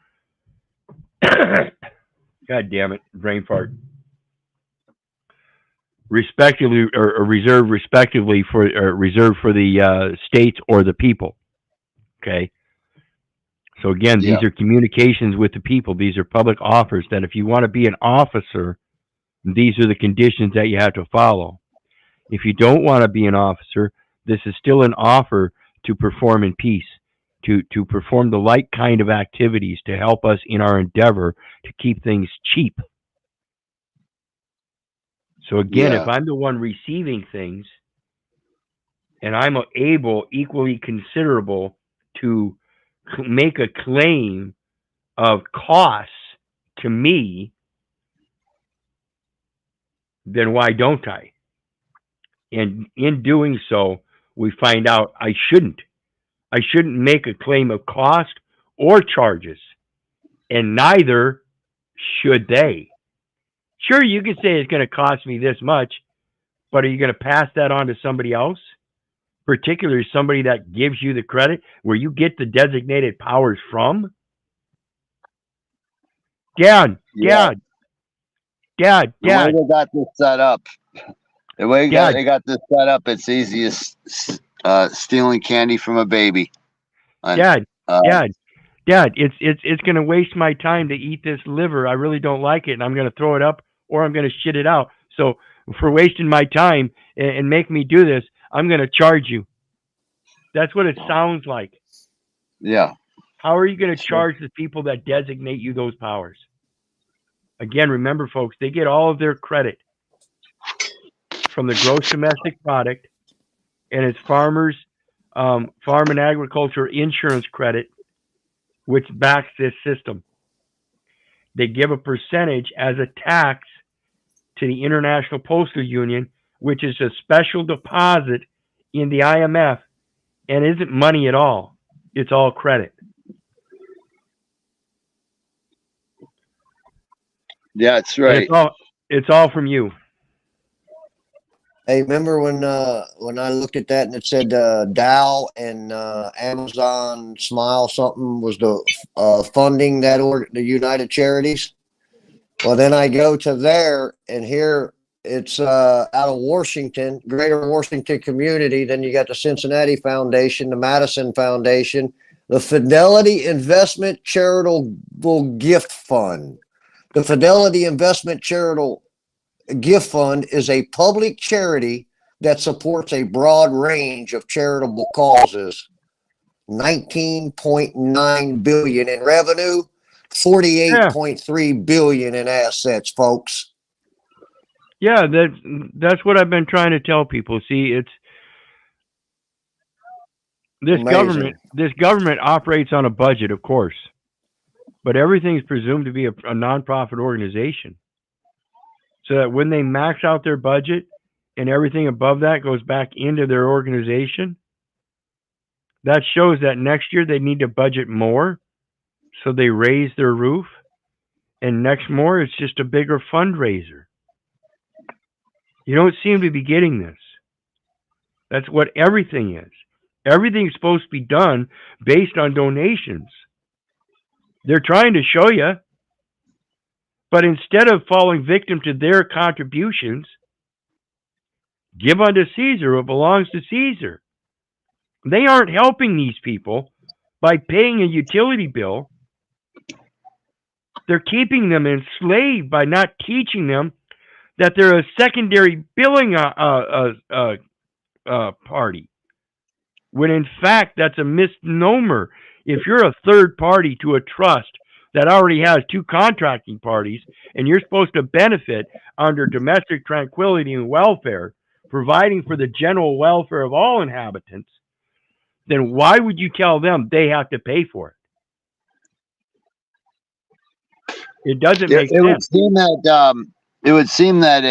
God damn it, brain fart. Respectively, or reserved respectively for, reserved for the states or the people. Okay. So again, these are communications with the people. These are public offers that if you want to be an officer, these are the conditions that you have to follow. If you don't want to be an officer, this is still an offer to perform in peace, to perform the like kind of activities to help us in our endeavor to keep things cheap. So again, if I'm the one receiving things and I'm able, equally considerable, to make a claim of costs to me, then why don't I? And in doing so, we find out I shouldn't. I shouldn't make a claim of cost or charges, and neither should they. Sure, you can say it's going to cost me this much, but are you going to pass that on to somebody else? Particularly somebody that gives you the credit, where you get the designated powers from? Dad. The way they got this set up, they got this set up, it's easy as stealing candy from a baby. Dad, it's going to waste my time to eat this liver. I really don't like it, and I'm going to throw it up or I'm going to shit it out. So for wasting my time and make me do this, I'm going to charge you. That's what it sounds like. Yeah. How are you going to charge the people that designate you those powers? Again, remember, folks, they get all of their credit from the gross domestic product and its farm and agriculture insurance credit, which backs this system. They give a percentage as a tax to the International Postal Union, which is a special deposit in the IMF and isn't money at all. It's all credit. Yeah, that's And right. it's all from you. Hey, remember when I looked at that and it said Dow and Amazon Smile something was the funding that the United Charities? Well, then I go to there and here it's out of Washington, Greater Washington Community. Then you got the Cincinnati Foundation, the Madison Foundation, the Fidelity Investment Charitable Gift Fund. The Fidelity Investment Charitable Gift Fund is a public charity that supports a broad range of charitable causes. 19.9 billion in revenue, 48.3 billion in assets, folks. Yeah, that's what I've been trying to tell people. See, it's this Amazing. government operates on a budget, of course, but everything is presumed to be a nonprofit organization. So that when they max out their budget and everything above that goes back into their organization, that shows that next year they need to budget more, so they raise their roof, and next more it's just a bigger fundraiser. You don't seem to be getting this. That's what everything is. Everything's supposed to be done based on donations. They're trying to show you, but instead of falling victim to their contributions, give unto Caesar what belongs to Caesar. They aren't helping these people by paying a utility bill. They're keeping them enslaved by not teaching them that they're a secondary billing party. When in fact, that's a misnomer. If you're a third party to a trust that already has two contracting parties and you're supposed to benefit under domestic tranquility and welfare, providing for the general welfare of all inhabitants, then why would you tell them they have to pay for it? It doesn't make It would sense. seem that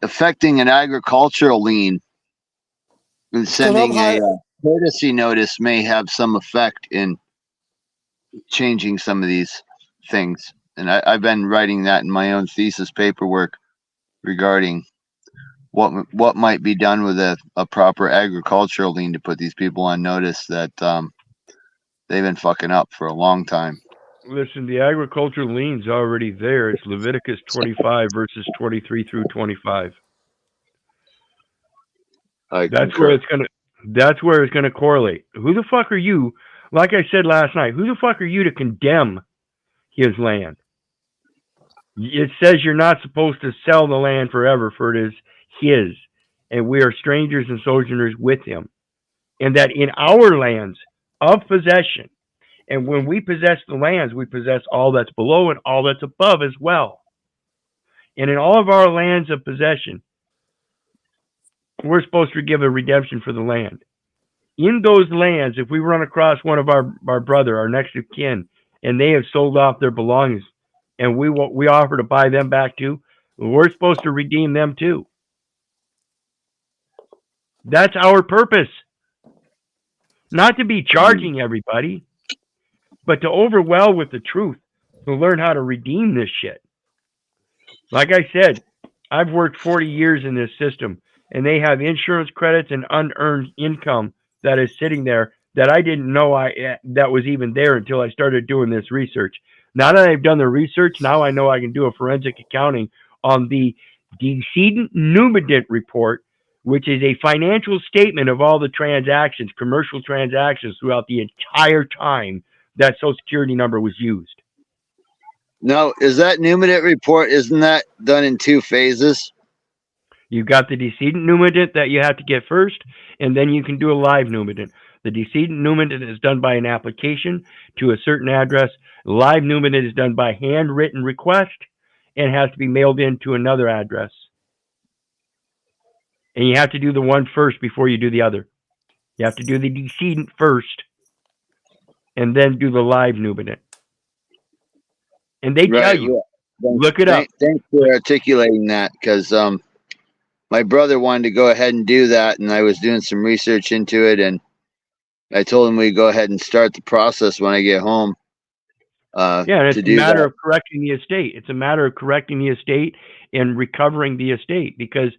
affecting an agricultural lien and sending a courtesy notice may have some effect in changing some of these things. And I've been writing that in my own thesis paperwork regarding what might be done with a proper agricultural lien to put these people on notice that they've been fucking up for a long time. Listen, the agricultural lien's already there. It's Leviticus 25 verses 23 through 25. That's where it's gonna correlate. Who the fuck are you? Like I said last night, who the fuck are you to condemn his land? It says you're not supposed to sell the land forever, for it is his, and we are strangers and sojourners with him. And that in our lands of possession, and when we possess the lands, we possess all that's below and all that's above as well. And in all of our lands of possession, we're supposed to give a redemption for the land. In those lands, if we run across one of our brother, our next of kin, and they have sold off their belongings, and we offer to buy them back too, we're supposed to redeem them too. That's our purpose. Not to be charging everybody, but to overwhelm with the truth, to learn how to redeem this shit. Like I said, I've worked 40 years in this system, and they have insurance credits and unearned income that is sitting there that I didn't know that was even there until I started doing this research. Now that I've done the research, now I know I can do a forensic accounting on the decedent numinant report, which is a financial statement of all the transactions, commercial transactions throughout the entire time that Social Security number was used. No, is that numinant report, isn't that done in 2 phases? You've got the decedent numinant that you have to get first, and then you can do a live numinant. The decedent numinant is done by an application to a certain address. Live numinant is done by handwritten request and has to be mailed in to another address. And you have to do the one first before you do the other. You have to do the decedent first and then do the live numinant. And they tell you, look it up. Thanks for articulating that, because my brother wanted to go ahead and do that, and I was doing some research into it, and I told him we'd go ahead and start the process when I get home. Yeah, and to it's a do matter that. of correcting the estate. It's a matter of correcting the estate and recovering the estate because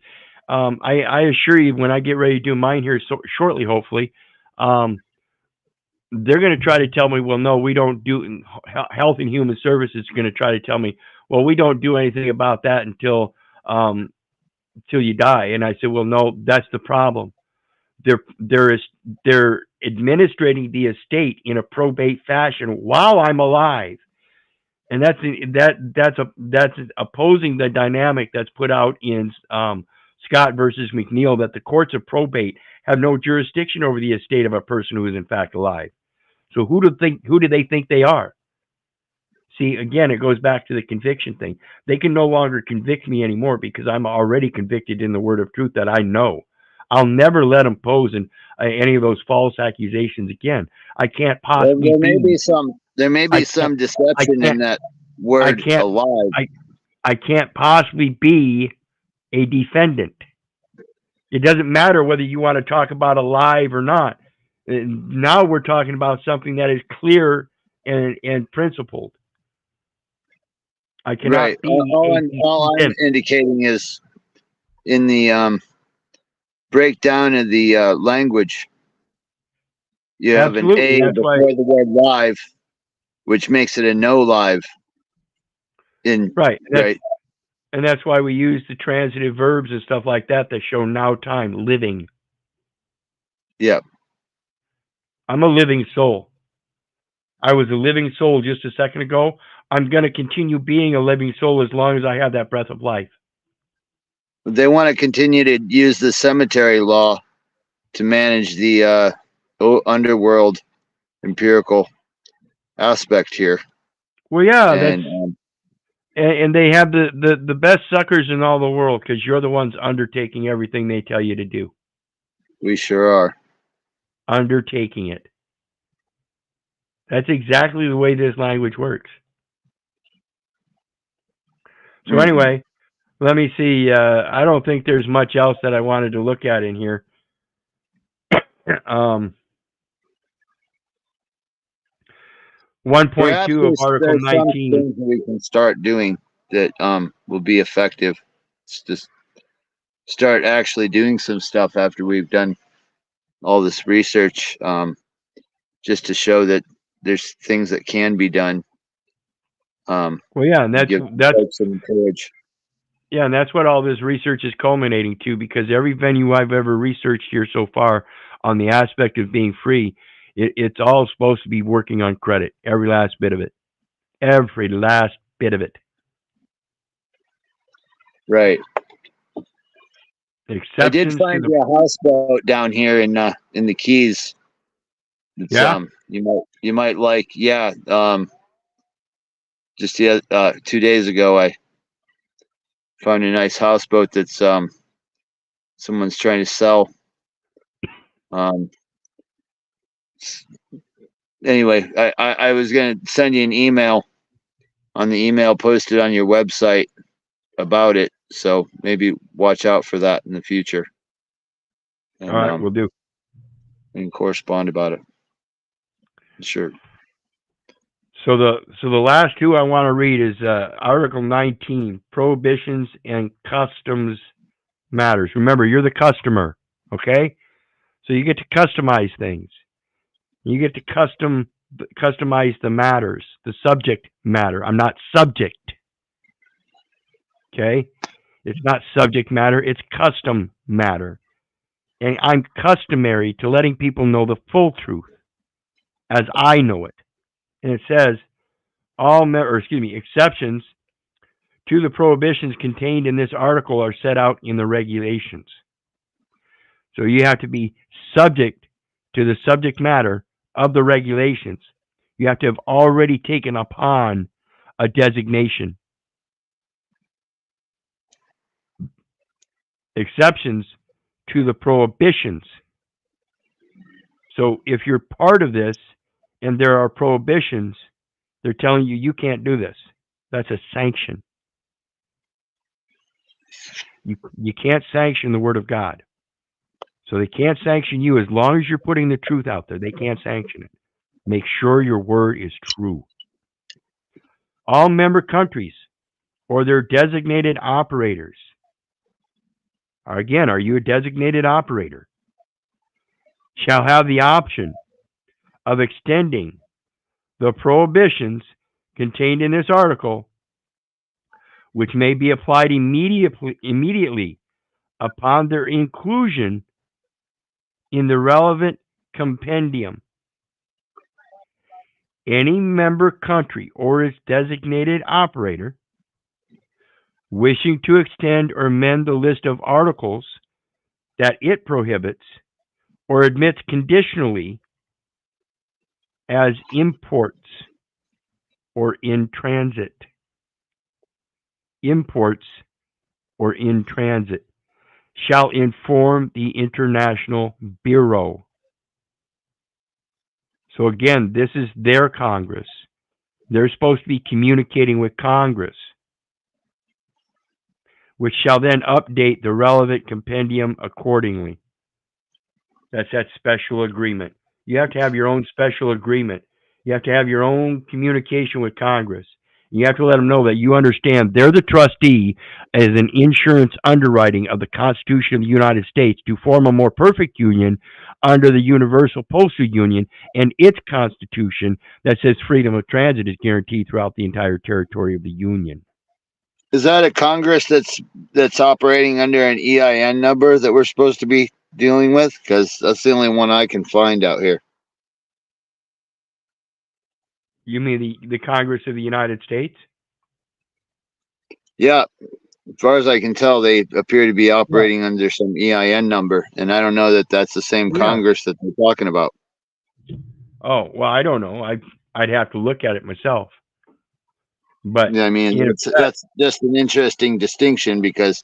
I assure you, when I get ready to do mine here shortly, hopefully, they're going to try to tell me, well, no, we don't do Health and Human Services is going to try to tell me, well, we don't do anything about that until you die. And I said, well, no, that's the problem. They're administrating the estate in a probate fashion while I'm alive, and that's opposing the dynamic that's put out in Scott versus McNeil, that the courts of probate have no jurisdiction over the estate of a person who is in fact alive. So who do they think they are? See, again, it goes back to the conviction thing. They can no longer convict me anymore because I'm already convicted in the word of truth that I know. I'll never let them pose any of those false accusations again. I can't possibly There may be some deception in that word alive. I can't possibly be a defendant. It doesn't matter whether you want to talk about alive or not. Now we're talking about something that is clear and principled. I cannot Right. be All I'm indicating is in the breakdown of the language, you have Absolutely. an A before the word live, which makes it a no live. Right. Right. And that's why we use the transitive verbs and stuff like that show now time, living. Yep. I'm a living soul. I was a living soul just a second ago. I'm going to continue being a living soul as long as I have that breath of life. They want to continue to use the cemetery law to manage the underworld empirical aspect here. Well, yeah, and they have the best suckers in all the world because you're the ones undertaking everything they tell you to do. We sure are. Undertaking it. That's exactly the way this language works. So anyway, let me see. I don't think there's much else that I wanted to look at in here. 1.2 of Article 19. Things that we can start doing that will be effective. It's just start actually doing some stuff after we've done all this research, just to show that there's things that can be done. Well, yeah, and that's some courage. Yeah, and that's what all this research is culminating to, because every venue I've ever researched here so far on the aspect of being free, it's all supposed to be working on credit, every last bit of it. Every last bit of it. Right. Exceptions I did find a houseboat down here in the Keys. It's, yeah. You might like, yeah. Just 2 days ago, I found a nice houseboat that's someone's trying to sell. Anyway, I was gonna send you an email on the email posted on your website about it, so maybe watch out for that in the future. And, all right, we'll do. We can correspond about it. Sure. So the last two I want to read is Article 19, Prohibitions and Customs Matters. Remember, you're the customer, okay? So you get to customize things. You get to customize the matters, the subject matter. I'm not subject. Okay? It's not subject matter, it's custom matter. And I'm customary to letting people know the full truth as I know it. And it says exceptions to the prohibitions contained in this article are set out in the regulations. So you have to be subject to the subject matter of the regulations. You have to have already taken upon a designation. Exceptions to the prohibitions. So if you're part of this and there are prohibitions, they're telling you you can't do this. That's a sanction. You can't sanction the word of God. So they can't sanction you as long as you're putting the truth out there. They can't sanction it. Make sure your word is true. all member countries or their designated operators. Again, are you a designated operator? Shall have the option of extending the prohibitions contained in this article, which may be applied immediately upon their inclusion in the relevant compendium. Any member country or its designated operator wishing to extend or amend the list of articles that it prohibits or admits conditionally as imports or in transit. Imports or in transit shall inform the International Bureau. So again, this is their Congress. They're supposed to be communicating with Congress, which shall then update the relevant compendium accordingly. That's that special agreement. You have to have your own special agreement. You have to have your own communication with Congress. You have to let them know that you understand they're the trustee as an insurance underwriting of the Constitution of the United States to form a more perfect union under the Universal Postal Union and its Constitution that says freedom of transit is guaranteed throughout the entire territory of the Union. Is that a Congress that's operating under an EIN number that we're supposed to be dealing with? Because that's the only one I can find out here. You mean the Congress of the United States? Yeah, as far as I can tell, they appear to be operating under some EIN number, and I don't know that that's the same Congress that they're talking about. Oh, well, I don't know. I'd have to look at it myself. But yeah, I mean, that's just an interesting distinction, because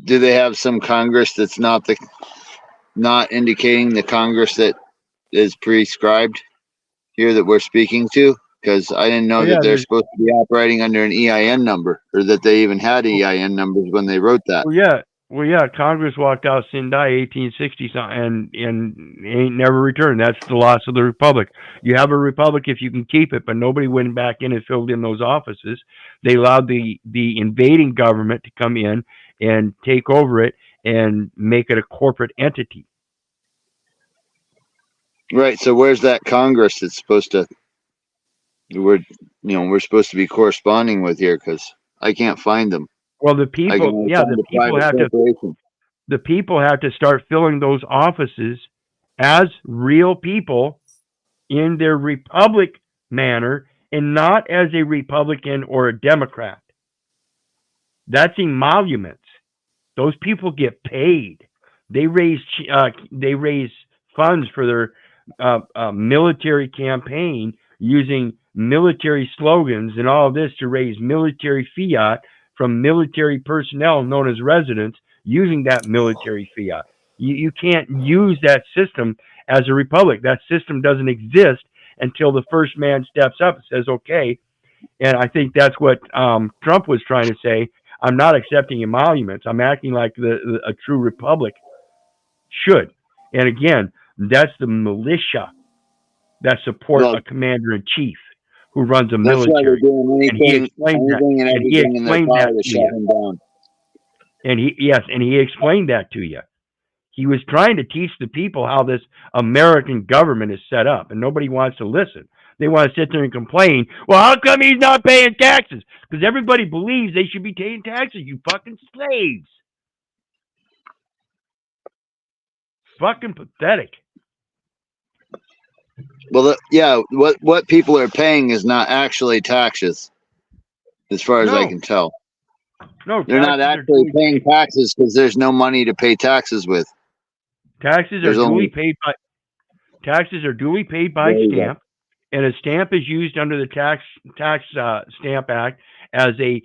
do they have some Congress that's not indicating the Congress that is prescribed here that we're speaking to? Because I didn't know that they're supposed to be operating under an EIN number, or that they even had EIN numbers when they wrote that. Well, yeah. Congress walked out Sindai 1860 and ain't never returned. That's the loss of the republic. You have a republic if you can keep it, but nobody went back in and filled in those offices. They allowed the invading government to come in and take over it and make it a corporate entity. Right. So where's that Congress that's supposed to we're supposed to be corresponding with here? Because I can't find them. Well, the people have to start filling those offices as real people in their republic manner, and not as a Republican or a Democrat. That's emoluments. Those people get paid. They raise funds for their military campaign using military slogans and all of this to raise military fiat from military personnel known as residents using that military fiat. You can't use that system as a republic. That system doesn't exist until the first man steps up and says, okay. And I think that's what Trump was trying to say. I'm not accepting emoluments. I'm acting like a true republic should. And again, that's the militia that support a commander-in-chief who runs a military. And he explained that to you. And he explained that to you. He was trying to teach the people how this American government is set up, and nobody wants to listen. They want to sit there and complain, well, how come he's not paying taxes? Because everybody believes they should be paying taxes, you fucking slaves. Fucking pathetic. Well, what people are paying is not actually taxes, as far as I can tell. No, they're not actually paying taxes because there's no money to pay taxes with. Taxes are duly paid by stamp, and a stamp is used under the Tax Stamp Act as a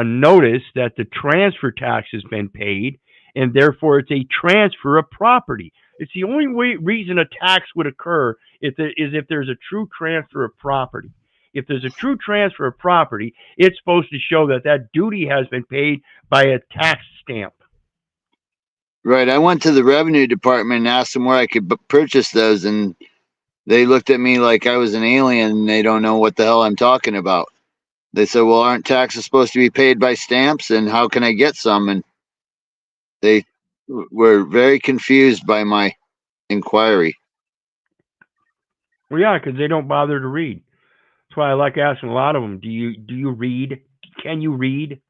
notice that the transfer tax has been paid, and therefore it's a transfer of property. It's the only reason a tax would occur if there's a true transfer of property. If there's a true transfer of property, it's supposed to show that duty has been paid by a tax stamp. Right. I went to the revenue department and asked them where I could purchase those, and they looked at me like I was an alien and they don't know what the hell I'm talking about. They said, well, aren't taxes supposed to be paid by stamps? And how can I get some? And they were very confused by my inquiry. Well, yeah, because they don't bother to read. That's why I like asking a lot of them. Do you read? Can you read?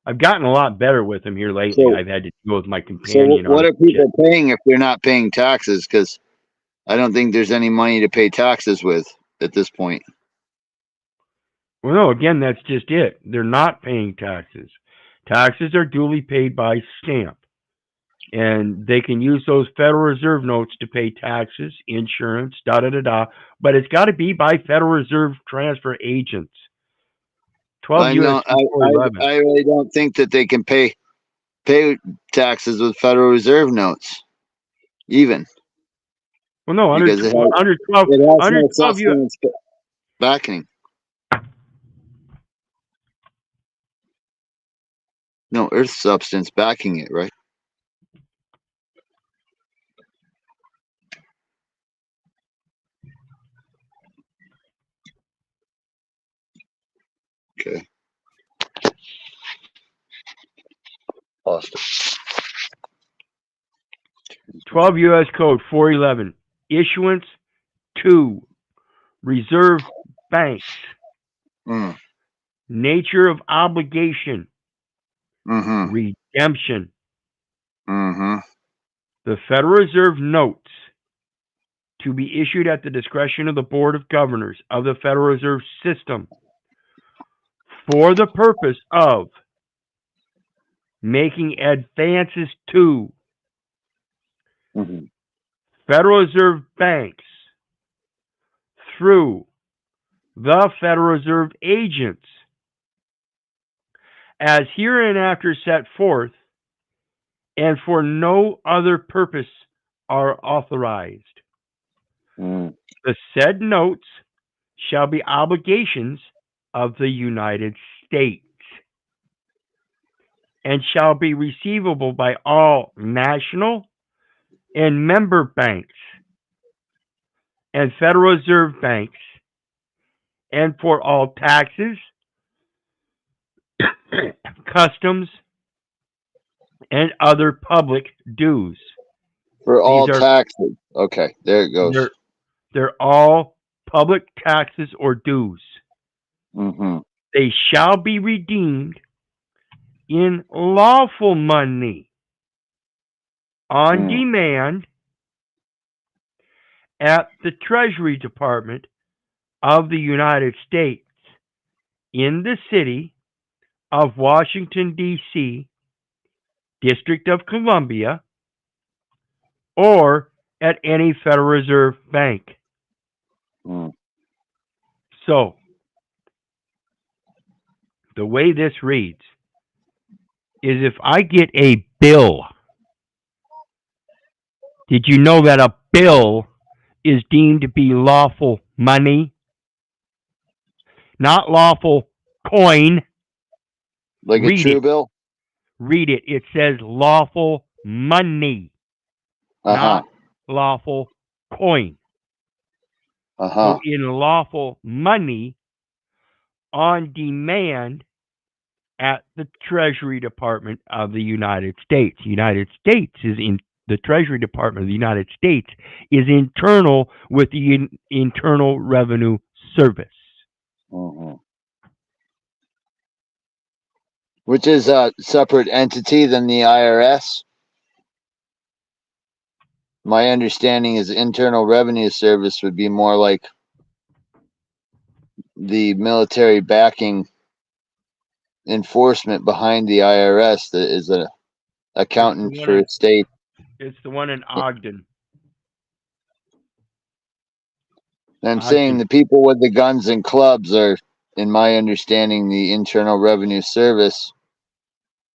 I've gotten a lot better with them here lately. So- I've had to deal with my So companion. what on are shit. people paying if they're not paying taxes? Because I don't think there's any money to pay taxes with at this point. Well, no, again, that's just it. They're not paying taxes. Taxes are duly paid by stamp. And they can use those Federal Reserve notes to pay taxes, insurance, da-da-da-da. But it's got to be by Federal Reserve transfer agents. 12 I U.S. 411. I really don't think that they can pay taxes with Federal Reserve notes, even. Well, no, under, Because it has, under 12, it has under no 12 U.S. substance backing. No earth substance backing it, right? Okay. Postal. 12 U.S. Code 411. Issuance to reserve banks. Mm. Nature of obligation. Mm-hmm. Redemption. Mm-hmm. The Federal Reserve notes to be issued at the discretion of the Board of Governors of the Federal Reserve System for the purpose of making advances to Mm-hmm. Federal Reserve banks through the Federal Reserve agents as hereinafter set forth, and for no other purpose are authorized. Mm. The said notes shall be obligations of the United States and shall be receivable by all national and member banks and Federal Reserve banks, and for all taxes, customs, and other public dues. For all These are- taxes. Okay, there it goes. They're all public taxes or dues. Mm-hmm. They shall be redeemed in lawful money on demand at the Treasury Department of the United States in the city of Washington, D.C., District of Columbia, or at any Federal Reserve bank. Mm. So, the way this reads is if I get a bill, did you know that a bill is deemed to be lawful money? Not lawful coin. Like a Read true it. bill? Read it. It says lawful money, Uh-huh. not lawful coin. Uh-huh. So in lawful money on demand at the Treasury Department of the United States. United States is in the Treasury Department of the United States is internal with the Internal Revenue Service. Mm-hmm. Which is a separate entity than the IRS. My understanding is Internal Revenue Service would be more like the military backing enforcement behind the IRS that is an accountant for a state. It's the one in Ogden. I'm saying the people with the guns and clubs are, in my understanding, the Internal Revenue Service.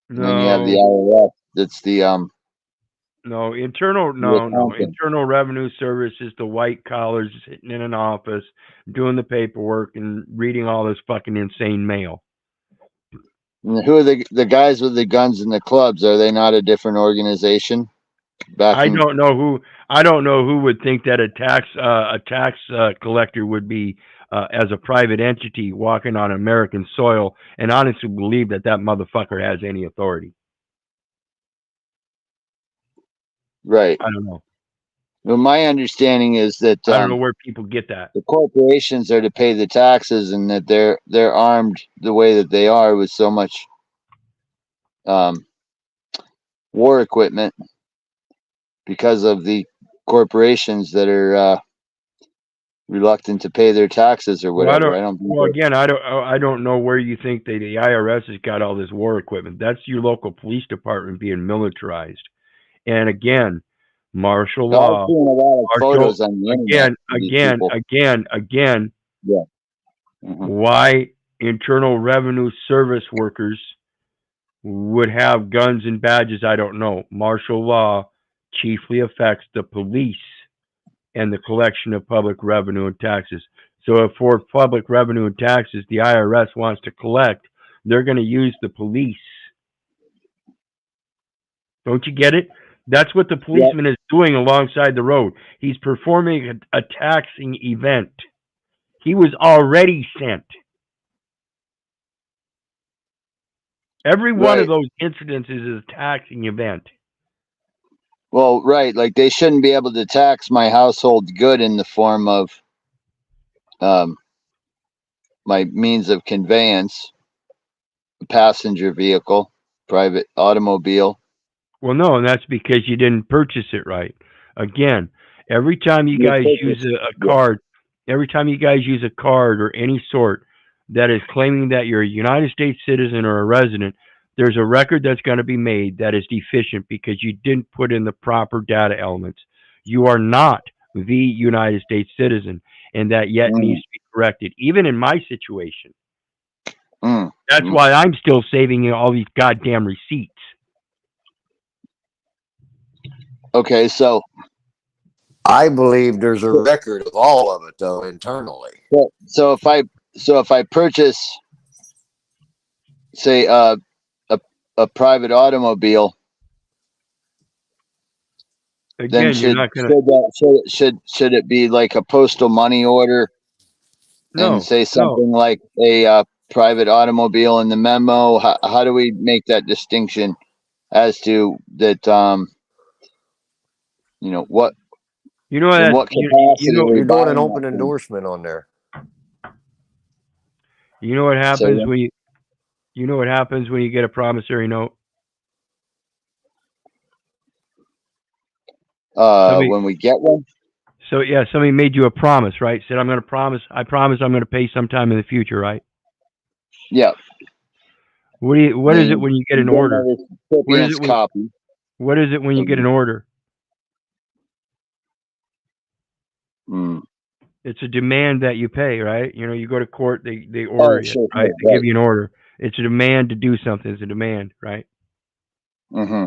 And then you have the IRS. That's the Internal Revenue Service is the white collars sitting in an office doing the paperwork and reading all this fucking insane mail. And who are the guys with the guns and the clubs? Are they not a different organization? back I in don't know who I don't know who would think that a tax collector would be as a private entity walking on American soil, and honestly believe that that motherfucker has any authority. right. I don't know. Well, my understanding is that I don't know where people get that. the corporations are to pay the taxes, and that they're armed the way that they are with so much um, war equipment because of the corporations that are reluctant to pay their taxes or Well, whatever. I don't think Well, again, I don't know where you think the IRS has got all this war equipment. That's your local police department being militarized. And again, martial I've law, seen a lot of martial photos on the internet again, of these people. again. Yeah. Hmm. Why Internal Revenue Service workers would have guns and badges, I don't know. Martial law chiefly affects the police and the collection of public revenue and taxes. So if for public revenue and taxes the IRS wants to collect, they're going to use the police. Don't you get it? That's what the Yeah. policeman is doing alongside the road. He's performing a taxing event. He was already sent. Every one of Right. those incidences is a taxing event. Well, right. Like they shouldn't be able to tax my household good in the form of um, my means of conveyance, a passenger vehicle, private automobile. Well, no, and that's because you didn't purchase it right. Again, every time you Your guys use purpose. a Yeah. card, every time you guys use a card or any sort that is claiming that you're a United States citizen or a resident, there's a record that's going to be made that is deficient because you didn't put in the proper data elements. You are not the United States citizen, and that yet needs Mm, to be corrected. Even in my situation, mm, that's mm. why I'm still saving you all these goddamn receipts. Okay, so I believe there's a record of all of it though internally. so if I purchase, say, a a private automobile, then Again, you're not gonna. should it be like a postal money order and No, say no. something like a private automobile in the memo? How do we make that distinction as to that? What You know in that what you capacity know are we You're doing an buying that open thing? endorsement on there. you know what So happens when you know what happens when you get a promissory note. Somebody when we get one, somebody made you a promise, right? Said I promise I'm gonna pay sometime in the future, right? yeah, What is it then when you get you an get order? my What is recipient's it when copy. what is it when you Of, get an order? mm. It's a demand that you pay, right? You know, you go to court, they order Oh, you, sure, right? sure, They give right. you an order. It's a demand to do something. It's a demand, right? Hmm.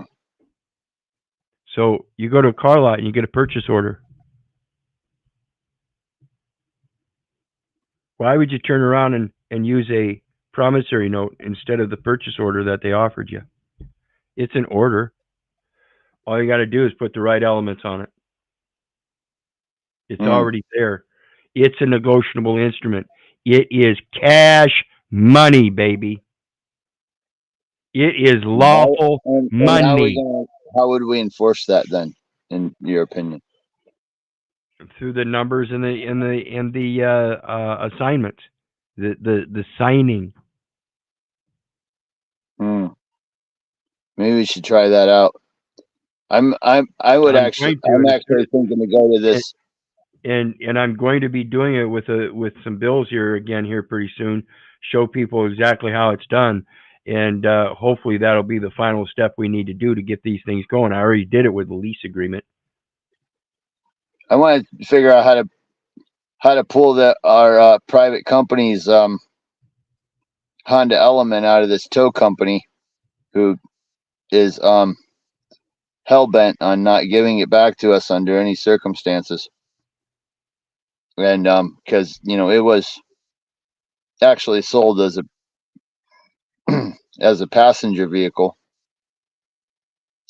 So you go to a car lot and you get a purchase order. Why would you turn around and use a promissory note instead of the purchase order that they offered you? It's an order. All you got to do is put the right elements on it. It's Mm. already there. It's a negotiable instrument. It is cash money, baby. It is lawful And money how would we enforce that then, in your opinion? through the numbers and the assignments, the signing. Mm. Maybe we should try that out. I'm going to, I'm and as soon actually thinking to go to as, this. and I'm going to be doing it with some bills here again here pretty soon. Show people exactly how it's done, and hopefully that'll be the final step we need to do to get these things going. I already did it with the lease agreement. I want to figure out how to pull our private company's Honda Element out of this tow company, who is hell bent on not giving it back to us under any circumstances. And because it was actually sold as a as a passenger vehicle,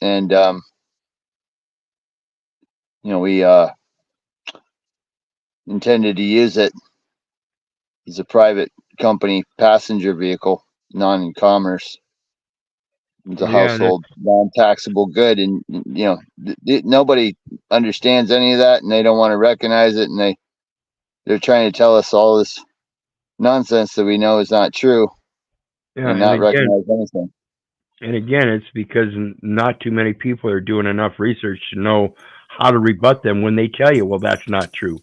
and we intended to use it as a private company passenger vehicle, non-commerce. It's a Yeah, household non-taxable good, and nobody understands any of that, and they don't want to recognize it, and they're trying to tell us all this nonsense that we know is not true, yeah, and not recognize anything. and again, it's because not too many people are doing enough research to know how to rebut them when they tell you, well, that's not true.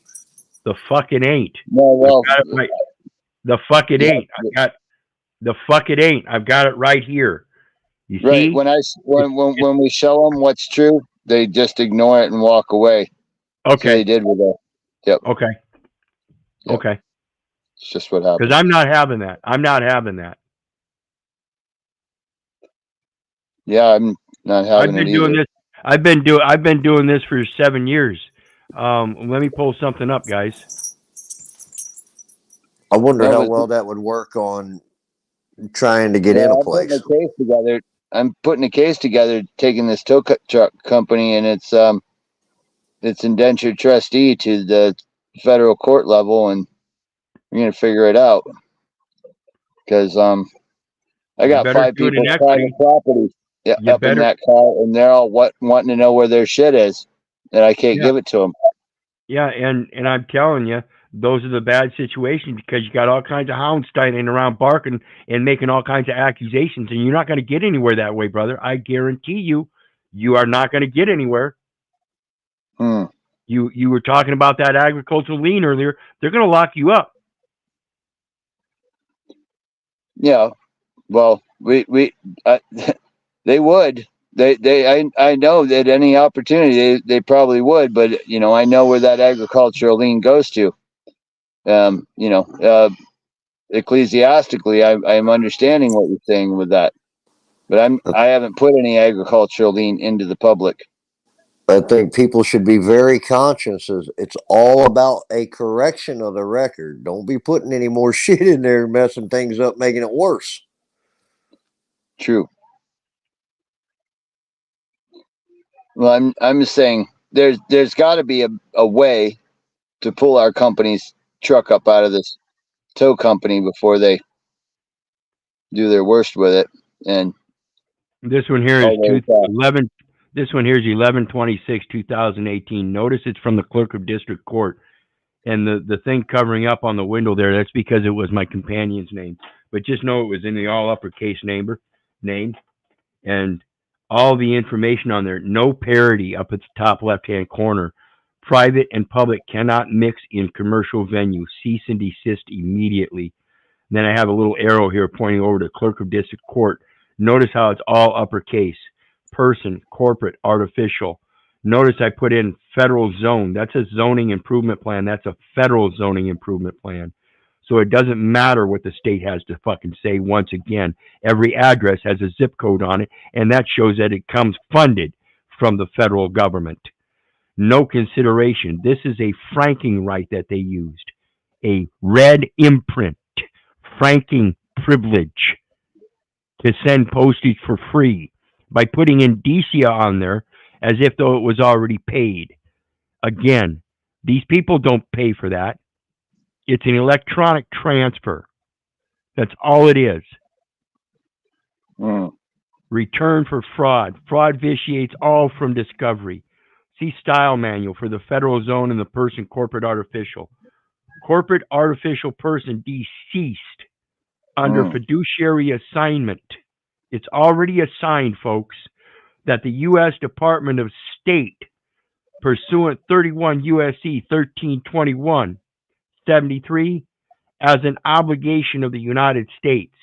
The fuck it ain't. No, well, Got it right. The fuck it yeah, ain't. The fuck it ain't. I've got it right here. You right. see? When we show them what's true, they just ignore it and walk away. So Okay. they did with it. Yep. Okay. Yep. Okay. It's just what happened. Because I'm not having that. I'm not having that. Yeah, I'm not having it either. This. I've been doing this for 7 years. Let me pull something up, guys. I wonder That how was- well that would work on trying to get in a I'm place. putting a case together. I'm putting a case together, taking this tow truck company and its indentured trustee to the federal court level, and we're gonna figure it out. Because I got better 5 do it in people's equity. private property You up in better- that car, and they're all wanting to know where their shit is, and I can't Yeah. give it to them. Yeah, and I'm telling you, those are the bad situations because you got all kinds of hounds standing around barking and making all kinds of accusations, and you're not going to get anywhere that way, brother. I guarantee you, you are not going to get anywhere. Hmm. You were talking about that agricultural lien earlier. They're going to lock you up. Yeah. Well, they would. I know that any opportunity they probably would, but I know where that agricultural lien goes to. Ecclesiastically, I'm understanding what you're saying with that, but I haven't put any agricultural lien into the public. I think people should be very conscious. It's all about a correction of the record. Don't be putting any more shit in there, messing things up, making it worse. True. Well, I'm just saying there's got to be a way to pull our company's truck up out of this tow company before they do their worst with it. And This one here is Oh, okay. 11. This one here is 11/26/2018. Notice it's from the clerk of district court, and the thing covering up on the window there. That's because it was my companion's name. But just know it was in the all uppercase name, and all the information on there. No parody up at the top left hand corner. Private and public cannot mix in commercial venue. Cease and desist immediately. Then I have a little arrow here pointing over to clerk of district court. Notice how it's all uppercase. Person, corporate, artificial. Notice I put in federal zone. That's a zoning improvement plan. That's a federal zoning improvement plan. So it doesn't matter what the state has to fucking say. Once again, every address has a zip code on it, and that shows that it comes funded from the federal government. No consideration. This is a franking right that they used. A red imprint, franking privilege to send postage for free by putting indicia on there as if though it was already paid. Again, these people don't pay for that. It's an electronic transfer. That's all it is. Return for fraud. Fraud vitiates all from discovery. See style manual for the federal zone and the person corporate artificial. Corporate artificial person deceased under fiduciary assignment. It's already assigned, folks, that the U.S. Department of State, pursuant 31 U.S.C. 1321, 73, as an obligation of the United States,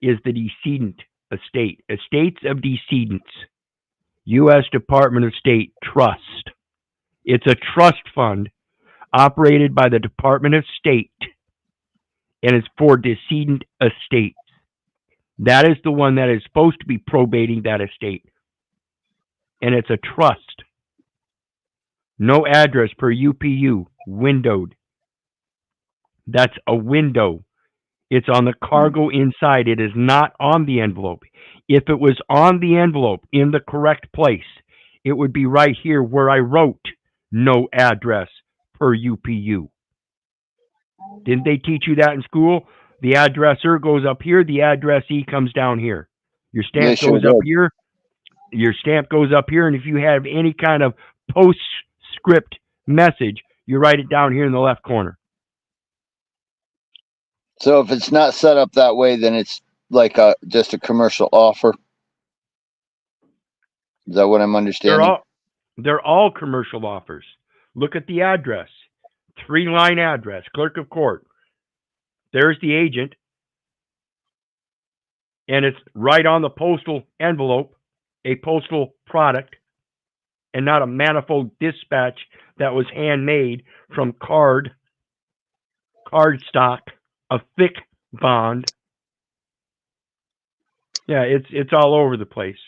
is the decedent estate. Estates of decedents. U.S. Department of State Trust. It's a trust fund operated by the Department of State, and it's for decedent estates. That is the one that is supposed to be probating that estate. And it's a trust. No address per UPU, windowed. That's a window. It's on the cargo inside. It is not on the envelope. If it was on the envelope in the correct place, it would be right here where I wrote no address per UPU. Didn't they teach you that in school? The addresser goes up here, the addressee comes down here. Your stamp They sure goes up did. here, your stamp goes up here, and if you have any kind of postscript message, you write it down here in the left corner. So if it's not set up that way, then it's like just a commercial offer. Is that what I'm understanding? They're all commercial offers. Look at the address. 3-line address, clerk of court. There's the agent. And it's right on the postal envelope, a postal product, and not a manifold dispatch that was handmade from card stock, a thick bond. Yeah, it's all over the place.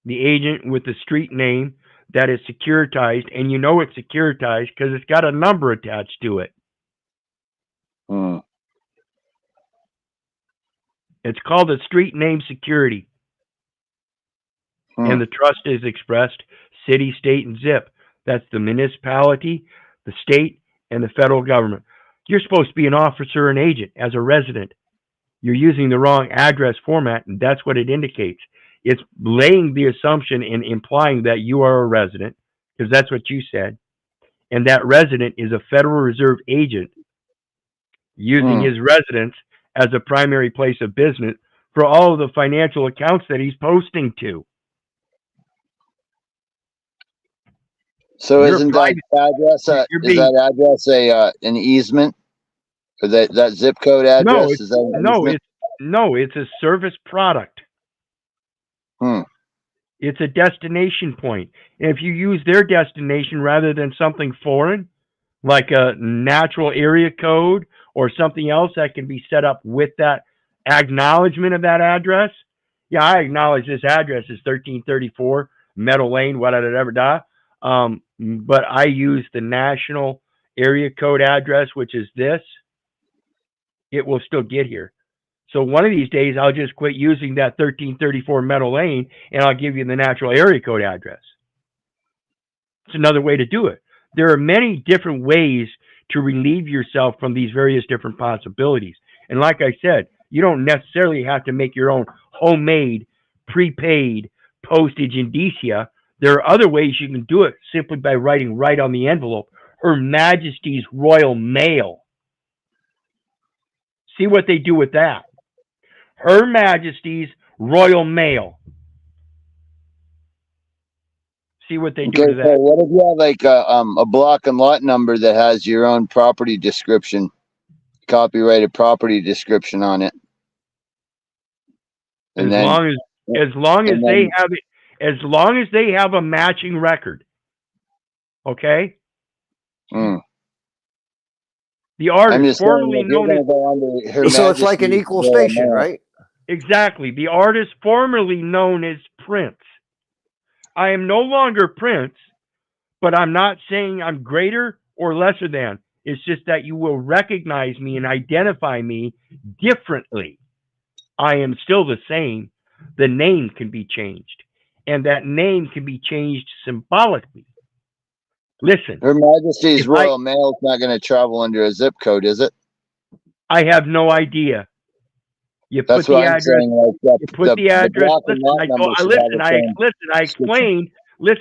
The agent with the street name that is securitized, and you know it's securitized because it's got a number attached to it. Hmm. It's called a street name security. And the trust is expressed city, state, and zip. That's the municipality, the state, and the federal government. You're supposed to be an officer and agent as a resident. You're using the wrong address format, and that's what it indicates. It's laying the assumption and implying that you are a resident, because that's what you said, and that resident is a Federal Reserve agent using his residence as a primary place of business for all of the financial accounts that he's posting to. So isn't that address an easement? Or that zip code address? It's a service product. It's a destination point. And if you use their destination rather than something foreign, like a natural area code or something else that can be set up with that acknowledgement of that address. Yeah, I acknowledge this address is 1334 Meadow Lane, whatever. But I use the national area code address, which is this. It will still get here. So one of these days, I'll just quit using that 1334 Meadow Lane, and I'll give you the natural area code address. It's another way to do it. There are many different ways to relieve yourself from these various different possibilities. And like I said, you don't necessarily have to make your own homemade, prepaid postage indicia. There are other ways you can do it simply by writing right on the envelope, Her Majesty's Royal Mail. See what they do with that. Her Majesty's Royal Mail. See what they do to that. So what if you have like a block and lot number that has your own property description, copyrighted property description on it? As long as they have a matching record. Okay? The art is formerly known as... So it's like an equal station, right? Exactly. The artist formerly known as Prince. I am no longer Prince, but I'm not saying I'm greater or lesser than. It's just that you will recognize me and identify me differently. I am still the same. The name can be changed, and that name can be changed symbolically. Listen. Her Majesty's Royal Mail is not going to travel under a zip code, is it? I have no idea. You That's put the address. Saying, like you put the address. I explained the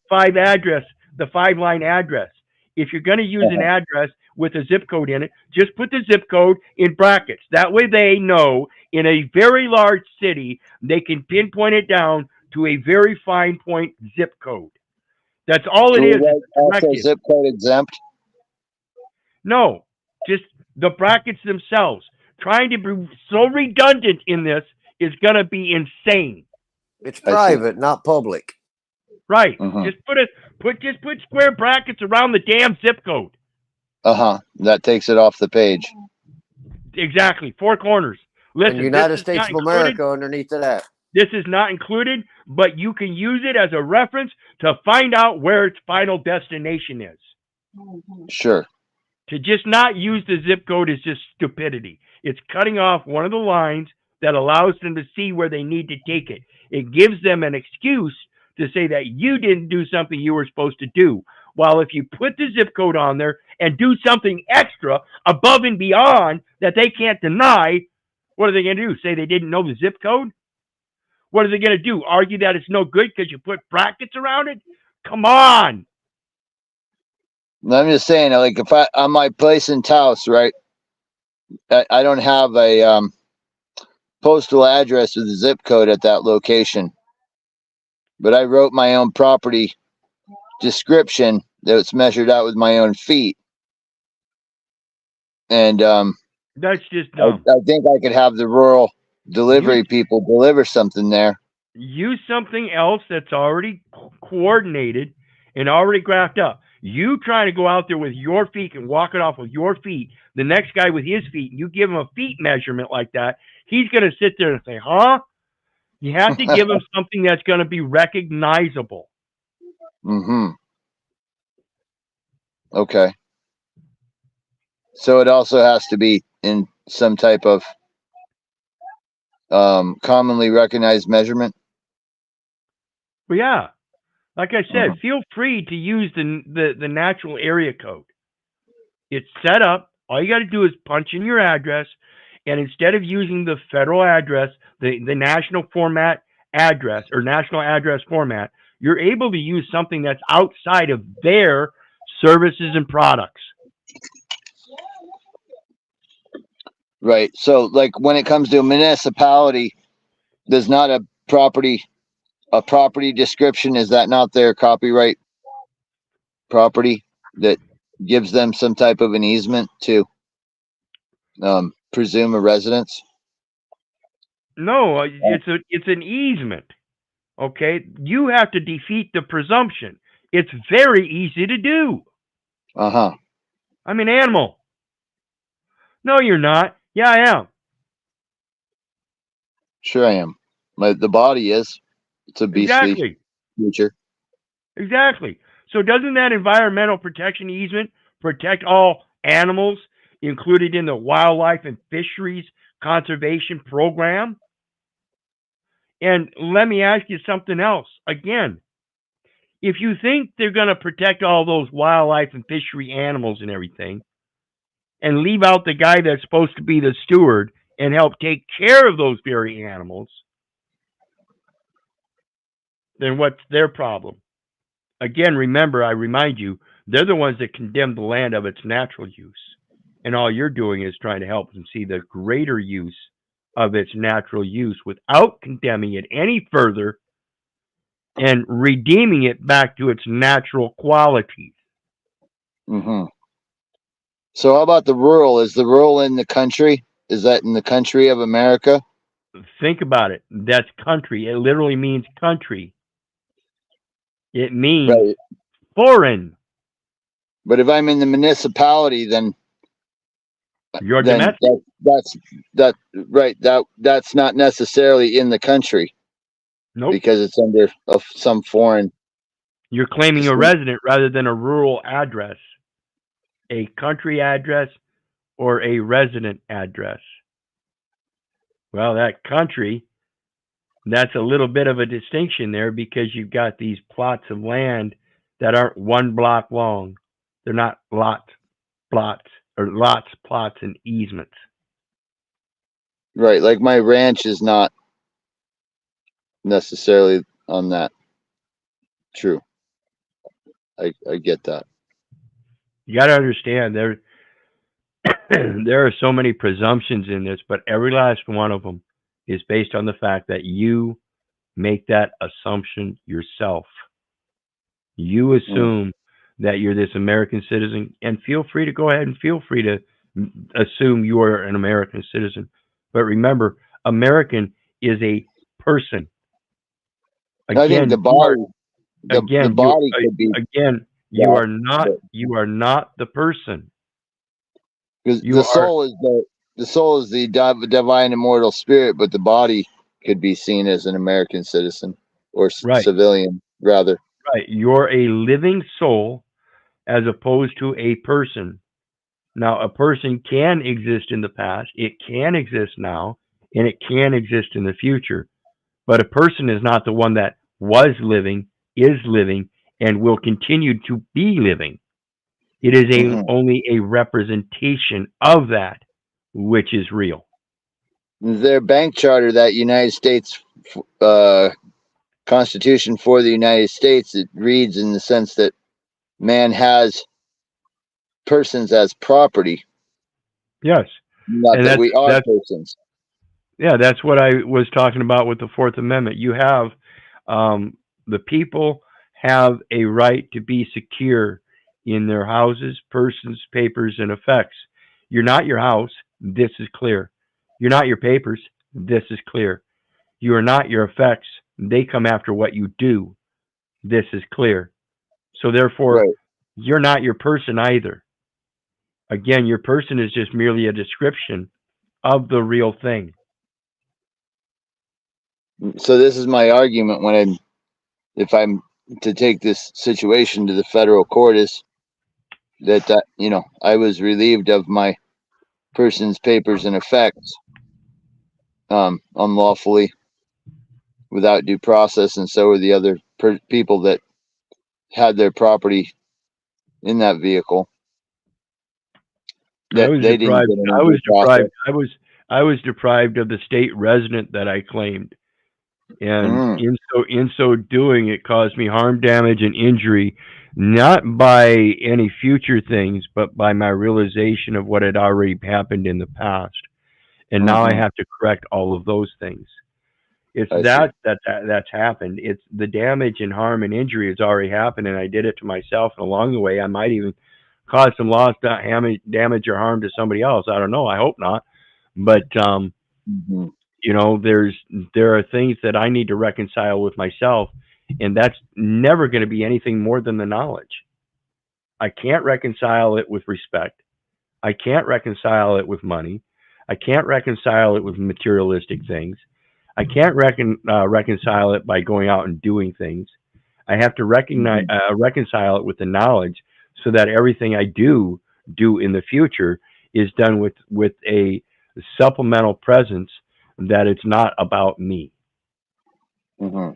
5-line address. If you're going to use an address with a zip code in it, just put the zip code in brackets. That way they know in a very large city, they can pinpoint it down to a very fine point zip code. That's all it is. Also zip code exempt? No, just the brackets themselves. Trying to be so redundant in this is going to be insane. It's private, not public. Right. Just put square brackets around the damn zip code. That takes it off the page. Exactly. 4 corners. Listen, and United States of America underneath of that. This is not included, but you can use it as a reference to find out where its final destination is. Sure. To just not use the zip code is just stupidity. It's cutting off one of the lines that allows them to see where they need to take it. It gives them an excuse to say that you didn't do something you were supposed to do. While if you put the zip code on there and do something extra above and beyond that they can't deny, what are they going to do? Say they didn't know the zip code? What are they going to do? Argue that it's no good because you put brackets around it? Come on. I'm just saying, like, if I on my place in Taos, right, I don't have a postal address with a zip code at that location, but I wrote my own property description that was measured out with my own feet, and That's just dumb. I think I could have the rural delivery people deliver something there. Use something else that's already coordinated and already graphed up. You trying to go out there with your feet and walk it off with your feet, the next guy with his feet, you give him a feet measurement like that, he's going to sit there and say, huh? You have to give him something that's going to be recognizable. Mm-hmm. Okay. So it also has to be in some type of commonly recognized measurement. Well, yeah. Like I said, feel free to use the natural area code. It's set up. All you got to do is punch in your address, and instead of using the federal address, the national format address or national address format, you're able to use something that's outside of their services and products. Right. So, like, when it comes to a municipality, there's not a property description. Is that not their copyright property that gives them some type of an easement to presume a residence? No, it's an easement. Okay, you have to defeat the presumption. It's very easy to do. Uh-huh. I'm an animal. No, you're not. Yeah, I am. Sure I am. The body is. It's a beastly creature. Exactly. So doesn't that environmental protection easement protect all animals included in the Wildlife and Fisheries Conservation Program? And let me ask you something else. Again, if you think they're going to protect all those wildlife and fishery animals and everything, and leave out the guy that's supposed to be the steward and help take care of those very animals, then what's their problem? Again, remember, I remind you, they're the ones that condemn the land of its natural use. And all you're doing is trying to help them see the greater use of its natural use without condemning it any further and redeeming it back to its natural qualities. Mm-hmm. So how about the rural? Is the rural in the country? Is that in the country of America? Think about it. That's country. It literally means country. It means foreign. But if I'm in the municipality, then you're domestic. That's not necessarily in the country. Nope. Because it's under some foreign. You're claiming a resident rather than a rural address, a country address, or a resident address. Well, that country, that's a little bit of a distinction there because you've got these plots of land that aren't 1 block long. They're not lots, plots, and easements. Right, like my ranch is not necessarily on that. True. I get that. You got to understand there are so many presumptions in this, but every last one of them is based on the fact that you make that assumption yourself. You assume that you're this American citizen, and feel free to go ahead and feel free to assume you are an American citizen. But remember, American is a person. Again, I think the body, the body could be. Again, you are not the person. Because the soul is the divine immortal spirit, but the body could be seen as an American citizen or civilian, rather. Right. You're a living soul as opposed to a person. Now, a person can exist in the past, it can exist now, and it can exist in the future. But a person is not the one that was living, is living, and will continue to be living. It is only a representation of that which is real. Their bank charter, that United States Constitution for the United States, it reads in the sense that man has persons as property. Yes. Not that we are persons. Yeah, that's what I was talking about with the Fourth Amendment. You have the people have a right to be secure in their houses, persons, papers, and effects. You're not your house. This is clear. You're not your papers. This is clear. You are not your effects. They come after what you do. This is clear. So therefore, you're not your person either. Again, your person is just merely a description of the real thing. So this is my argument when if I'm to take this situation to the federal court, is that I was relieved of my person's papers and effects unlawfully without due process, and so were the other people that had their property in that vehicle. I was deprived of the state resident that I claimed, and in so doing, it caused me harm, damage, and injury, not by any future things, but by my realization of what had already happened in the past, and now I have to correct all of those things. It's that's happened. It's the damage and harm and injury has already happened, and I did it to myself. And along the way, I might even cause some loss, damage, or harm to somebody else. I don't know. I hope not. But you know, there are things that I need to reconcile with myself, and that's never going to be anything more than the knowledge. I can't reconcile it with respect. I can't reconcile it with money. I can't reconcile it with materialistic things. I can't reconcile it by going out and doing things. I have to reconcile it with the knowledge, so that everything I do in the future is done with a supplemental presence, that it's not about me. Because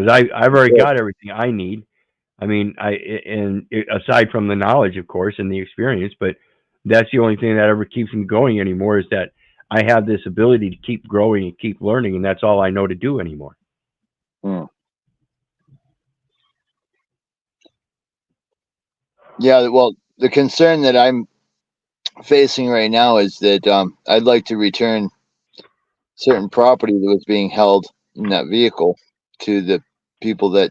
I've already got everything I need. I mean, aside from the knowledge, of course, and the experience, but that's the only thing that ever keeps me going anymore, is that I have this ability to keep growing and keep learning, and that's all I know to do anymore. Yeah, well, the concern that I'm facing right now is that I'd like to return certain property that was being held in that vehicle to the people that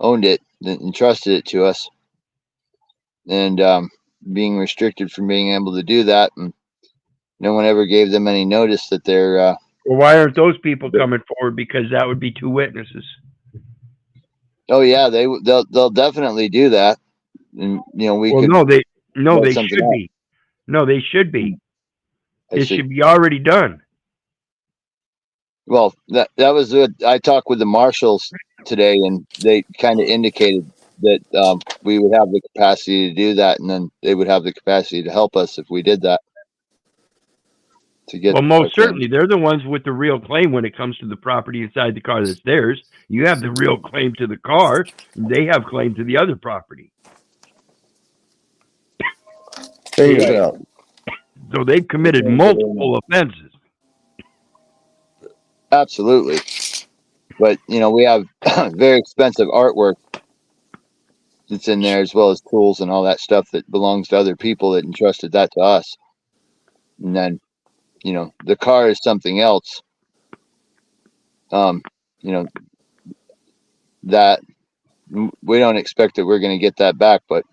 owned it, that entrusted it to us, and being restricted from being able to do that, and no one ever gave them any notice that they're well, why aren't those people coming forward? Because that would be two witnesses. Oh yeah, they'll definitely do that. And we could. No, they should be. No, they should be. It should be already done. Well, that was what I talked with the marshals today, and they kind of indicated that we would have the capacity to do that, and then they would have the capacity to help us if we did that. Well, most certainly, they're the ones with the real claim when it comes to the property inside the car that's theirs. You have the real claim to the car, and they have claim to the other property. So they've committed multiple offenses. Absolutely. But, we have very expensive artwork that's in there, as well as tools and all that stuff that belongs to other people that entrusted that to us. And then, the car is something else. That we don't expect that we're going to get that back, but,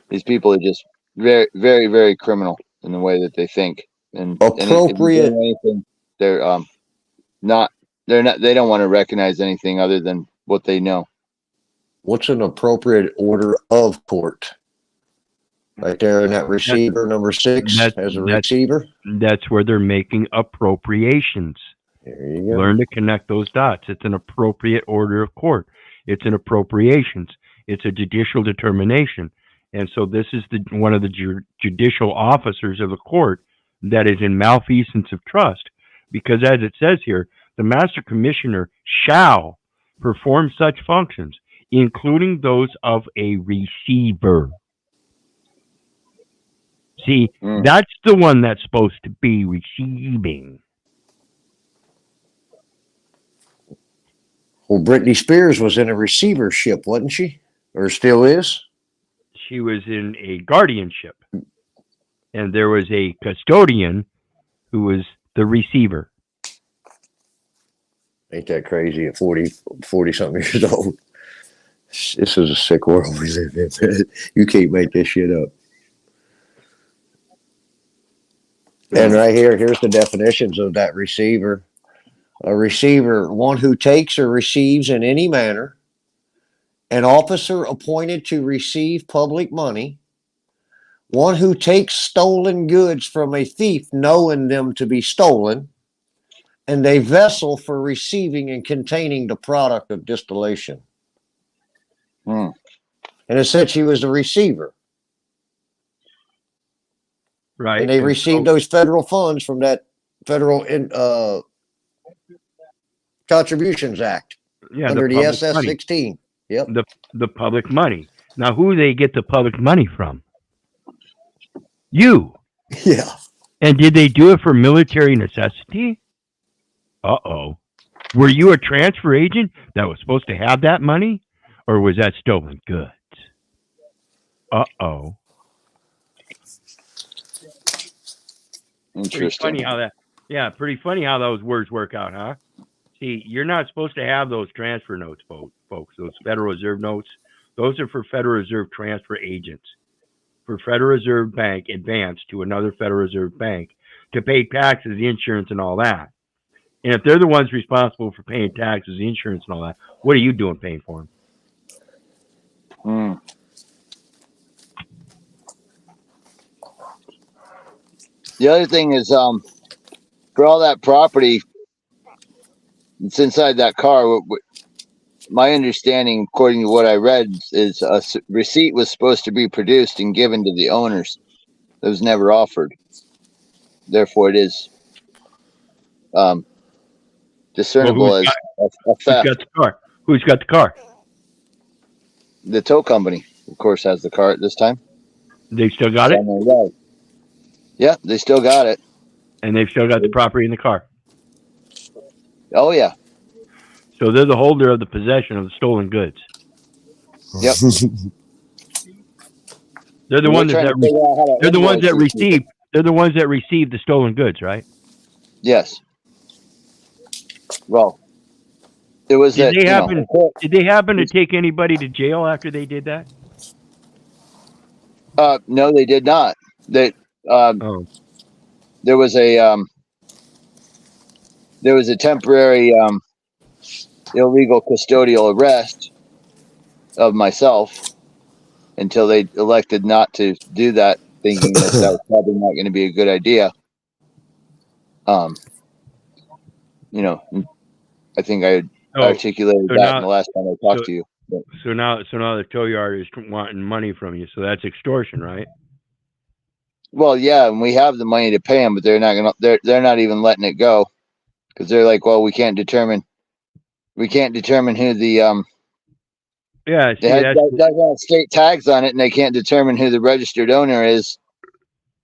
these people are just very, very, very criminal in the way that they think. And appropriate. They don't want to recognize anything other than what they know. What's an appropriate order of court? Right there in that receiver, number 6, as a receiver. That's where they're making appropriations. There you go. Learn to connect those dots. It's an appropriate order of court. It's an appropriations. It's a judicial determination. And so this is one of the judicial officers of the court that is in malfeasance of trust because as it says here, the master commissioner shall perform such functions, including those of a receiver. See, that's the one that's supposed to be receiving. Well, Britney Spears was in a receivership, wasn't she? Or still is? She was in a guardianship, and there was a custodian who was the receiver. Ain't that crazy at 40 something years old? This is a sick world we live in. You can't make this shit up. And right here, here's the definitions of that receiver. A receiver, one who takes or receives in any manner, an officer appointed to receive public money, one who takes stolen goods from a thief knowing them to be stolen, and a vessel for receiving and containing the product of distillation. And it said she was the receiver. Right. And they received those federal funds from that Federal Contributions Act under the SS 16. Yep. The public money. Now, who do they get the public money from? You. Yeah. And did they do it for military necessity? Uh-oh. Were you a transfer agent that was supposed to have that money? Or was that stolen goods? Uh-oh. Interesting. Pretty funny how that, pretty funny how those words work out, huh? See, you're not supposed to have those transfer notes, folks. Those Federal Reserve notes. Those are for Federal Reserve transfer agents. For Federal Reserve Bank advance to another Federal Reserve Bank to pay taxes, the insurance, and all that. And if they're the ones responsible for paying taxes, the insurance, and all that, what are you doing paying for them? The other thing is, for all that property that's inside that car, my understanding, according to what I read, is a receipt was supposed to be produced and given to the owners. It was never offered. Therefore, it is discernible as a theft. Who's got the car? Who's got the car? The tow company, of course, has the car at this time. They still got it? Yeah, they still got it. And they've still got the property in the car. Oh, yeah. So they're the holder of the possession of the stolen goods. Yep. They're the ones that receive. They're the ones that receive the stolen goods, right? Yes. Well, it was Did they happen to take anybody to jail after they did that? No, they did not. There was a temporary illegal custodial arrest of myself until they elected not to do that, thinking that was probably not going to be a good idea. I think I articulated that in the last time I talked to you. But. So now the tow yard is wanting money from you. So that's extortion, right? Well, yeah, and we have the money to pay them, but they're not even letting it go because they're like, well, we can't determine who the doesn't have state tags on it, and they can't determine who the registered owner is.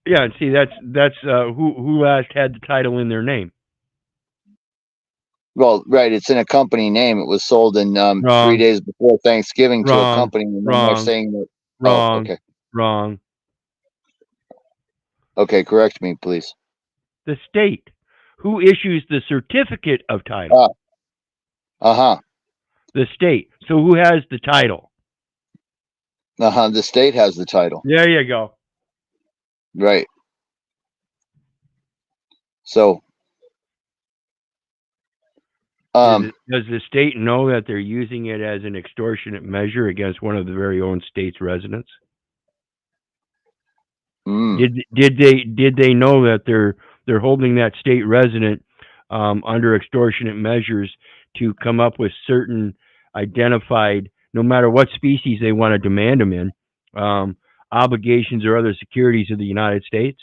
Yeah, and see that's who last had the title in their name. Well, right, it's in a company name. It was sold in 3 days before Thanksgiving to a company, and they're saying that. Wrong. Okay. Wrong. Okay, correct me, please. The state. Who issues the certificate of title? The state. So who has the title? The state has the title. There you go. Right. So. Does the state know that they're using it as an extortionate measure against one of the very own state's residents? Did they know that they're holding that state resident under extortionate measures to come up with certain identified, no matter what species they want to demand them in, obligations or other securities of the United States?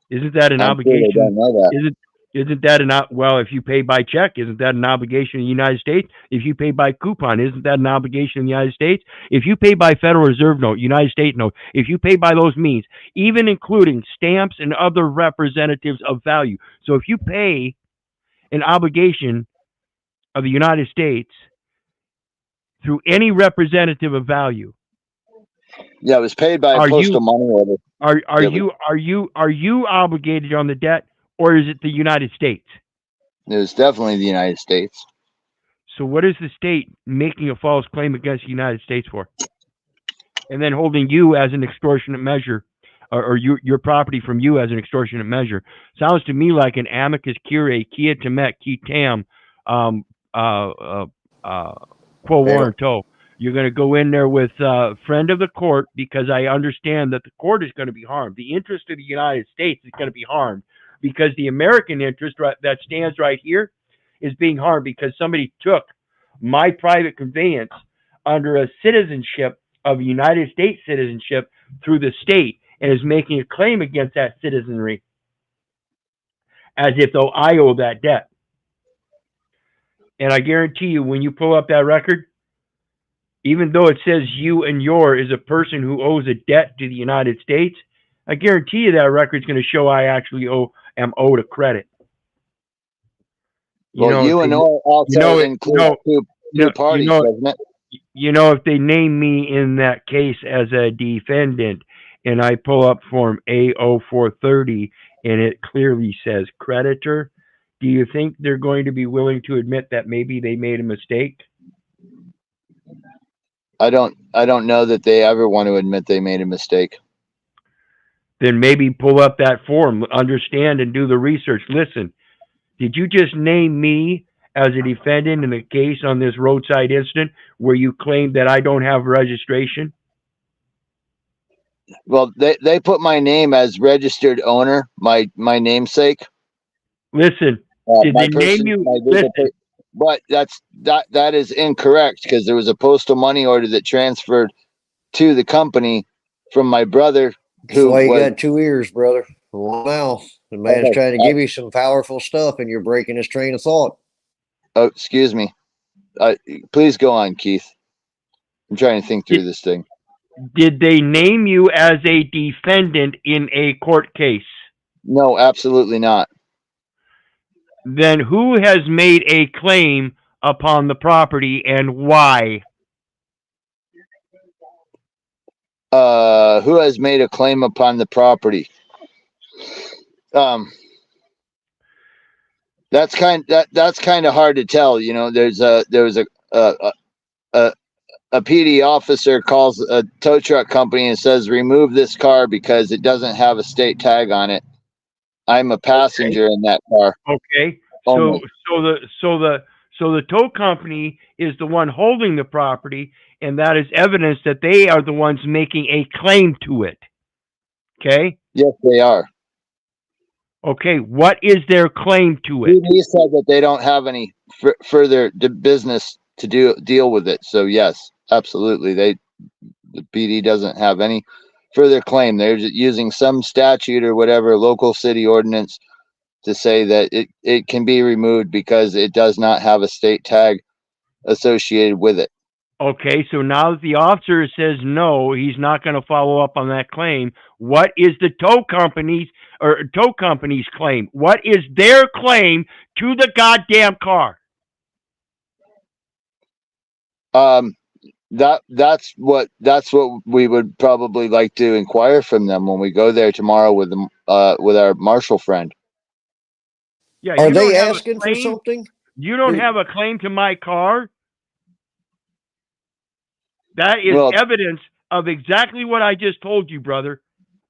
Isn't that an obligation? Sure they don't know that. Isn't that well, if you pay by check, isn't that an obligation in the United States? If you pay by coupon, isn't that an obligation in the United States? If you pay by Federal Reserve note, United States note, if you pay by those means, even including stamps and other representatives of value. So if you pay an obligation of the United States through any representative of value, Yeah, it was paid by a are postal you money order. are you obligated on the debt, or is it the United States? It was definitely the United States. So what is the state making a false claim against the United States for? And then holding you as an extortionate measure, or your property from you as an extortionate measure. Sounds to me like an amicus curiae, quia temet, qui tam, quo warranto. You're going to go in there with friend of the court, because I understand that the court is going to be harmed. The interest of the United States is going to be harmed, because the American interest that stands right here is being harmed because somebody took my private conveyance under a citizenship of United States citizenship through the state, and is making a claim against that citizenry as if though I owe that debt. And I guarantee you, when you pull up that record, even though it says you and your is a person who owes a debt to the United States, I guarantee you that record's going to show I actually am owed a credit. Well, you and all also include two parties, doesn't it? If they name me in that case as a defendant, and I pull up Form A0430, and it clearly says creditor, do you think they're going to be willing to admit that maybe they made a mistake? I don't know that they ever want to admit they made a mistake. Then maybe pull up that form, understand, and do the research. Listen, did you just name me as a defendant in a case on this roadside incident where you claim that I don't have registration? Well, they put my name as registered owner, my namesake. Listen, did they name you? Listen. But that is incorrect, because there was a postal money order that transferred to the company from my brother. That's why you got 2 ears, brother. One mouth. The man's trying to give you some powerful stuff, and you're breaking his train of thought. Oh, excuse me. Please go on, Keith. I'm trying to think through this thing. Did they name you as a defendant in a court case? No, absolutely not. Then who has made a claim upon the property, and why? Who has made a claim upon the property? That's kind of hard to tell. There was a PD officer calls a tow truck company and says, remove this car because it doesn't have a state tag on it. I'm a passenger in that car. Okay. So the tow company is the one holding the property, and that is evidence that they are the ones making a claim to it. Okay? Yes, they are. Okay, what is their claim to it? He said that they don't have any further business to deal with it. So yes, absolutely. The PD doesn't have any further claim. They're just using some statute or whatever, local city ordinance, to say that it can be removed because it does not have a state tag associated with it. Okay, so now that the officer says no, he's not going to follow up on that claim. What is the tow company's claim? What is their claim to the goddamn car? That's what we would probably like to inquire from them when we go there tomorrow with our marshal friend. Yeah, are they asking for something? You don't have a claim to my car? That is evidence of exactly what I just told you, brother.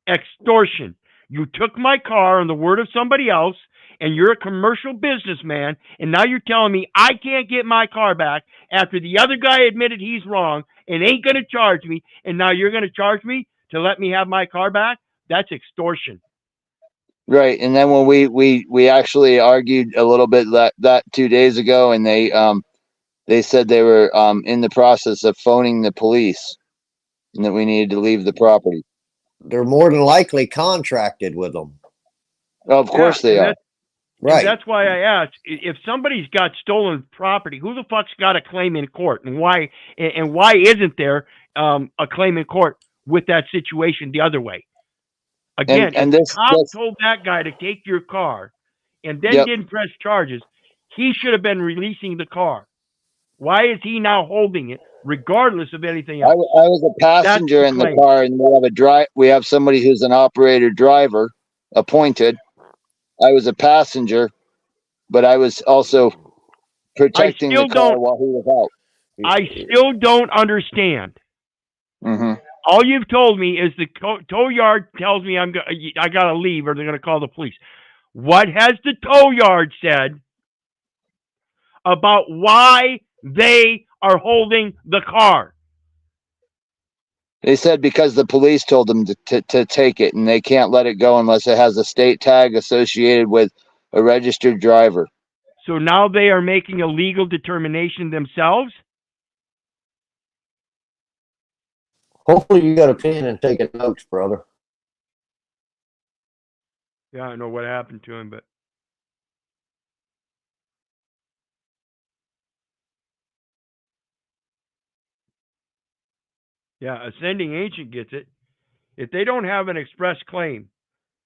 Extortion. You took my car on the word of somebody else, and you're a commercial businessman, and now you're telling me I can't get my car back after the other guy admitted he's wrong and ain't going to charge me, and now you're going to charge me to let me have my car back? That's extortion. Right, and then when we actually argued a little bit that 2 days ago, and they said they were in the process of phoning the police and that we needed to leave the property. They're more than likely contracted with them. Of course they are. Right. And that's why I asked, if somebody's got stolen property, who the fuck's got a claim in court, and why isn't there a claim in court with that situation the other way? Again, And if the this, cop told that guy to take your car and then Yep. didn't press charges, he should have been releasing the car. Why is he now holding it, regardless of anything I else? was a passenger in the claim. car, and we have somebody who's an operator driver appointed. I was a passenger, but I was also protecting the car while he was out. I still don't understand. Mm-hmm. All you've told me is the tow yard tells me I got to leave or they're going to call the police. What has the tow yard said about why they are holding the car? They said because the police told them to take it, and they can't let it go unless it has a state tag associated with a registered driver. So now they are making a legal determination themselves? Hopefully you got a pen and taking notes, brother. Yeah, I know what happened to him, but yeah, Ascending Ancient gets it. If they don't have an express claim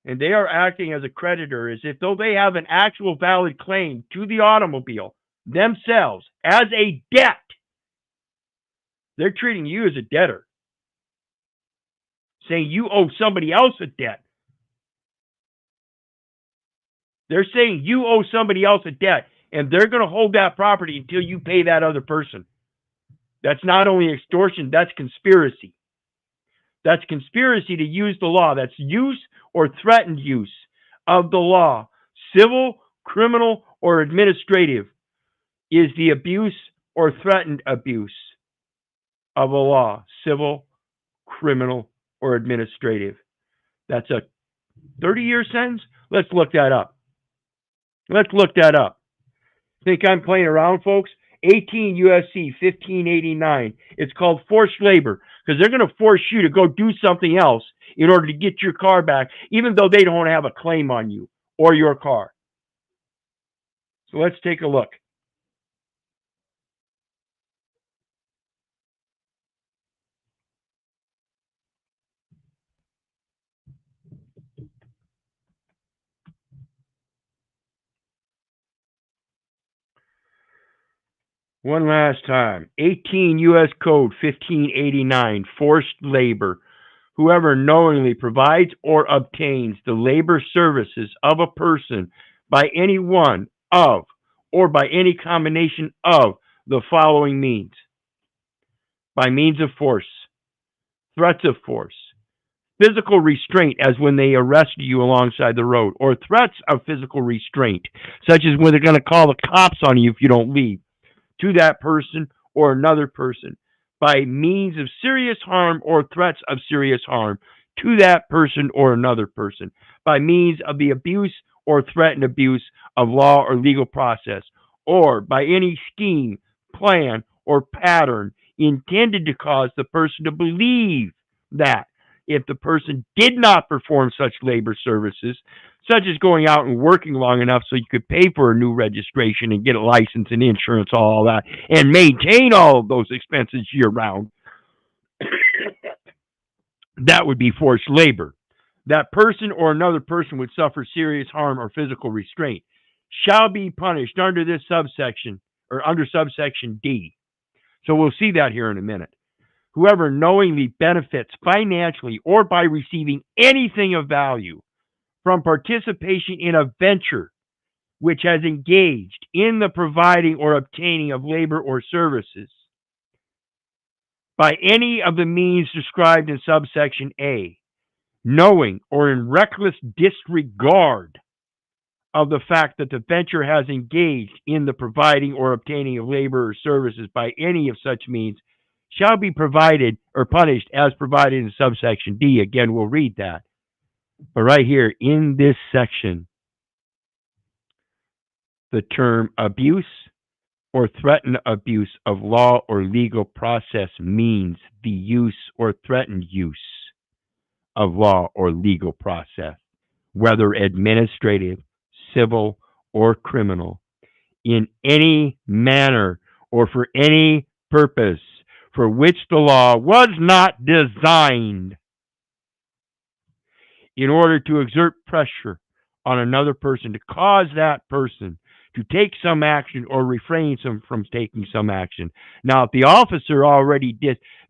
and they are acting as a creditor, as if though they have an actual valid claim to the automobile themselves as a debt, they're treating you as a debtor, saying you owe somebody else a debt. They're saying you owe somebody else a debt, and they're going to hold that property until you pay that other person. That's not only extortion, that's conspiracy. That's conspiracy to use the law. That's use or threatened use of the law. Civil, criminal, or administrative is the abuse or threatened abuse of a law. Civil, criminal, or administrative. That's a 30-year sentence? Let's look that up. Think I'm playing around, folks? 18 U.S.C. 1589. It's called forced labor because they're going to force you to go do something else in order to get your car back, even though they don't have a claim on you or your car. So let's take a look. One last time. 18 U.S. Code 1589. Forced labor. Whoever knowingly provides or obtains the labor services of a person by any one of or by any combination of the following means: by means of force, threats of force, physical restraint, as when they arrest you alongside the road, or threats of physical restraint, such as when they're going to call the cops on you if you don't leave, to that person or another person, by means of serious harm or threats of serious harm to that person or another person, by means of the abuse or threatened abuse of law or legal process, or by any scheme, plan, or pattern intended to cause the person to believe that if the person did not perform such labor services, such as going out and working long enough so you could pay for a new registration and get a license and insurance, all that, and maintain all of those expenses year round, that would be forced labor. That person or another person would suffer serious harm or physical restraint, shall be punished under this subsection or under subsection D. So we'll see that here in a minute. Whoever knowingly benefits financially or by receiving anything of value from participation in a venture which has engaged in the providing or obtaining of labor or services by any of the means described in subsection A, knowing or in reckless disregard of the fact that the venture has engaged in the providing or obtaining of labor or services by any of such means, shall be provided or punished as provided in subsection D. Again, we'll read that. But right here in this section, the term abuse or threatened abuse of law or legal process means the use or threatened use of law or legal process, whether administrative, civil, or criminal in any manner or for any purpose for which the law was not designed in order to exert pressure on another person to cause that person to take some action or refrain from taking some action. Now, if the officer already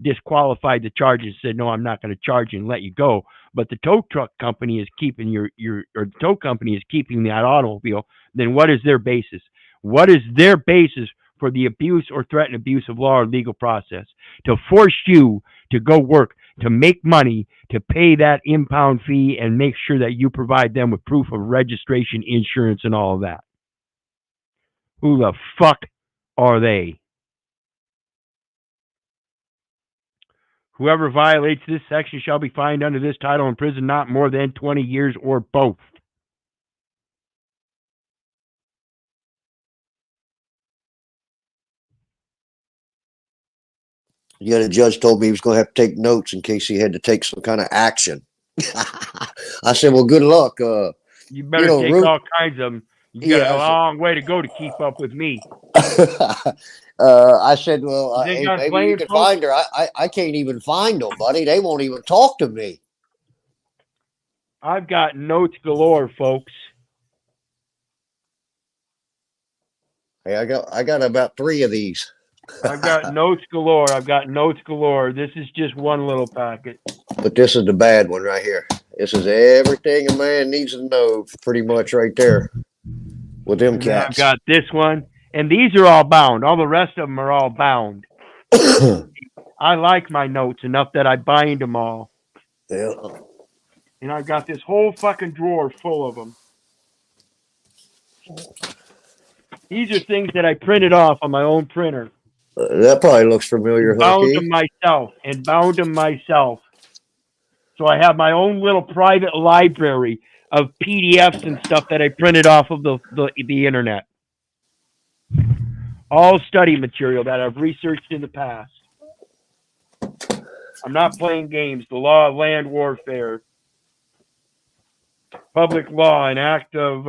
disqualified the charges, said, no, I'm not going to charge you and let you go, but the tow truck company is keeping or the tow company is keeping that automobile, then what is their basis? What is their basis for the abuse or threatened abuse of law or legal process? To force you to go work, to make money, to pay that impound fee and make sure that you provide them with proof of registration, insurance, and all of that. Who the fuck are they? Whoever violates this section shall be fined under this title in prison not more than 20 years or both. Yeah, the judge told me he was going to have to take notes in case he had to take some kind of action. I said, well, good luck. You better take all kinds of them. You got a long way to go to keep up with me. I said, well, You think hey, I'm maybe playing, you can folks? find her. I can't even find them, buddy. They won't even talk to me. I've got notes galore, folks. Hey, I got about 3 of these. I've got notes galore. I've got notes galore. This is just one little packet. But this is the bad one right here. This is everything a man needs to know, pretty much right there with them And then cats. I've got this one. And these are all bound. All the rest of them are all bound. I like my notes enough that I bind them all. Yeah. And I've got this whole fucking drawer full of them. These are things that I printed off on my own printer. That probably looks familiar, And bound Hunky. them myself. So I have my own little private library of PDFs and stuff that I printed off of the internet. All study material that I've researched in the past. I'm not playing games. The law of land warfare. Public law, an act of,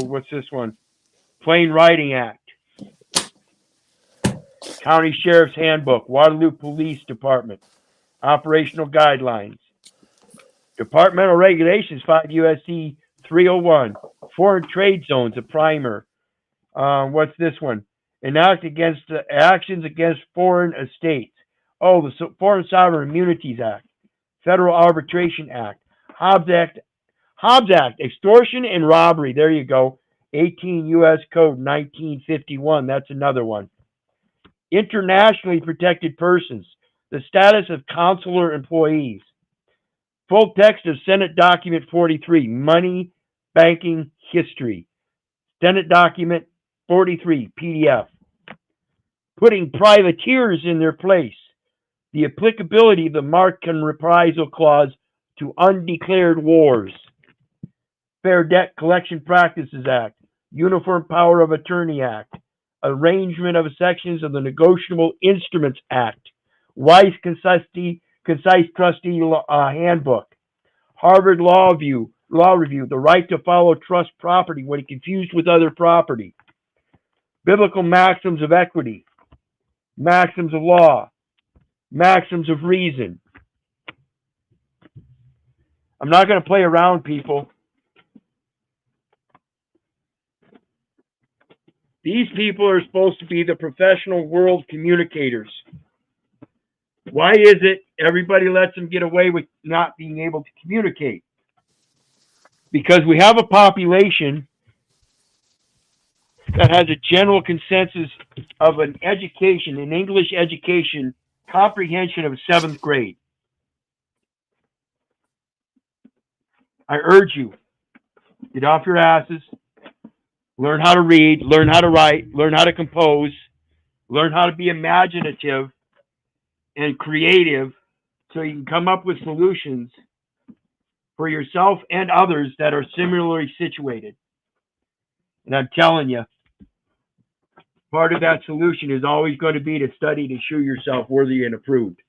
what's this one? Plain Writing Act. County Sheriff's Handbook. Waterloo Police Department. Operational Guidelines. Departmental Regulations, 5 U.S.C. 301. Foreign Trade Zones, a primer. What's this one? Actions against foreign estates. Oh, the Foreign Sovereign Immunities Act. Federal Arbitration Act. Hobbs Act, extortion and robbery. There you go. 18 U.S. Code 1951. That's another one. Internationally protected persons. The status of consular employees. Full text of Senate Document 43, Money Banking History. Senate Document 43, PDF. Putting privateers in their place. The applicability of the Markham Reprisal Clause to undeclared wars. Fair Debt Collection Practices Act. Uniform Power of Attorney Act. Arrangement of sections of the Negotiable Instruments Act. Weiss Concise Trustee Handbook. Harvard Law Review, the right to follow trust property when confused with other property. Biblical maxims of equity. Maxims of law. Maxims of reason. I'm not going to play around, people. These people are supposed to be the professional world communicators. Why is it everybody lets them get away with not being able to communicate? Because we have a population that has a general consensus of an education, an English education, comprehension of 7th grade. I urge you, get off your asses, learn how to read, learn how to write, learn how to compose, learn how to be imaginative and creative so you can come up with solutions for yourself and others that are similarly situated. And I'm telling you, part of that solution is always going to be to study to show yourself worthy and approved.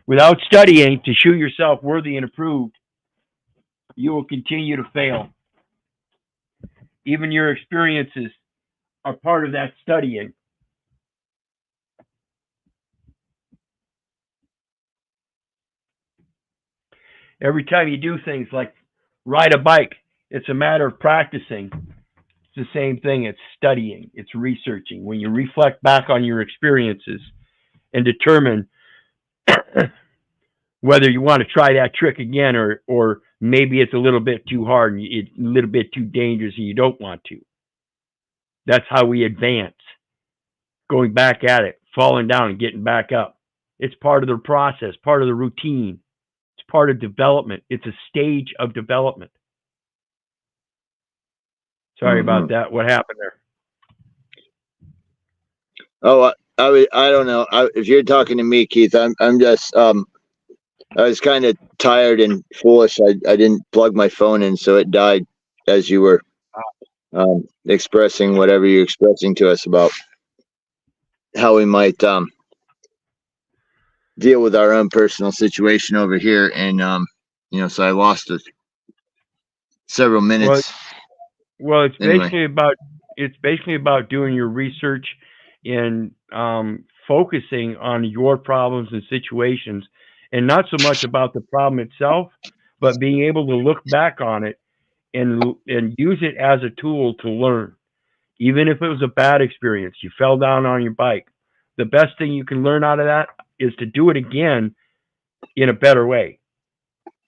Without studying to show yourself worthy and approved, you will continue to fail. Even your experiences are part of that studying. Every time you do things like ride a bike, it's a matter of practicing. It's the same thing. It's studying. It's researching. When you reflect back on your experiences and determine whether you want to try that trick again, or maybe it's a little bit too hard and it's a little bit too dangerous and you don't want to. That's how we advance. Going back at it, falling down and getting back up. It's part of the process, part of the routine. It's part of development. It's a stage of development. Sorry about that. What happened there? Oh, I don't know. If you're talking to me, Keith, I'm just I was kind of tired and foolish. I didn't plug my phone in, so it died as you were expressing whatever you're expressing to us about how we might deal with our own personal situation over here, and so I lost several minutes. Well, it's Anyway. basically about doing your research and focusing on your problems and situations, and not so much about the problem itself, but being able to look back on it and use it as a tool to learn. Even if it was a bad experience, you fell down on your bike, the best thing you can learn out of that is to do it again in a better way.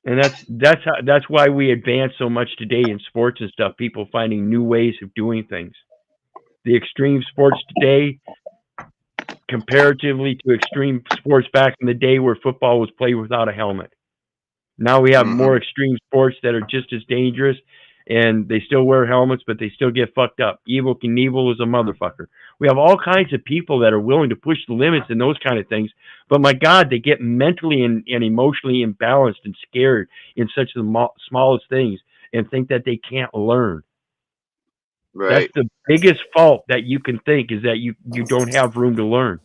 And that's why we advance so much today in sports and stuff. People finding new ways of doing things. The extreme sports today, comparatively to extreme sports back in the day where football was played without a helmet. Now we have more extreme sports that are just as dangerous, and they still wear helmets, but they still get fucked up. Evel Knievel is a motherfucker. We have all kinds of people that are willing to push the limits and those kind of things, but my God, they get mentally and emotionally imbalanced and scared in such the smallest things and think that they can't learn. Right. That's the biggest fault that you can think, is that you don't have room to learn.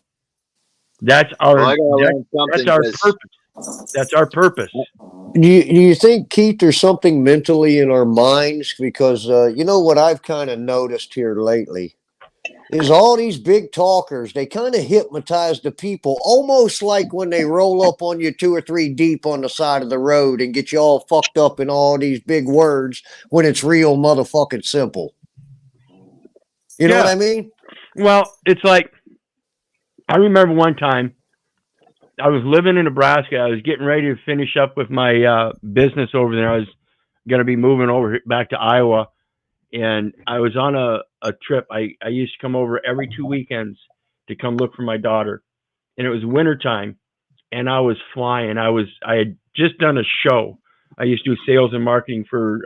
That's our that's our purpose. That's our purpose. Do you think, Keith, there's something mentally in our minds? Because you know what I've kind of noticed here lately is all these big talkers, they kind of hypnotize the people, almost like when they roll up on you 2 or 3 deep on the side of the road and get you all fucked up in all these big words when it's real motherfucking simple. You know what I mean? Well, it's like, I remember one time I was living in Nebraska. I was getting ready to finish up with my business over there. I was going to be moving over back to Iowa, and I was on a trip. I used to come over every 2 weekends to come look for my daughter, and it was wintertime, and I was flying. I had just done a show. I used to do sales and marketing for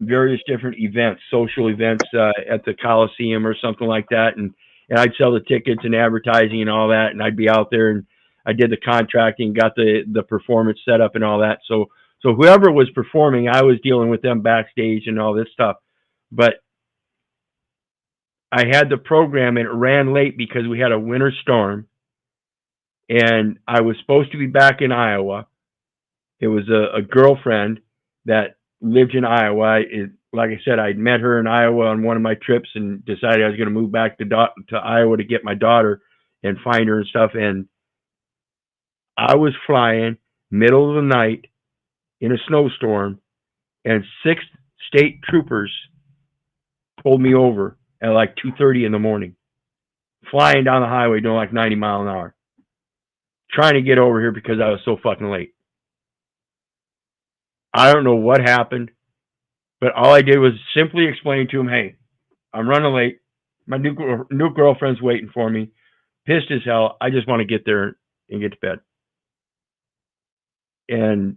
various different events, social events at the Coliseum or something like that, and I'd sell the tickets and advertising and all that, and I'd be out there, and I did the contracting, got the performance set up and all that. So whoever was performing, I was dealing with them backstage and all this stuff. But I had the program, and it ran late because we had a winter storm, and I was supposed to be back in Iowa. It was a girlfriend that lived in Iowa. Like I said, I'd met her in Iowa on one of my trips and decided I was going to move back to Iowa to get my daughter and find her and stuff. And I was flying middle of the night in a snowstorm, and 6 state troopers pulled me over at like 2:30 in the morning, flying down the highway doing like 90 miles an hour, trying to get over here because I was so fucking late. I don't know what happened, but all I did was simply explain to him, hey, I'm running late. My new girlfriend's waiting for me. Pissed as hell. I just want to get there and get to bed. And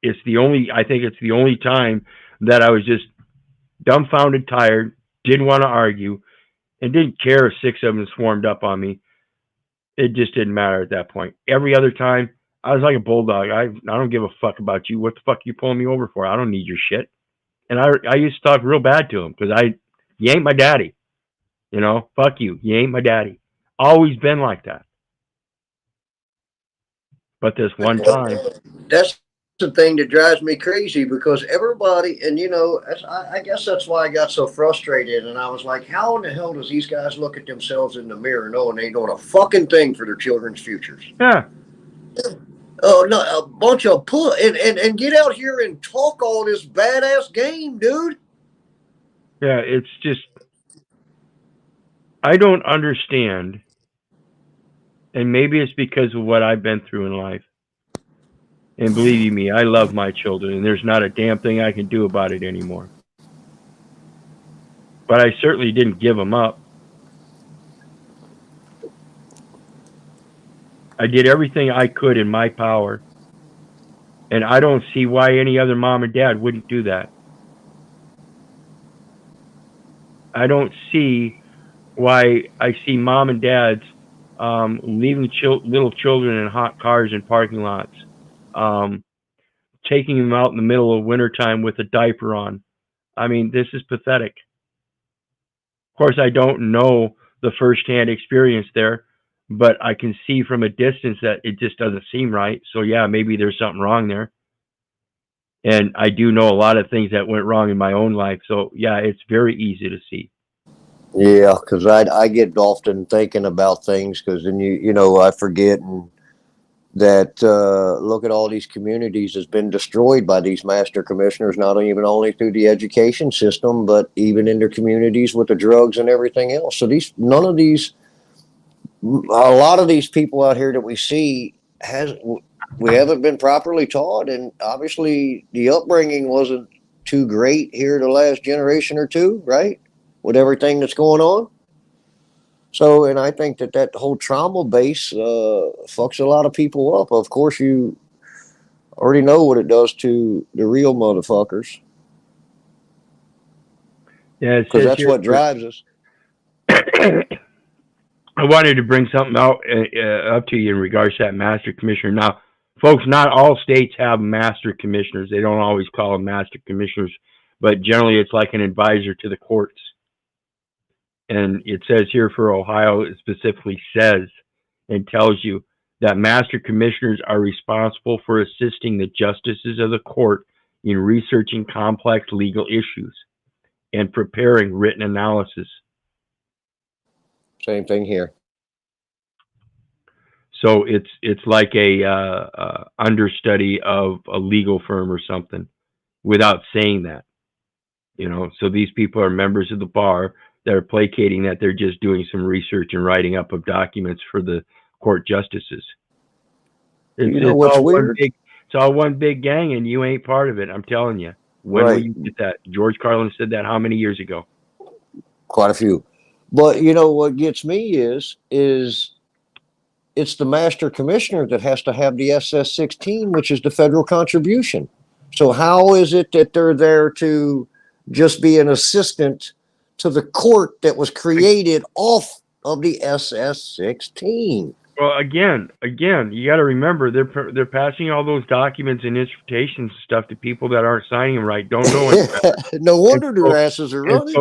I think it's the only time that I was just dumbfounded, tired, didn't want to argue, and didn't care if 6 of them swarmed up on me. It just didn't matter at that point. Every other time, I was like a bulldog. I don't give a fuck about you. What the fuck are you pulling me over for? I don't need your shit. And I used to talk real bad to him because you ain't my daddy. You know, fuck you. You ain't my daddy. Always been like that. But this one time, That's the thing that drives me crazy because everybody, and I guess that's why I got so frustrated. And I was like, how in the hell does these guys look at themselves in the mirror knowing they ain't doing a fucking thing for their children's futures? Yeah. Oh, no, a bunch of and get out here and talk all this badass game, dude. Yeah, it's just, I don't understand. And maybe it's because of what I've been through in life. And believe you me, I love my children, and there's not a damn thing I can do about it anymore. But I certainly didn't give them up. I did everything I could in my power. And I don't see why any other mom and dad wouldn't do that. I don't see why I see mom and dads leaving little children in hot cars in parking lots, taking them out in the middle of wintertime with a diaper on. I mean, this is pathetic. Of course, I don't know the firsthand experience there, but I can see from a distance that it just doesn't seem right. So yeah, maybe there's something wrong there. And I do know a lot of things that went wrong in my own life. So yeah, it's very easy to see. Yeah, because I get often thinking about things because then I forget that look at all these communities has been destroyed by these master commissioners, not even only through the education system, but even in their communities with the drugs and everything else. So a lot of these people out here that we see we haven't been properly taught, and obviously the upbringing wasn't too great here the last generation or two, right? With everything that's going on. So, and I think that whole trauma base fucks a lot of people up. Of course, you already know what it does to the real motherfuckers. Yeah, it because says that's here. what drives us. I wanted to bring something out up to you in regards to that master commissioner. Now, folks, not all states have master commissioners. They don't always call them master commissioners, but generally it's like an advisor to the courts. And it says here for Ohio, it specifically says and tells you that master commissioners are responsible for assisting the justices of the court in researching complex legal issues and preparing written analysis. Same thing here. So it's like a understudy of a legal firm or something, without saying that. So these people are members of the bar that are placating that they're just doing some research and writing up of documents for the court justices. It's what's all weird? It's all one big gang, and you ain't part of it. I'm telling you. When will you get that? George Carlin said that how many years ago? Quite a few. But what gets me is it's the master commissioner that has to have the SS-16, which is the federal contribution. So how is it that they're there to just be an assistant to the court that was created off of the SS-16? Well, again, you got to remember they're passing all those documents and interpretations and stuff to people that aren't signing them right, don't know it. No wonder their asses are running.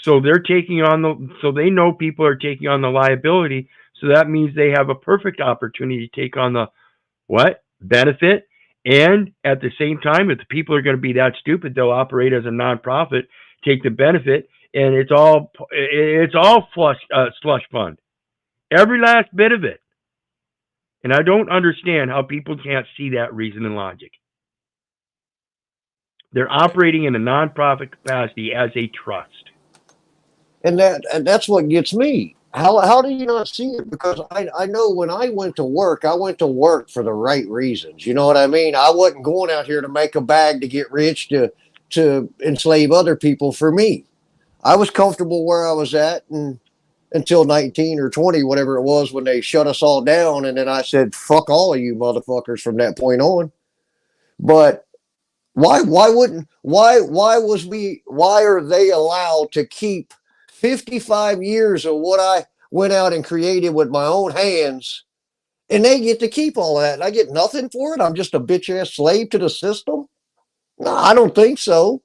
So they're taking on so they know people are taking on the liability. So that means they have a perfect opportunity to take on the benefit, and at the same time, if the people are going to be that stupid, they'll operate as a nonprofit, take the benefit, and it's all slush fund, every last bit of it. And I don't understand how people can't see that reason and logic. They're operating in a nonprofit capacity as a trust. And that's what gets me. How do you not see it? Because I know when I went to work for the right reasons. You know what I mean? I wasn't going out here to make a bag to get rich to enslave other people for me. I was comfortable where I was at until 19 or 20, whatever it was, when they shut us all down. And then I said, fuck all of you motherfuckers from that point on. But why are they allowed to keep 55 years of what I went out and created with my own hands, and they get to keep all that, and I get nothing for it? I'm just a bitch ass slave to the system? No, I don't think so.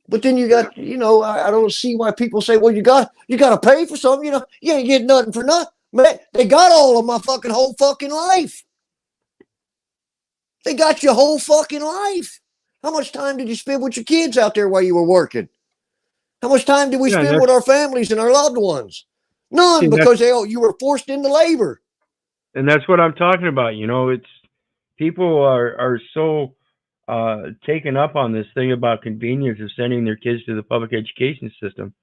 But then you got, I don't see why people say, well, you got to pay for something. You ain't getting nothing for nothing. Man, they got all of my whole fucking life. They got your whole fucking life. How much time did you spend with your kids out there while you were working? How much time did we Yeah, spend with our families and our loved ones? None, see, because you were forced into labor. and that's what I'm talking about. You know, it's people are so taken up on this thing about convenience of sending their kids to the public education system,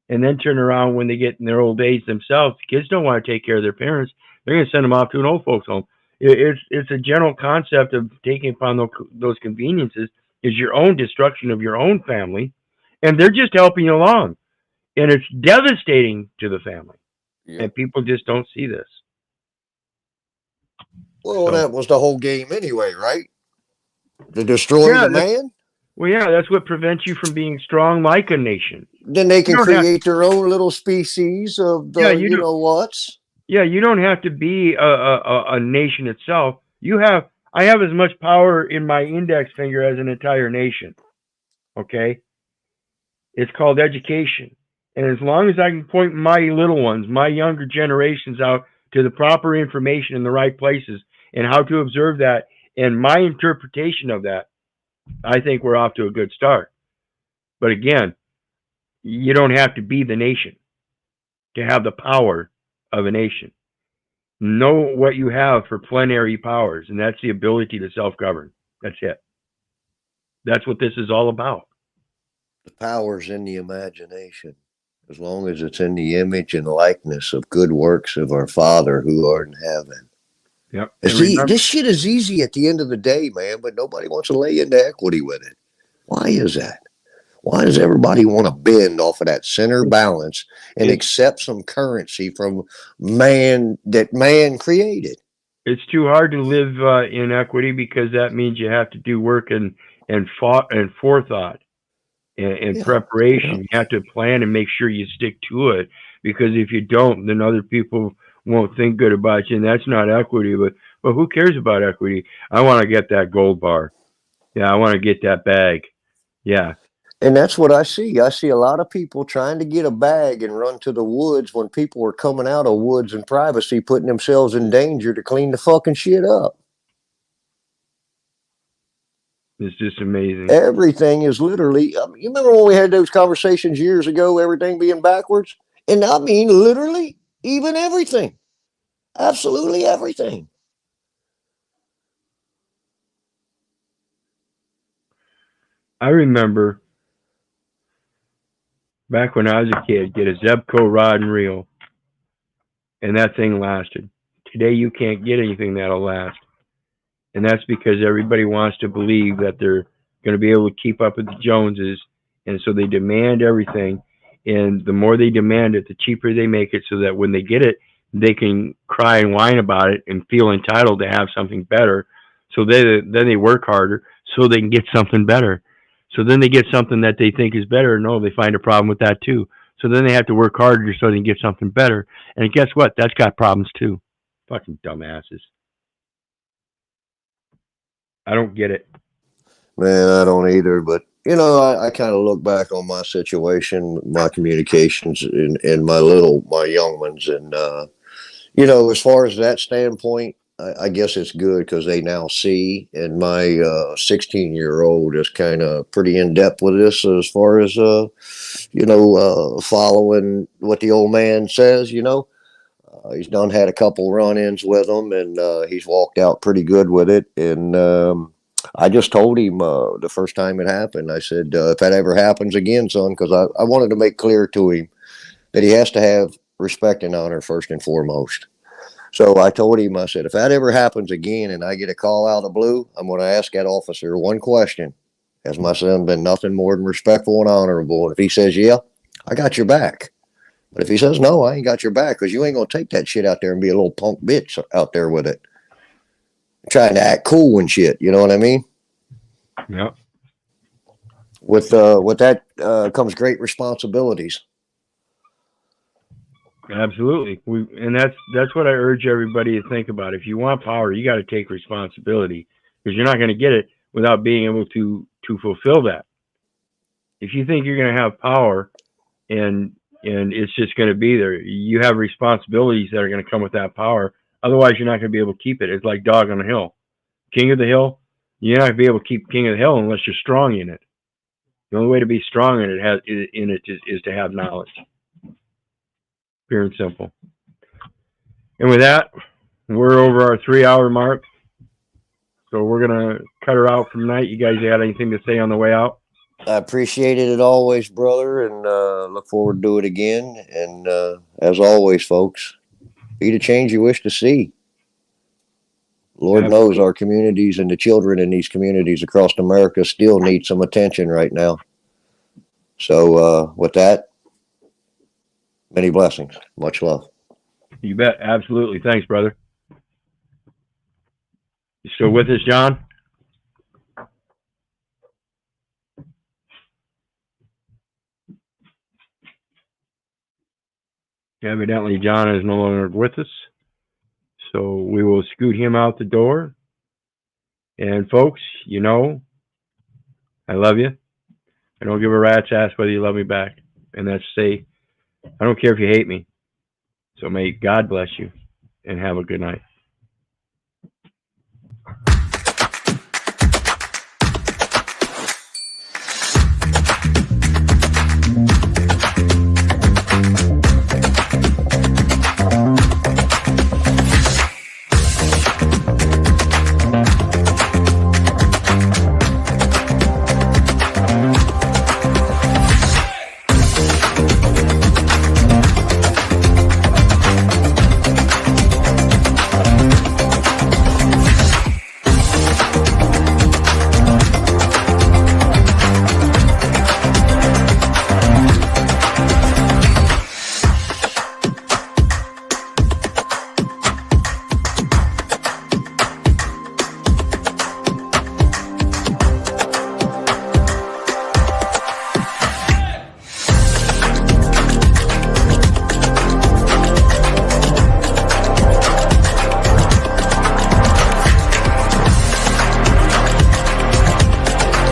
and then turn around when they get in their old age themselves. Kids don't want to take care of their parents; they're going to send them off to an old folks home. It's a general concept of taking upon those conveniences is your own destruction of your own family, and they're just helping you along, and it's devastating to the family. Yeah. And people just don't see this. Well, So that was the whole game anyway, right? To destroy yeah, the man. well, yeah, that's what prevents you from being strong like a nation. Then they You can don't have, create their own little species of yeah, the, you know what's. yeah, you don't have to be a nation itself. I have as much power in my index finger as an entire nation. Okay, it's called education, and as long as I can point my little ones, my younger generations out to the proper information in the right places and how to observe that and my interpretation of that, I think we're off to a good start. But again, you don't have to be the nation to have the power of a nation. Know what you have for plenary powers, and that's the ability to self-govern. That's it. That's what this is all about. The power's in the imagination. As long as it's in the image and likeness of good works of our Father who art in heaven. Yep. And See, remember, this shit is easy at the end of the day, man, but nobody wants to lay into equity with it. Why is that? Why does everybody want to bend off of that center balance and it, accept some currency from man that man created? it's too hard to live in equity because that means you have to do work and forethought and Yeah, preparation. yeah. You have to plan and make sure you stick to it, because if you don't, then other people won't think good about you, and that's not equity. But who cares about equity? I want to get that gold bar. Yeah, I want to get that bag. Yeah, And that's what I see. I see a lot of people trying to get a bag and run to the woods when people are coming out of woods and privacy, putting themselves in danger to clean the fucking shit up. it's just amazing. Everything is literally, I mean, you remember when we had those conversations years ago, everything being backwards? And I mean, literally, even everything. Absolutely everything. I remember back when I was a kid, get a Zebco rod and reel, and that thing lasted. Today, you can't get anything that'll last. And that's because everybody wants to believe that they're going to be able to keep up with the Joneses, and so they demand everything. And the more they demand it, the cheaper they make it, so that when they get it, they can cry and whine about it and feel entitled to have something better. So then they work harder so they can get something better. So then they get something that they think is better. No, they find a problem with that too. So then they have to work harder so they can get something better. And guess what? That's got problems too. Fucking dumbasses. I don't get it. Man, I don't either. But, you know, I kind of look back on my situation, my communications, and my young ones. And, you know, as far as that standpoint, I guess it's good because they now see. And my 16-year-old is kind of pretty in depth with this as far as, following what the old man says, you know. He's done had a couple run-ins with them, and he's walked out pretty good with it. And I just told him the first time it happened, I said, if that ever happens again, son, because I wanted to make clear to him that he has to have respect and honor first and foremost. So I told him, I said, if that ever happens again and I get a call out of the blue, I'm going to ask that officer one question. Has my son been nothing more than respectful and honorable? And if he says, yeah, I got your back. But if he says, no, I ain't got your back, because you ain't going to take that shit out there and be a little punk bitch out there with it. Trying to act cool and shit. You know what I mean? Yep. With that comes great responsibilities. Absolutely. And that's what I urge everybody to think about. If you want power, you got to take responsibility, because you're not going to get it without being able to fulfill that. If you think you're going to have power and it's just going to be there, you have responsibilities that are going to come with that power. Otherwise, you're not going to be able to keep it. It's like dog on the hill. King of the hill, You're not gonna be able to keep king of the hill unless you're strong in it. The only way to be strong in it is to have knowledge. Pure and simple. And with that, we're over our 3-hour mark. So we're gonna cut her out from tonight. You guys got anything to say on the way out? I appreciated it always, brother, and look forward to do it again. And as always, folks, be the change you wish to see. Lord knows our communities and the children in these communities across America still need some attention right now. So with that, many blessings. Much love. You bet. Absolutely. Thanks, brother. You still with us, John? Evidently, John is no longer with us. So we will scoot him out the door. And folks, you know, I love you. I don't give a rat's ass whether you love me back. And that's say, I don't care if you hate me. So may God bless you and have a good night.